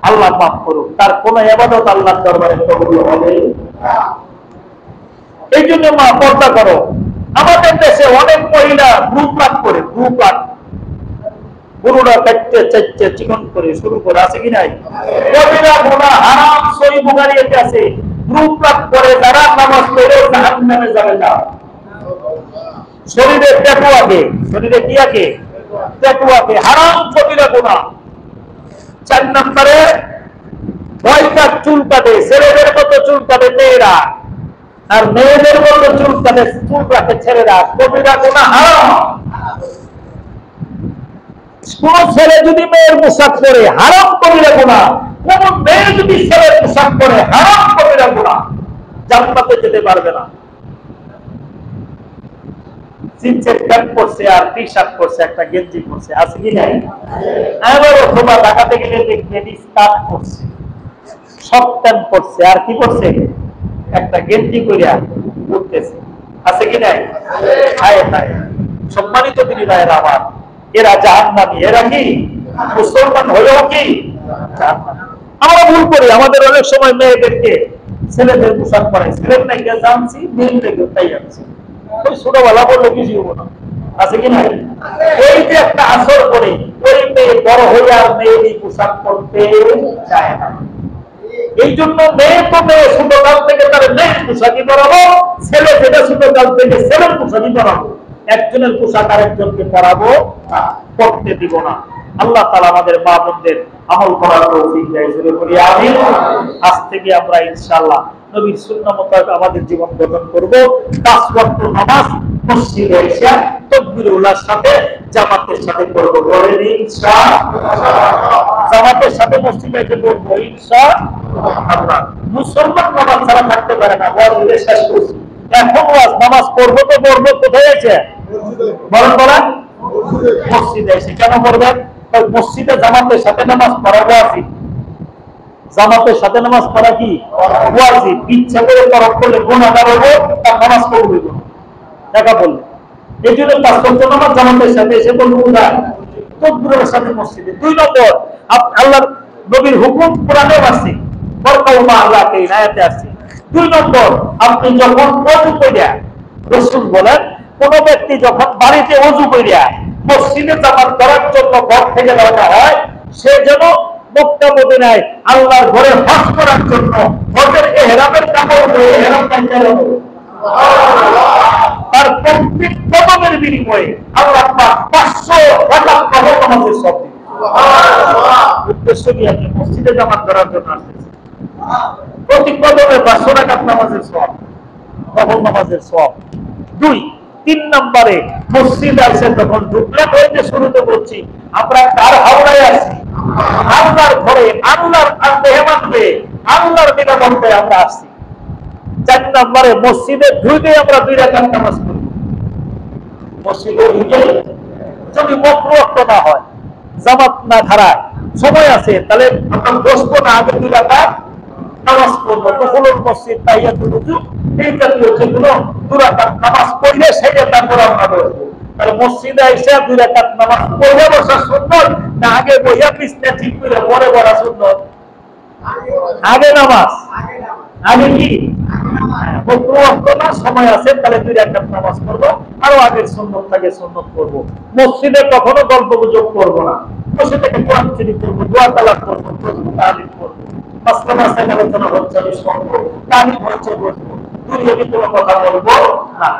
আল্লাহ মাফ করুক, তার কোন ইবাদত আল্লাহর দরবারে কবুল হবে না। এই জন্য মা পর্দা করো। আমাদের দেশে অনেক মহিলা গ্রুপ লাভ করে, গ্রুপ লাভ, গুরুরা কাটতে চাইতে চিকন করে শুরু করে, আছে কি নাই? কবিরা গুনাহ হারাম, সহিহ বুখারীতে আছে, গ্রুপ লাভ করে যারা নামাজ পড়ে জাহান্নামে যাবে না। শরীরে ট্যাটু আগে, শরীরে কি আগে? ট্যাটু আগে, হারাম কবিরা গুনাহ। 4 নম্বরে 9টা চুল কাটে, ছেলেদের মতো চুল কাটে মেয়েরা, আর মেয়েদের মতো চুল কাটে, চুল রাখে ছেলেরা। কবিরা গুনাহ হারাম। কোন ছেলে যদি মেয়ের পোশাক পরে, হারাম কবিরা গুনাহ। কোন মেয়ে যদি ছেলের পোশাক পরে, হারাম কবিরা গুনাহ, জান্নাতে যেতে পারবে না। জিন্সের প্যান্ট পরছে আর টি-শার্ট পরছে, একটা গেঞ্জি পরছে, আছে কি নাই? আবার অথবা ঢাকাতে গেলে দেখবে স্কার্ট পরছে, শর্ট প্যান্ট পরছে আর কি করছে, একটা গেঞ্জি করিয়া উঠতেছে, আছে কি নাই? সম্মানিত তিনি ভাইয়েরা আমার, এরা জাহান্নামী, এরা কি মুসলমান হলেও কি জাহান্নামী। আমরা ভুল করি, আমাদের অনেক সময় মেয়েদেরকে ছেলেদের পোশাক পরাই, ছেলের নাকি জানছি, মেয়ের নাকি তাই আনছি, ওই ছোটবেলা বললে কিছু হবো না, আছে কি নাই? এই যে একটা আসর করে ওই মেয়ে বড় হয়ে আর মেয়ের পোশাক পরতে চায় না। এই জন্য মেয়ে তো মেয়ে ছোটকাল থেকে তার মেয়ের পোশাকই পরাবো, ছেলে যেটা ছোটকাল থেকে ছেলের পোশাকই পরাবো, একজনের পোশাক আরেকজনকে পরাবো না, পড়তে দিব না। আল্লাহ তাআলা আমাদের মা বোনদের আমল করার তৌফিক দেয়, জোরে বলি আমিন। আজ থেকে আমরা ইনশাআল্লাহ নবীর সুন্নাহ মোতাবেক আমাদের জীবন গঠন করব। 5 ওয়াক্ত নামাজ মসজিদে এসে তাকবীরুল্লাহর সাথে জামাতের সাথে করব, বলেন ইনশাআল্লাহ। জামাতের সাথে মসজিদে এসে করব ইনশাআল্লাহ। মুসলমান নামাজ ছাড়া থাকতে পারে না, ওয়াজিবে শেষ করছি, এখন ওয়াজ নামাজ পড়বো তো পড়বো, কোথায় আছে বলেন বলেন? মসজিদে এসে। কেন পড়বেন? মসজিদে জামাতের সাথে নামাজ পড়া ওয়াজিব, জামাতের সাথে নামাজ পড়া কি ওয়াজিব। ইচ্ছা করে তরক করলে গুনাহগার হবো, তার নামাজ পড়বো না, দেখা বললে। এই জন্য 5 ওয়াক্ত নামাজ জামাতের সাথে এসে বলবো কোথায়? তাকবীরের সাথে মসজিদে। 2 নম্বর, আল্লাহর নবীর হুকুম কোরআনে আছে, বরকাউ মা আল্লাহকে ইনায়াতে আছে। 2 নম্বর, আপনি যখন ওযু কইরা, রাসূল বলেন কোন ব্যক্তি যখন বাড়িতে ওযু কইরা মসজিদে জামাত করার জন্য ঘর থেকে রওনা হয়, সে যেন মক্কা মদিনায় আল্লাহর ঘরে হজ করার জন্য হজের ইহরামের কাপড় পরে ইহরাম বাঁধা হবে। তার প্রত্যেক কদমের বিনিময়ে আল্লাহ পাক 500 রাকাত নফল নামাজের সওয়াব দিবেন। সুবহানাল্লাহ। উদ্দেশ্য কি? আপনি মসজিদে জামাত করার জন্য আসছেন, প্রতি কদমে 500 রাকাত নামাজের সওয়াব, নফল নামাজের সওয়াব। 3 নম্বরে, মসজিদ আছে তখন ঢুকলেন, ওই যে শুরুতে বলছি আমরা কার হাওলায় আছি? আল্লাহর ঘরে, আল্লাহর মেহমান হয়ে, আল্লাহর নিরাপত্তায় আমরা আসছি। 4 নম্বরে, মসজিদে ঢুকে আমরা 2 রাকাত নামাজ পড়ি। মসজিদে ঢুকে যদি মাকরুহ না হয়, জামাত না খারায়, সময় আছে, তাহলে আমরা বসবো না, আগে 2 রাকাত নামাজ পড়বো। তাহলে মসজিদ তাহিয়াতুল ওযু এই জাতীয় যেগুলো 2 রাকাত নামাজ পড়লে সেটা তারপর আমরা বসবো। তাহলে মসজিদে এসে 2 রাকাত নামাজ পড়লে বসা সুন্নাত না আগে বইয়া পিছনে ঠিক করে পরে পড়া সুন্নাত? আগে নামাজ, আগে কি সময় আছে, তাহলে 2 রাকাত নামাজ পড়বো, আরো আগের সুন্নাত থাকে সুন্নাত করবো। মসজিদে কখনো গল্প গুজব করবো না, বসে থেকে কোরআন শরীফ পড়বো, দোয়া তালাত করবো, তালিম করবো, মাসলা মাসাইল আলোচনা হচ্ছে, শুনবো, তালিম হচ্ছে, বসবো, দুনিয়াবি কোনো কথা বলবো না।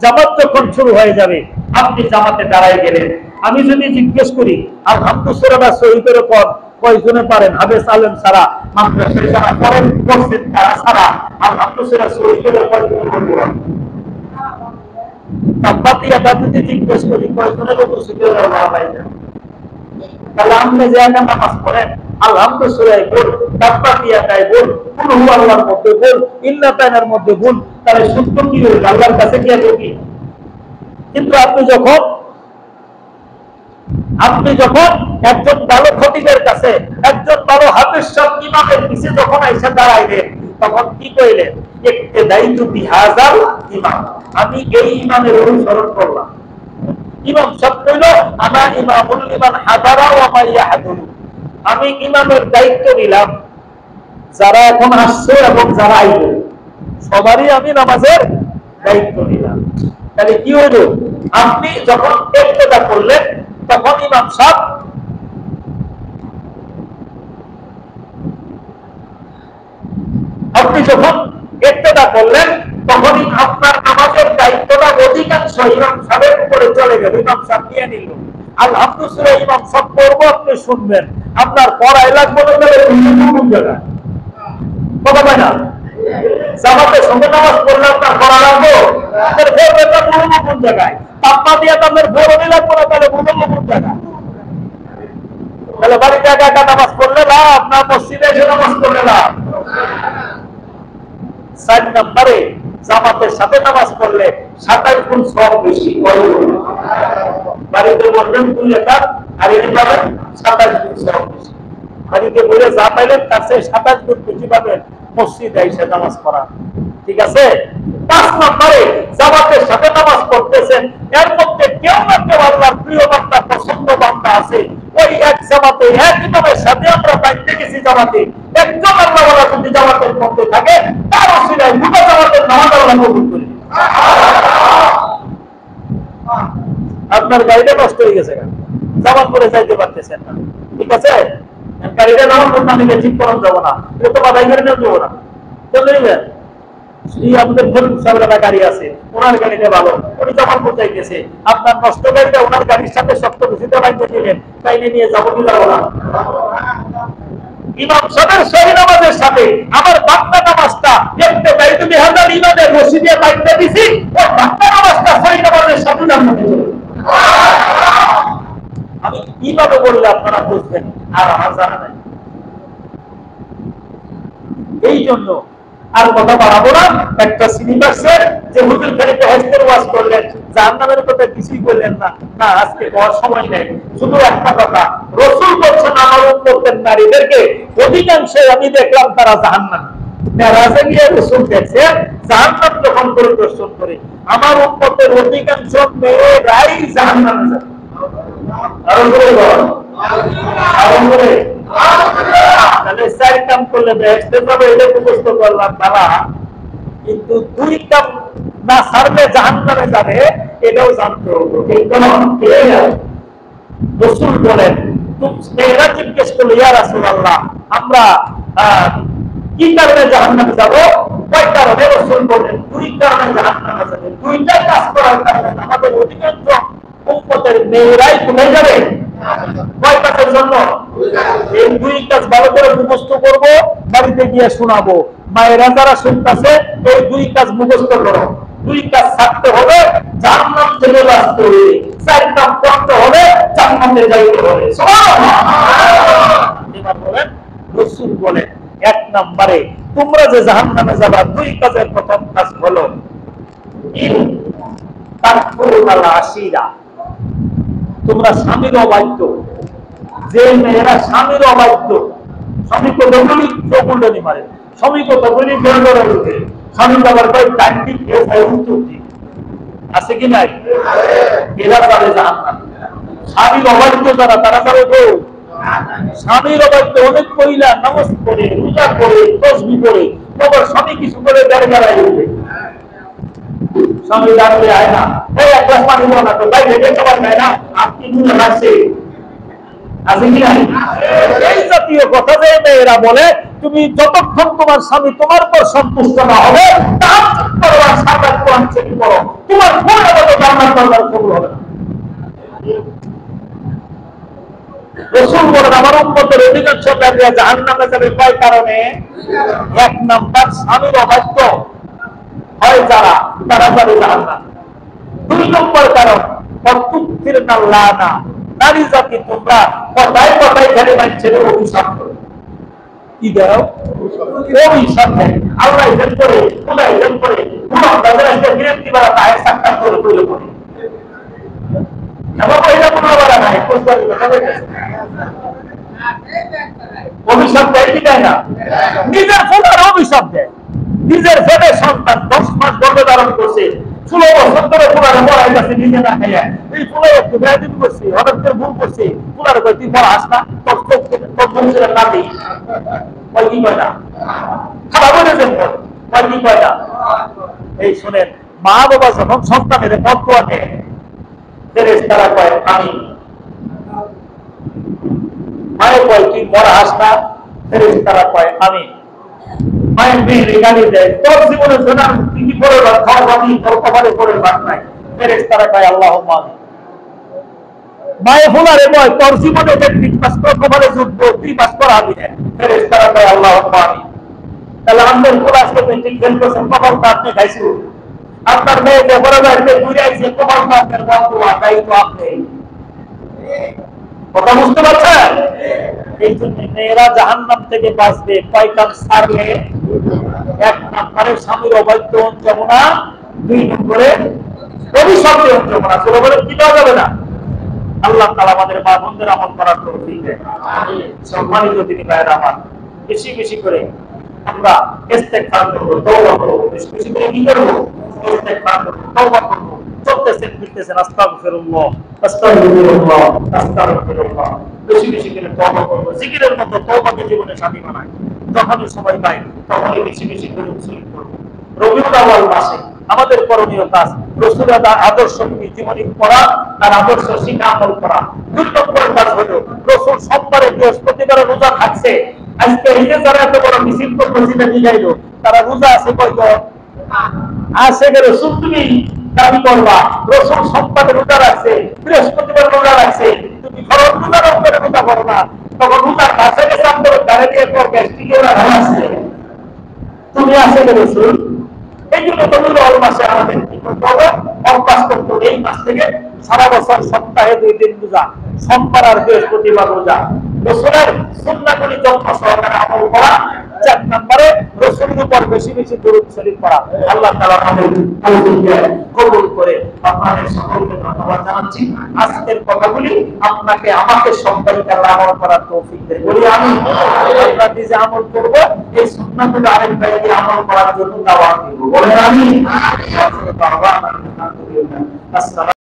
জামাত যখন শুরু হয়ে যাবে, আপনি জামাতে দাঁড়ায় গেলেন, আমি যদি জিজ্ঞেস করি আলহামদুলিল্লাহ সহি করে পড়, কয়জনে পারেন? হাফেজ আলেম ছাড়া, মাদ্রাসায় যারা পড়েন মসজিদ তারা ছাড়া আলহামদুলিল্লাহ সহি করে কয়জনে বলবো? তাবাতিয়া দাদিতে জিজ্ঞেস করি কয়জনে বলবো? তাহলে আপনি যে একটা নামাজ পড়েন আলহামদুলিল্লাহ বল, তাবাতিয়া তাই বল, কুল হু আল্লাহর মধ্যে বল, ইন্না তাইনার মধ্যে বল, তাহলে সত্য কি হইল? আল্লাহর কাছে কি আছে কি? কিন্তু আপনি যখন একজন ভালো খতিবের কাছে, একজন ভালো হাফেজ সাহেব ইমামের পিছে যখন এসে দাঁড়াইলেন, তখন কি কইলেন? ইক্তেদাইতু বিহাযাল ইমাম, আমি এই ইমামের অনুসরণ করলাম। ইমাম সাহেব কইল আনা ইমামুল লিমান হাদারা ওয়া মা ইয়াহদুরু, আমি ইমামের দায়িত্ব নিলাম, যারা এখন আসছে এবং যারা আইবে সবারই আমি নামাজের দায়িত্ব নিলাম। তাহলে কি হইল? আপনি যখন ইক্তেদা করলেন, তখন ইমাম সাহেব আপনি যখন ইক্তেদা করলেন, তখনই আপনার নামাজের দায়িত্বটা অধিকাংশ ইমাম সাহেবের উপরে চলে গেল, ইমাম সাহেব নিয়ে নিল। আলহামদুলিল্লাহ ইমাম সাহেব পড়বো, আপনি শুনবেন, আপনার পড়াই লাগবে না, তাহলে কোন জায়গায় কথা পায় না? জামাতের সঙ্গে নামাজ পড়লে আপনার পড়া লাগবে, কোন জায়গায়? তাপমা দিয়ে আপনার ভোরনি লাগবে না, তাহলে কোন জায়গায়? তাহলে বাড়িতে একা একা নামাজ পড়লে লাভ না মসজিদে এসে নামাজ পড়লে লাভ? 4 নম্বরে, জামাতের সাথে নামাজ পড়লে 27 গুণ সওয়াব বেশি। বাড়িতে বলবেন 2 রাকাত, আর এনে পাবেন 27 গুণ সওয়াব বেশি। বাড়িতে বলে যা পাইলেন তার চেয়ে 27 গুণ বেশি পাবেন মসজিদে এসে নামাজ পড়া। ঠিক আছে? 5 নম্বরে জামাতের সাথে নামাজ পড়তেছেন, এর মধ্যে কেউ না কেউ আল্লাহর প্রিয় বান্দা, পছন্দ বান্দা আছে। ওই এক জামাতে এক ইমামের সাথে আমরা বাইতে গেছি জামাতে, একজন আল্লাহওয়ালা যদি জামাতের মধ্যে থাকে তার ওসিলায় গোটা জামাতের নামাজ আল্লাহ কবুল করে। আপনার গাড়িটা নষ্ট হয়ে গেছে, জামাত করে যাইতে পারতেছেন না। ঠিক আছে? গাড়িটা নামাজ পড়তে নিলে ঠিক করানো যাবো না, ও তো বাধাই করে নেওয়া যাবো না। চলে যাবেন আমাদের সামনে গাড়ি আছে, ওনার গাড়িটা ভালো, উনি জমা করতে গেছে, আপনার নষ্ট গাড়িটা ওনার গাড়ির সাথে শক্ত বেশিতে বাইতে দিলেন, তাইলে নিয়ে যাবো কি যাবো না? ইমাম সাহেবের সহি নামাজের সাথে আমার বাংলা নামাজটা একটা বাইতে বিহাদার ইমামের রশিদে বাইতে দিছি, ওই বাংলা নামাজটা সহি নামাজের সাথে জান্নাতে চলে। আমি কিভাবে বললে আপনারা বুঝবেন আর আমার জানা নাই। এই জন্য আর কথা বাড়াবো না। একটা সিনেমাসের যে হুজুর খানিকটা হেসের ওয়াজ করলেন, জাহান্নামের কথা কিছুই বললেন না। না, আজকে বলার সময় নেই, শুধু একটা কথা, রাসূল বলছেন আমার উম্মতের নারীদেরকে অধিকাংশ আমি দেখলাম তারা জাহান্নাম। মেরাজে গিয়ে রাসূল দেখছেন জাহান্নাম যখন পরিদর্শন করে আমার উম্মতের অধিকাংশ মেয়েরাই জাহান্নামে যাবে। আরো বলে বল, আরো বলে। তাহলে 4 কাম করলে বেহেশতে যাবে, এটা মুখস্থ করলাম বাবা, কিন্তু 2 কাম না ছাড়লে জাহান্নামে যাবে এটাও জানতে হবে। এই কারণ রাসূল বলেন, মেয়েরা জিজ্ঞেস করলো ইয়া রাসূলুল্লাহ আমরা কি কারণে জাহান্নামে যাব? কয় কারণে? রাসূল বলেন 2 কারণে জাহান্নামে যাবে। 2টা কাজ করার কারণে আমাদের অধিকাংশ উম্মতের মেয়েরাই কোথায় যাবে? কয় কাজের জন্য? এই 2 কাজ ভালো করে মুখস্থ করব, বাড়িতে গিয়ে শোনাবো। মায়েরা যারা শুনতেছে এই 2 কাজ মুখস্থ করো। 2 কাজ ছাড়তে হবে, জাহান্নাম থেকে বাঁচতে হবে। 4 কাজ করতে হবে, জান্নাতে যাইতে হবে। সুবহানাল্লাহ। এবার বলেন রাসূল বলেন 1 নম্বরে তোমরা যে জাহান্নামে যাবা 2 কাজের প্রথম কাজ হলো ইন তাকফুরুল আশিরা, তোমরা স্বামীর অবাধ্য। যে মেয়েরা স্বামীর অবাধ্য, স্বামী কতগুলি চকুলনি মারে, স্বামী কতগুলি গড়গড়ে উঠে, স্বামী যাবার পর ডান্ডি খেয়ে যায় উত্তর দিকে, আছে কি নাই? এরা যাবে জাহান্নাম। স্বামীর অবাধ্য যারা তারা যাবে গো। স্বামীর অবাধ্য অনেক মহিলা নামাজ পড়ে, রোজা করে, তসবিহ করে, তবে স্বামী কিছু করে বেড়ায় উঠে, স্বামী ডাকলে আয় না, এই এক গ্লাস পানি দাও না, তো তাই ভেবে খাবার নেয় না, আপনি মনে লাগছে আছে কি নাই? এই জাতীয় কথা যে মেয়েরা বলে, তুমি যতক্ষণ তোমার স্বামী তোমার উপর সন্তুষ্ট না হবে তার পরবার সাকাত কোরআন চেক করো, তোমার কোন আবাদত জান্নাত দরবার কবুল হবে না। রাসূল বলেন আমার উম্মতের অধিকাংশ মেয়েরা জাহান্নামে যাবে কয় কারণে? 1 নাম্বার স্বামীর অবাধ্য হয় যারা, তারা যাবে জাহান্নাম। 2 নম্বর কারণ অতুক্তিরনা লানা, নারী জাতি তোমরা কথায় কথায় খালি মানুষের অভিশাপ করো। কি দাও? অভিশাপ দেয়। আল্লাহ হেল্প করে, খোদা হেল্প করে, পুরো তাদের একটা বিরক্তি বাড়া তাই সাক্ষাৎ করে বলে করে এবার পয়সা কোনো বাড়া নাই, অভিশাপ দেয় কি দেয় না? নিজের ফোটার অভিশাপ দেয়। নিজের ফেটে সন্তান 10 মাস গর্ভধারণ করছে, 16 বছর ধরে ফুলারে পড়াই যাচ্ছে নিজে না খাইয়া, এই ফুলাই একটু বেয়াদিন করছে, হঠাৎ করে ভুল করছে, ফুলারে কয় তুই পড়া আস না, তোর না দিই কয় কি কয় না, খারাপ বলেছেন কয় কি কয় না। এই শোনেন, মা বাবা যখন সন্তানের ফতোয়া দেয় ফেরেশতারা কয় আমি, মায়ের কয় তুই পড়া আস না, ফেরেশতারা কয় আমি। মায়ের মেয়ে গালি দেয়, তোর জীবনে শোনার কি করে খাওয়া পানি তোর কপালে করে ভাত নাই, ফেরেশতারা কয় আল্লাহুম্মা আমিন। মায়ে ফুলারে কয় তোর জীবনে মেট্রিক পাস করে কপালে জুটবো, তুই পাস করা আমি না, ফেরেশতারা কয় আল্লাহুম্মা আমিন। তাহলে আমাদের ক্লাসে মেট্রিক ফেল করছেন, কপালটা আপনি খাইছো, আপনার মেয়ে যে বড় ভাইকে ঘুরে আইছে, কপালটা আপনার বন্ধু তাই তো আপনি। কথা বুঝতে পারছেন? এই জন্য মেয়েরা জাহান্নাম থেকে বাঁচবে কয় কাজ ছাড়লে? 1 নম্বরে স্বামীর অবাধ্য যমুনা, 2 নম্বরে অভিশপ্ত যমুনা। চলো বলে কি দেওয়া যাবে না? আল্লাহ তাআলা আমাদের মা বোনদের আমল করার তৌফিক দেন। সম্মানিত দিনী ভাইয়েরা আমার, বেশি বেশি করে আমরা ইস্তেগফার করব, তওবা করব, বেশি বেশি করে কি করব? ইস্তেগফার করব, তওবা করব। চলতেছেন ফিরতেছেন আস্তাগফিরুল্লাহ আস্তাগফিরুল্লাহ আস্তাগফিরুল্লাহ, বেশি বেশি করে তওবা করব। জিকিরের মতো তওবাকে জীবনে সাথী বানাই। যখনই সময় পাই তখনই বেশি বেশি করে উৎসর্গ করব। রবিউল আউয়াল মাসে আমাদের করণীয় কাজ রাসূলের আদর্শ জীবনী পড়া আর আদর্শ শিক্ষা আমল করা। 2 নম্বর কাজ হলো রাসূল সোমবারে বৃহস্পতিবারে রোজা থাকছে। আজকে এই যে যারা এত বড় মিছিল করতেছিলেন বুঝাইলো, তারা রোজা আছে কয়জন? আছে যে রাসূল তুমি দাবি করবা রাসূল সোমবারে রোজা রাখছে, বৃহস্পতিবার রোজা রাখছে, তুমি ফরজ রোজার উপরে রোজা করো না, তখন রোজার কাছে গেছে আমরা গাড়ি দিয়ে পর গ্যাস্ট্রিকে আছে তুমি আছে যে রাসূল। এই জন্য রবিউল আউয়াল মাসে আমাদের কি করতে হবে? অভ্যাস করতে হবে। এই মাস থেকে সারা বছর সপ্তাহে 2 দিন রোজা, সোমবার আর বৃহস্পতিবার রোজা। রাসূলের সুন্নাহগুলি যত্ন সহকারে আমল করা। 4 নম্বরে রাসূলের উপর বেশি বেশি দরুদ শরীফ পড়া। আল্লাহ তাআলা আমাদের তৌফিক কবুল করে। আপনাদের সকলকে ধন্যবাদ জানাচ্ছি। আজকের কথাগুলি আপনাকে আমাকে সবাইকে আমল করার তৌফিক দেন বলি আমি। আমরা নিজে আমল করব, এই সুন্নাহগুলো আরেক ভাইকে আমল করার জন্য দাওয়াত দেব বলেন আমি। আসসালামু আলাইকুম।